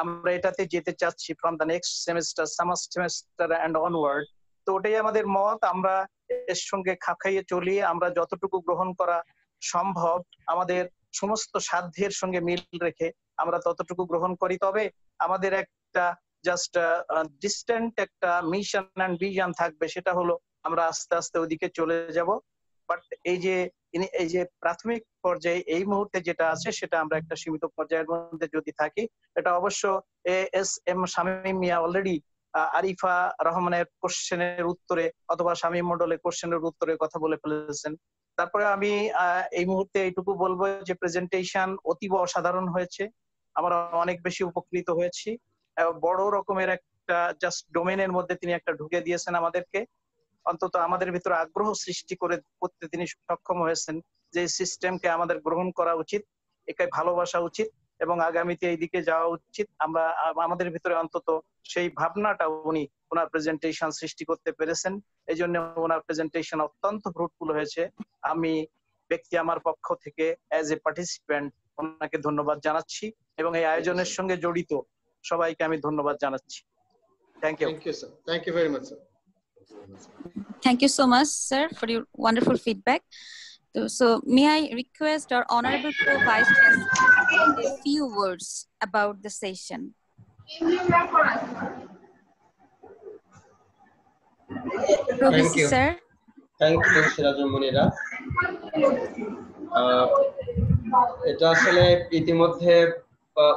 আমরা এটাতে যেতে চাচ্ছি from the next semester, summer semester and onward. তো ওটাই আমাদের মত। আমরা এর সঙ্গে খাপ খাইয়ে চলি। আমরা যতটুকু গ্রহণ করা সম্ভব আমাদের সমস্ত সাধ্যের সঙ্গে মিল রেখে আমরা ততটুকু গ্রহণ করি। তবে আমাদের একটা জাস্ট ডিস্টেন্ট একটা মিশন অ্যান্ড ভিশন থাকবে, সেটা হলো আমরা আস্তে আস্তে ওদিকে চলে যাব। বাট এই যে প্রাথমিক পর্যায়ে এই মুহূর্তে যেটা আছে সেটা আমরা একটা সীমিত পর্যায়ের মধ্যে যদি থাকি, এটা অবশ্য এএসএম শামীম মিয়া অলরেডি আরিফা রহমানের কোশ্চেনের উত্তরে অথবা শামীম মন্ডলের কোশ্চেনের উত্তরে কথা বলে ফেলেছেন। তারপরে আমি এই মুহূর্তে এইটুকু বলবো যে প্রেজেন্টেশন অতীব অসাধারণ হয়েছে, আমরা অনেক বেশি উপকৃত হয়েছি। বড় রকমের একটা জাস্ট ডোমেনের মধ্যে তিনি একটা ঢুকে দিয়েছেন আমাদেরকে, অন্তত আমাদের ভিতরে আগ্রহ সৃষ্টি করতে তিনি সক্ষম হয়েছেন যে সিস্টেমকে আমাদের গ্রহণ করা উচিত, একে ভালোবাসা উচিত এবং আগামীতে এই দিকে যাওয়া উচিত। আমরা আমাদের ভিতরে অন্তত সেই ভাবনাটা উনি ওনার প্রেজেন্টেশন সৃষ্টি করতে পেরেছেন। এই জন্য ওনার প্রেজেন্টেশন অত্যন্ত ফ্রুটফুল হয়েছে। আমি ব্যক্তি আমার পক্ষ থেকে অ্যাজ এ পার্টিসিপেন্ট ওনাকে ধন্যবাদ জানাচ্ছি এবং এই আয়োজনের সঙ্গে জড়িত সবাইকে আমি ধন্যবাদ জানাচ্ছি। Thank you. Thank you, sir. Thank you very much, sir. Thank you so much, sir, for your wonderful feedback. So may I request our Honorable Pro-Vice Chancellor a few words about the session. Thank you, sir. Thank you, Sirajul Munira. এটা আসলে ইতিমধ্যে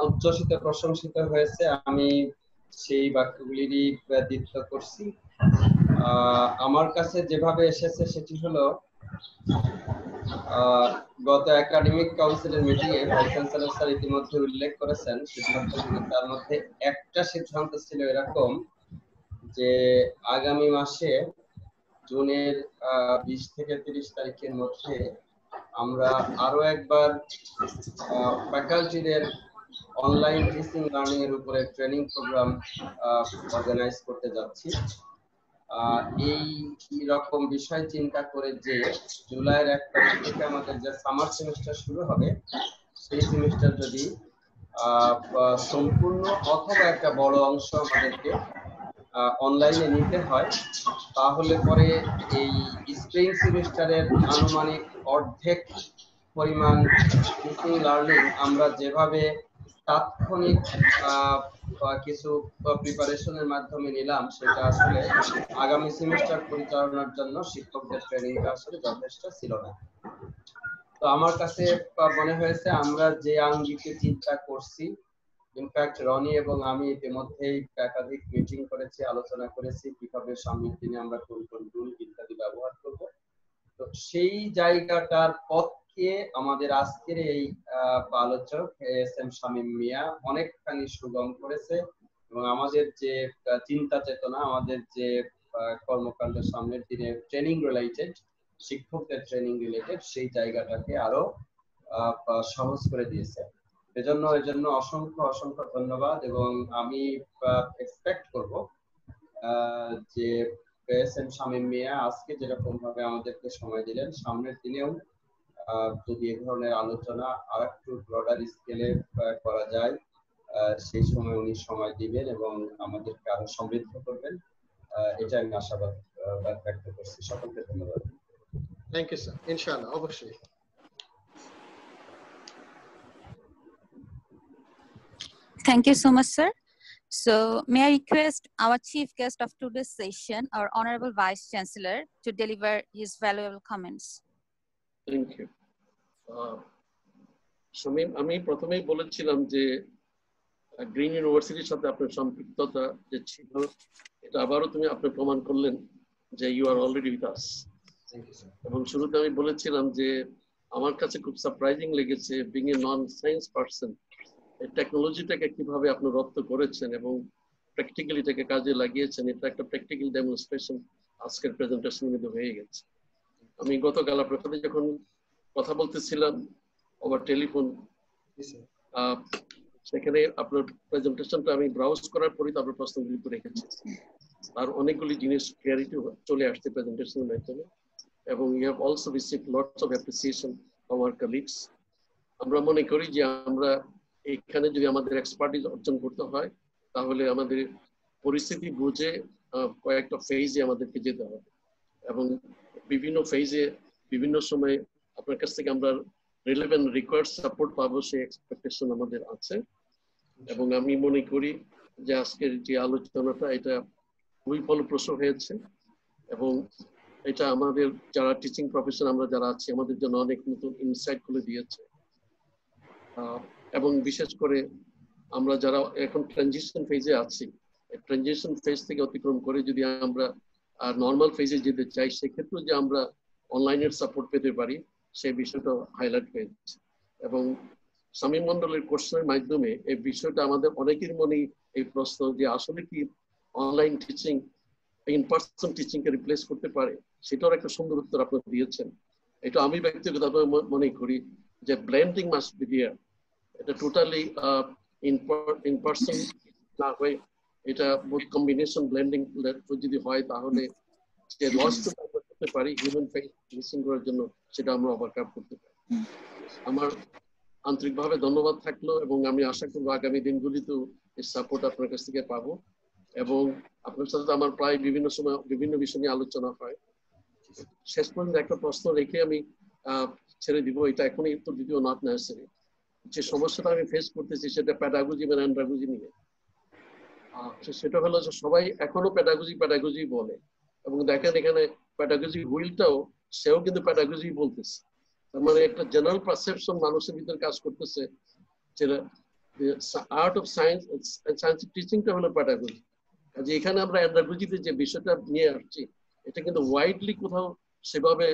উচ্ছ্বসিত প্রশংসিত হয়েছে, আমি সেই বাক্যগুলিরই দ্বিত্ব করছি। আমার কাছে যেভাবে এসেছে সেটি হলো গত একাডেমিক কাউন্সিলের মিটিং এ ভাইস চ্যান্সেলর স্যার ইতিমধ্যে উল্লেখ করেছেন সিদ্ধান্তগুলি। তার মধ্যে একটা সিদ্ধান্ত ছিল এরকম যে আগামী মাসে জুনের 20 থেকে 30 তারিখের মধ্যে আমরা আরো একবার ফ্যাকাল্টিদের অনলাইন টিচিং লার্নিং এর উপরে ট্রেনিং প্রোগ্রাম অর্গানাইজ করতে যাচ্ছি। এই রকম বিষয় চিন্তা করে যে জুলাইয়ের 1 তারিখ থেকে আমাদের যে সামার সেমিস্টার শুরু হবে, সেই সেমিস্টার যদি সম্পূর্ণ অথবা একটা বড় অংশ আমাদেরকে অনলাইনে নিতে হয়, তাহলে পরে এই স্প্রিং সেমিস্টারের আনুমানিক অর্ধেক পরিমাণ টিচিং লার্নিং আমরা যেভাবে তাৎক্ষণিক কিছু প্রিপারেশনের মাধ্যমে নিলাম, সেটা আসলে আগামী সেমিস্টার পরিচালনার জন্য শিক্ষকদের ট্রেনিংটা আসলে যথেষ্ট ছিল না। তো আমার কাছে মনে হয়েছে আমরা যে আঙ্গিকে চিন্তা করছি, ইনফ্যাক্ট রনি এবং আমি ইতিমধ্যেই একাধিক মিটিং করেছি, আলোচনা করেছি কিভাবে সামনের দিনে আমরা কোন কোন টুল ইত্যাদি ব্যবহার করব। তো সেই জায়গাটার পক্ষে আমাদের আজকের এই আলোচক এস.এম. শামীম মিয়া অনেকখানি সুগম করেছে এবং আমাদের যে চিন্তা চেতনা, আমাদের যে কর্মকাণ্ড সামনের দিনে ট্রেনিং রিলেটেড, শিক্ষকদের ট্রেনিং রিলেটেড, সেই জায়গাটাকে আরো সহজ করে দিয়েছে। এজন্য অসংখ্য ধন্যবাদ। এবং আমি এক্সপেক্ট করব যে এস.এম. শামীম মিয়া আজকে যেরকম ভাবে আমাদেরকে সময় দিলেন, সামনের দিনেও যদি এই ধরনের আলোচনা আর একটু ব্রডার স্কেলে করা যায়, সেই সময় উনি সময় দিবেন এবং আমাদেরকে আরো সমৃদ্ধ করবেন, এটা আমি আশাবাদ ব্যক্ত করছি। সকলকে ধন্যবাদ। Thank you sir. ইনশাআল্লাহ, অবশ্যই। Thank you so much, sir. So may I request our chief guest of today's session, our Honorable Vice Chancellor, to deliver his valuable comments. Thank you. Shamim, আমি প্রথমেই বলেছিলাম যে গ্রিন ইউনিভার্সিটির সাথে আপনার সম্পৃক্ততা যে ছিল, এটা আবারও আপনি প্রমাণ করলেন যে you are already with us. এবং শুরুতে আমি বলেছিলাম যে আমার কাছে খুব সারপ্রাইজিং লেগেছে, being a non science person, টেকনোলজিটাকে কিভাবে আপনি রপ্ত করেছেন এবং প্র্যাকটিক্যালিটাকে কাজে লাগিয়েছেন। এটা একটা প্র্যাকটিক্যাল ডেমনস্ট্রেশন আজকের প্রেজেন্টেশনের মধ্যে হয়ে গেছে। আমি গতকাল আপনার সাথে যখন কথা বলতেছিলাম ওভার টেলিফোন, সেখানে আপনার প্রেজেন্টেশনটা আমি ব্রাউজ করার পরই আপনার প্রশ্নগুলি রেখেছি। আর অনেকগুলি জিনিস ক্লিয়ারিটি চলে আসছে প্রেজেন্টেশনের মাধ্যমে এবং you have also received lots of appreciation from our colleagues. আমরা মনে করি যে আমরা এখানে যদি আমাদের এক্সপার্টিজ অর্জন করতে হয়, তাহলে আমাদের পরিস্থিতি বুঝে কয়েকটা ফেজে আমাদেরকে যেতে হবে এবং বিভিন্ন ফেজে বিভিন্ন সময় আপনার কাছ থেকে আমরা রিলেভেন্ট রিকোয়ার্ড সাপোর্ট পাবো, সেই এক্সপেকটেশন আমাদের আছে। এবং আমি মনে করি যে আজকের যে আলোচনাটা এটা খুবই ফলপ্রসূ হয়েছে এবং এটা আমাদের যারা টিচিং প্রফেশন আমরা যারা আছি আমাদের জন্য অনেক নতুন ইনসাইট খুলে দিয়েছে। এবং বিশেষ করে আমরা যারা এখন ট্রানজিশন ফেজে আছি, ট্রানজিশন ফেজ থেকে অতিক্রম করে যদি আমরা নর্মাল ফেজে যেতে চাই, সেক্ষেত্রে যে আমরা অনলাইনের সাপোর্ট পেতে পারি সেই বিষয়টা হাইলাইট হয়েছে। এবং শামীম মন্ডলের কোর্সের মাধ্যমে এই বিষয়টা আমাদের অনেকের মনে এই প্রশ্ন যে আসলে কি online teaching in person teaching K replace করতে পারে, সেটার একটা সুন্দর উত্তর আপনারা দিয়েছেন। এটা আমি ব্যক্তিগতভাবে মনে করি যে ব্লেন্ডিং মাস্ট বি দেয়ার। এটা টোটালি ইন পারসন না হয়ে এটা বোথ কম্বিনেশন ব্লেন্ডিং যদি হয় তাহলে যে লসটা আমরা করতে পারি হিউম্যান ফেস মিসিং করার জন্য সেটা আমরা ওভারকাম করতে পারি। আমার আন্তরিকভাবে ধন্যবাদ থাকলো এবং আমি আশা করবো আগামী দিনগুলিতেও এই সাপোর্ট আপনার কাছ থেকে পাবো এবং আপনার সাথে আমার প্রায় বিভিন্ন সময় বিভিন্ন বিষয় নিয়ে আলোচনা হয়। শেষ পর্যন্ত একটা প্রশ্ন রেখে আমি ছেড়ে দিব, এটা এখনই উত্তর দিতেও নট নেসেসারি। যে সমস্যাটা আমি ফেস করতেছি সেটা প্যাডাগজি বা অ্যান্ড্রাগজি নিয়ে। সেটা হলো যে সবাই এখনো প্যাডাগজি বলে এবং দেখেন এখানে প্যাডাগজি হুইলটাও সেও কিন্তু প্যাডাগজি বলতেছে। তার মানে একটা জেনারেল পারসেপশন মানুষের ভিতরে কাজ করতেছে যেটা আর্ট অফ সায়েন্স সায়েন্সিফিক টিচিংটা হলো প্যাডাগজি। কাজে এখানে আমরা অ্যান্ড্রাগজিতে যে বিষয়টা নিয়ে আসছি এটা কিন্তু ওয়াইডলি কোথাও সেভাবে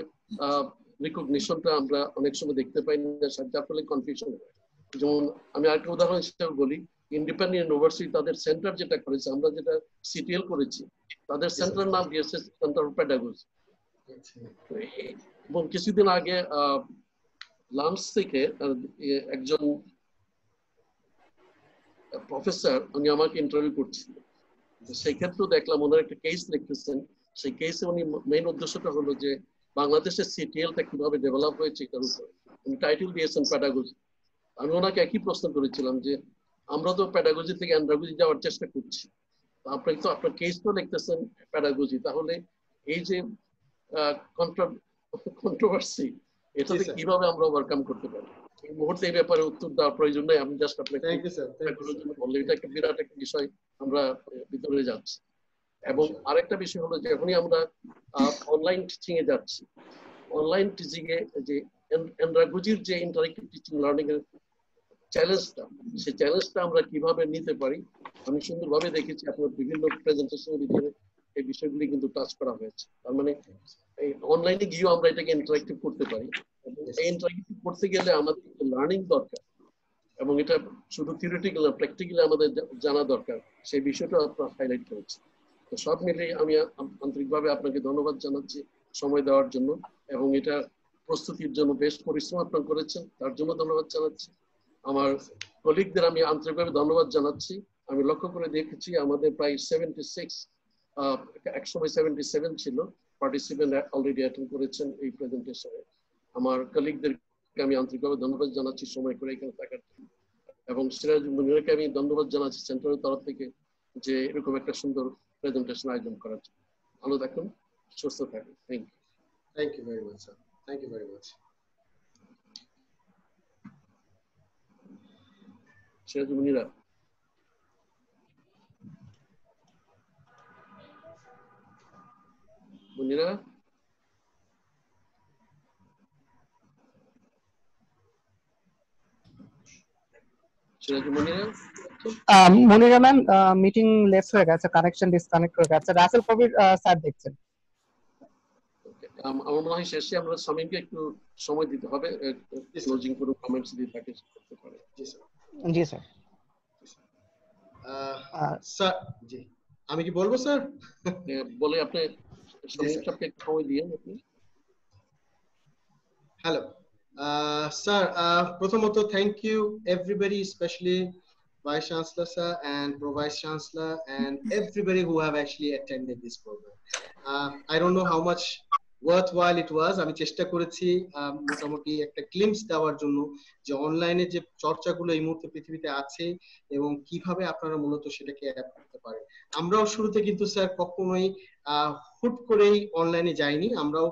রিকগনিশনটা আমরা অনেক সময় দেখতে পাই না, যার ফলে কনফিউশন হয়। যেমন আমি আরেকটা উদাহরণ হিসেবে বলি, ইন্ডিপেন্ডেন্ট ইউনিভার্সিটি তাদের সেন্টার যেটা করেছে, আমরা যেটা সিটিএল করেছি, তাদের সেন্টার নাম দিয়েছে সেন্টার অফ প্যাডাগজি। এবং কিছুদিন আগে লাঞ্চ থেকে একজন প্রফেসর উনি আমাকে ইন্টারভিউ করছিলেন, সেই ক্ষেত্রেও দেখলাম ওনার একটা কেস লিখতেছেন। সেই কেসে উনি মেইন উদ্দেশ্যটা হলো যে বাংলাদেশের সিটিএলটা কিভাবে ডেভেলপ হয়েছে এটার উপরে উনি টাইটেল দিয়েছেন প্যাডাগজি। আমি ওনাকে একই প্রশ্ন করেছিলাম যে আমরা তো প্যাডাগজি থেকে অ্যান্ড্রাগজি যাওয়ার চেষ্টা করছি, আপনি তো আপনার কেস তো লিখতেছেন প্যাডাগজি, তাহলে এই যে কন্ট্রোভার্সি এটাতে কিভাবে আমরা ওভারকাম করতে পারি? এই মুহূর্তে এই ব্যাপারে উত্তর দেওয়ার প্রয়োজন নেই, আমি জাস্ট আপনাকে বললে এটা একটা বিরাট একটা বিষয় আমরা ভিতরে যাচ্ছি। এবং আরেকটা বিষয় হলো যখনই আমরা অনলাইন টিচিং এ যাচ্ছি, অনলাইন টিচিং এ যে অ্যান্ড্রাগজির যে ইন্টারেক্টিভ টিচিং লার্নিং এর চ্যালেঞ্জটা, সেই চ্যালেঞ্জটা আমরা কিভাবে নিতে পারি আমি সুন্দরভাবে দেখেছি আপনার বিভিন্ন প্রেজেন্টেশনের ভিতরে এই বিষয়গুলি কিন্তু টাচ করা হয়েছে। তার মানে এই অনলাইনে গিয়েও আমরা এটাকে ইন্টারেক্টিভ করতে পারি এবং এই ইন্টারেক্টিভ করতে গেলে আমাদের লার্নিং দরকার এবং এটা শুধু থিওরিটিক্যাল না প্র্যাকটিক্যালি আমাদের জানা দরকার, সেই বিষয়টা আপনার হাইলাইট করেছে। তো সব মিলিয়ে আমি আন্তরিকভাবে আপনাকে ধন্যবাদ জানাচ্ছি সময় দেওয়ার জন্য এবং এটা প্রস্তুতির জন্য বেশ পরিশ্রম আপনার করেছেন, তার জন্য ধন্যবাদ জানাচ্ছি। আমার কলিগদের আমি আন্তরিকভাবে ধন্যবাদ জানাচ্ছি। আমি লক্ষ্য করে দেখেছি আমাদের প্রায় 76 একসময় 77 ছিল পার্টিসিপেন্ট অলরেডি অ্যাটেন্ড করেছেন এই প্রেজেন্টেশনে। আমার কলিগদেরকে আমি আন্তরিকভাবে ধন্যবাদ জানাচ্ছি সময় করে এখানে থাকার জন্য এবং সিরাজ মুনিরকে আমি ধন্যবাদ জানাচ্ছি সেন্টারের তরফ থেকে যে এরকম একটা সুন্দর প্রেজেন্টেশন আয়োজন করার জন্য। ভালো থাকুন, সুস্থ থাকুন। Thank you very much sir, thank you very much. Siraj Munira Munira Monira ma'am meeting left হয়ে গেছে, কানেকশন ডিসকানেক্ট হয়ে গেছে। রাসেল কবির স্যার দেখছেন। আমার মনে হয় শেষে আমরা সামিমকে একটু সময় দিতে হবে, ক্লোজিং কোনো কমেন্টস দিয়ে থাকে করতে পারে। জি স্যার। স্যার জি আমি কি বলবো স্যার? বলে আপনি সামিম সাহেবকে একটু সময় দিয়েন আপনি। হ্যালো স্যার, প্রথমত thank you everybody, especially Vice Chancellor sir and Pro Vice Chancellor and everybody who have actually attended this program. I don't know how much worthwhile it was. আমি চেষ্টা করেছি মোটামুটি একটা গ্লিম্পস দেওয়ার জন্য যে অনলাইনে যে চর্চাগুলো এই মুহূর্তে পৃথিবীতে আছে এবং কিভাবে আপনারা মূলত সেটাকে অ্যাড করতে পারেন। আমরাও শুরুতে কিন্তু স্যার কখনোই হুট করেই অনলাইনে যাইনি, আমরাও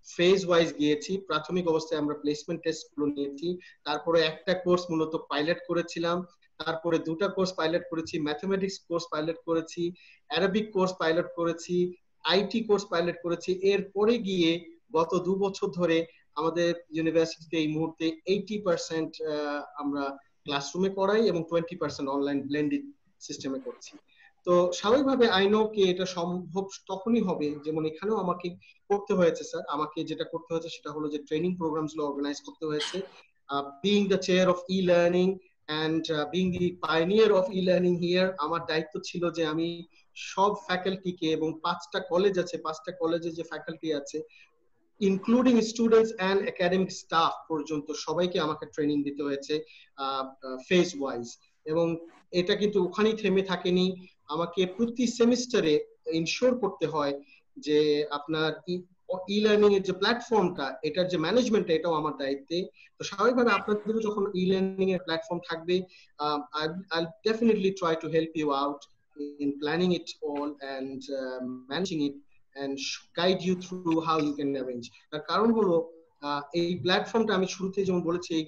ফেজ ওয়াইজ গিয়েছি। প্রাথমিক অবস্থায় আমরা প্লেসমেন্ট টেস্ট গুলো নিয়েছি, তারপরে একটা কোর্স মূলত পাইলট করেছিলাম, তারপরে দুটা কোর্স পাইলট করেছি, ম্যাথমেটিক্স কোর্স পাইলট করেছি, অ্যারাবিক কোর্স পাইলট করেছি, আইটি কোর্স পাইলট করেছি। এরপরে গিয়ে গত 2 বছর ধরে আমাদের ইউনিভার্সিটিতে এই মুহূর্তে 80% আমরা ক্লাসরুমে করাই এবং 20% অনলাইন ব্লেন্ডেড সিস্টেমে করছি। তো স্বাভাবিকভাবে আই নো কি এটা সম্ভব তখনই হবে, যেমন এখানেও আমাকে করতে হয়েছে স্যার, আমাকে যেটা করতে হয়েছে সেটা হলো যে ট্রেনিং প্রোগ্রামস গুলো অর্গানাইজ করতে হয়েছে। Being the chair of e learning and being the pioneer of e-learning here, আমার দায়িত্ব ছিল যে আমি সব ফ্যাকাল্টিকে এবং 5টা কলেজ আছে, 5টা কলেজে যে ফ্যাকাল্টি আছে including students and academic staff পর্যন্ত সবাইকে আমাকে ট্রেনিং দিতে হয়েছে ফেজ ওয়াইজ, এবং এটা কিন্তু ওখানেই থেমে থাকেনি। আমাকে প্রতি সেমিস্টারে ইনশোর করতে হয় যে আপনার ই লার্নিং এর যে প্ল্যাটফর্মটা, এটার যে ম্যানেজমেন্টটা, এটাও আমার দায়িত্বে। তো স্বাভাবিকভাবে আপনাদেরও যখন ই লার্নিং এর প্ল্যাটফর্ম থাকবে, I'll definitely try to help you out in planning it all and managing it and guide you through how you can arrange. তার কারণ হলো এই প্ল্যাটফর্মটা আমি শুরুতে যেমন বলেছি এই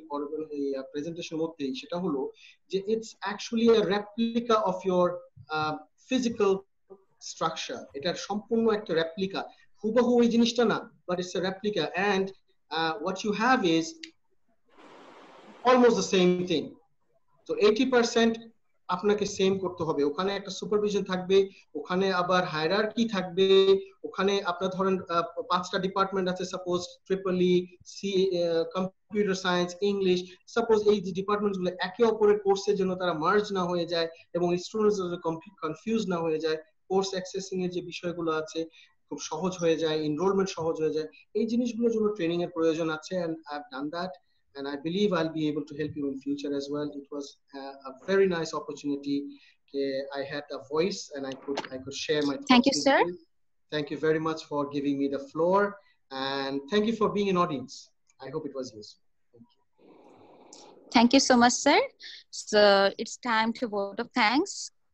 প্রেজেন্টেশনের মধ্যেই, সেটা হলো যে it's actually a replica of your physical structure. এটার সম্পূর্ণ একটা রেপ্লিকা, হুবহু ওই জিনিসটা না, but it's a replica, and what you have is almost the same thing. So 80% আপনাকে সেম করতে হবে। ওখানে একটা সুপারভিশন থাকবে, ওখানে আবার হায়ারার্কি থাকবে, ওখানে আপনার ধরেন 5টা ডিপার্টমেন্ট আছে, সাপোজ ট্রিপল ই, কম্পিউটার সায়েন্স, ইংলিশ, সাপোজ এই যে ডিপার্টমেন্টগুলো একে অপরের কোর্সের জন্য তারা মার্জ না হয়ে যায় এবং স্টুডেন্টস কনফিউজ না হয়ে যায়, কোর্স অ্যাক্সেসিং এর যে বিষয়গুলো আছে খুব সহজ হয়ে যায়, এনরোলমেন্ট সহজ হয়ে যায়, এই জিনিসগুলোর জন্য ট্রেনিং এর প্রয়োজন আছে, and I've done that. And I believe I'll be able to help you in future as well. It was a very nice opportunity. I had a voice and I could share my thoughts. Thank you, sir. Thank you very much for giving me the floor, and thank you for being an audience. I hope it was useful. Thank you so much, sir. So it's time to vote of thanks.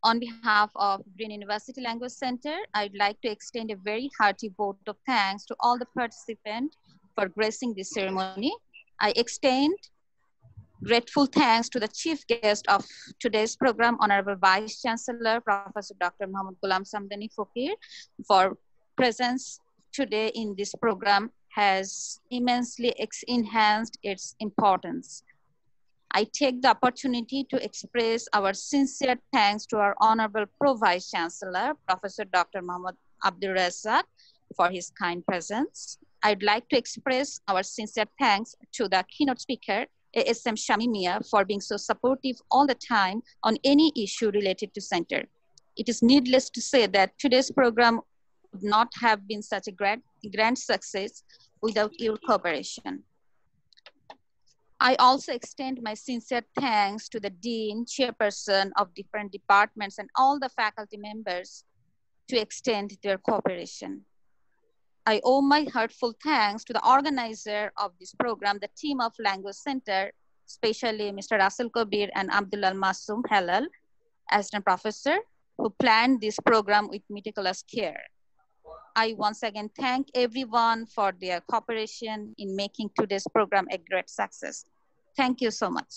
On behalf of Green University Language Center, I'd like to extend a very hearty vote of thanks to all the participants for gracing this ceremony. I extend grateful thanks to the chief guest of today's program, Honorable Vice Chancellor, Professor Dr. Mohammad Ghulam Samdani Faqir, for presence today in this program has immensely enhanced its importance. I take the opportunity to express our sincere thanks to our Honorable Pro-Vice Chancellor, Professor Dr. Mohammad Abdur Razzaq, for his kind presence. I'd like to express our sincere thanks to the keynote speaker, ASM Shamimia, for being so supportive all the time on any issue related to center. It is needless to say that today's program would not have been such a grand success without your cooperation. I also extend my sincere thanks to the Dean, Chairperson of different departments, and all the faculty members to extend their cooperation. I owe my heartful thanks to the organizer of this program, the team of Language Center, especially Mr. Russell Kabir and Abdullah Masum Halal, assistant professor, who planned this program with meticulous care. I once again thank everyone for their cooperation in making today's program a great success. Thank you so much.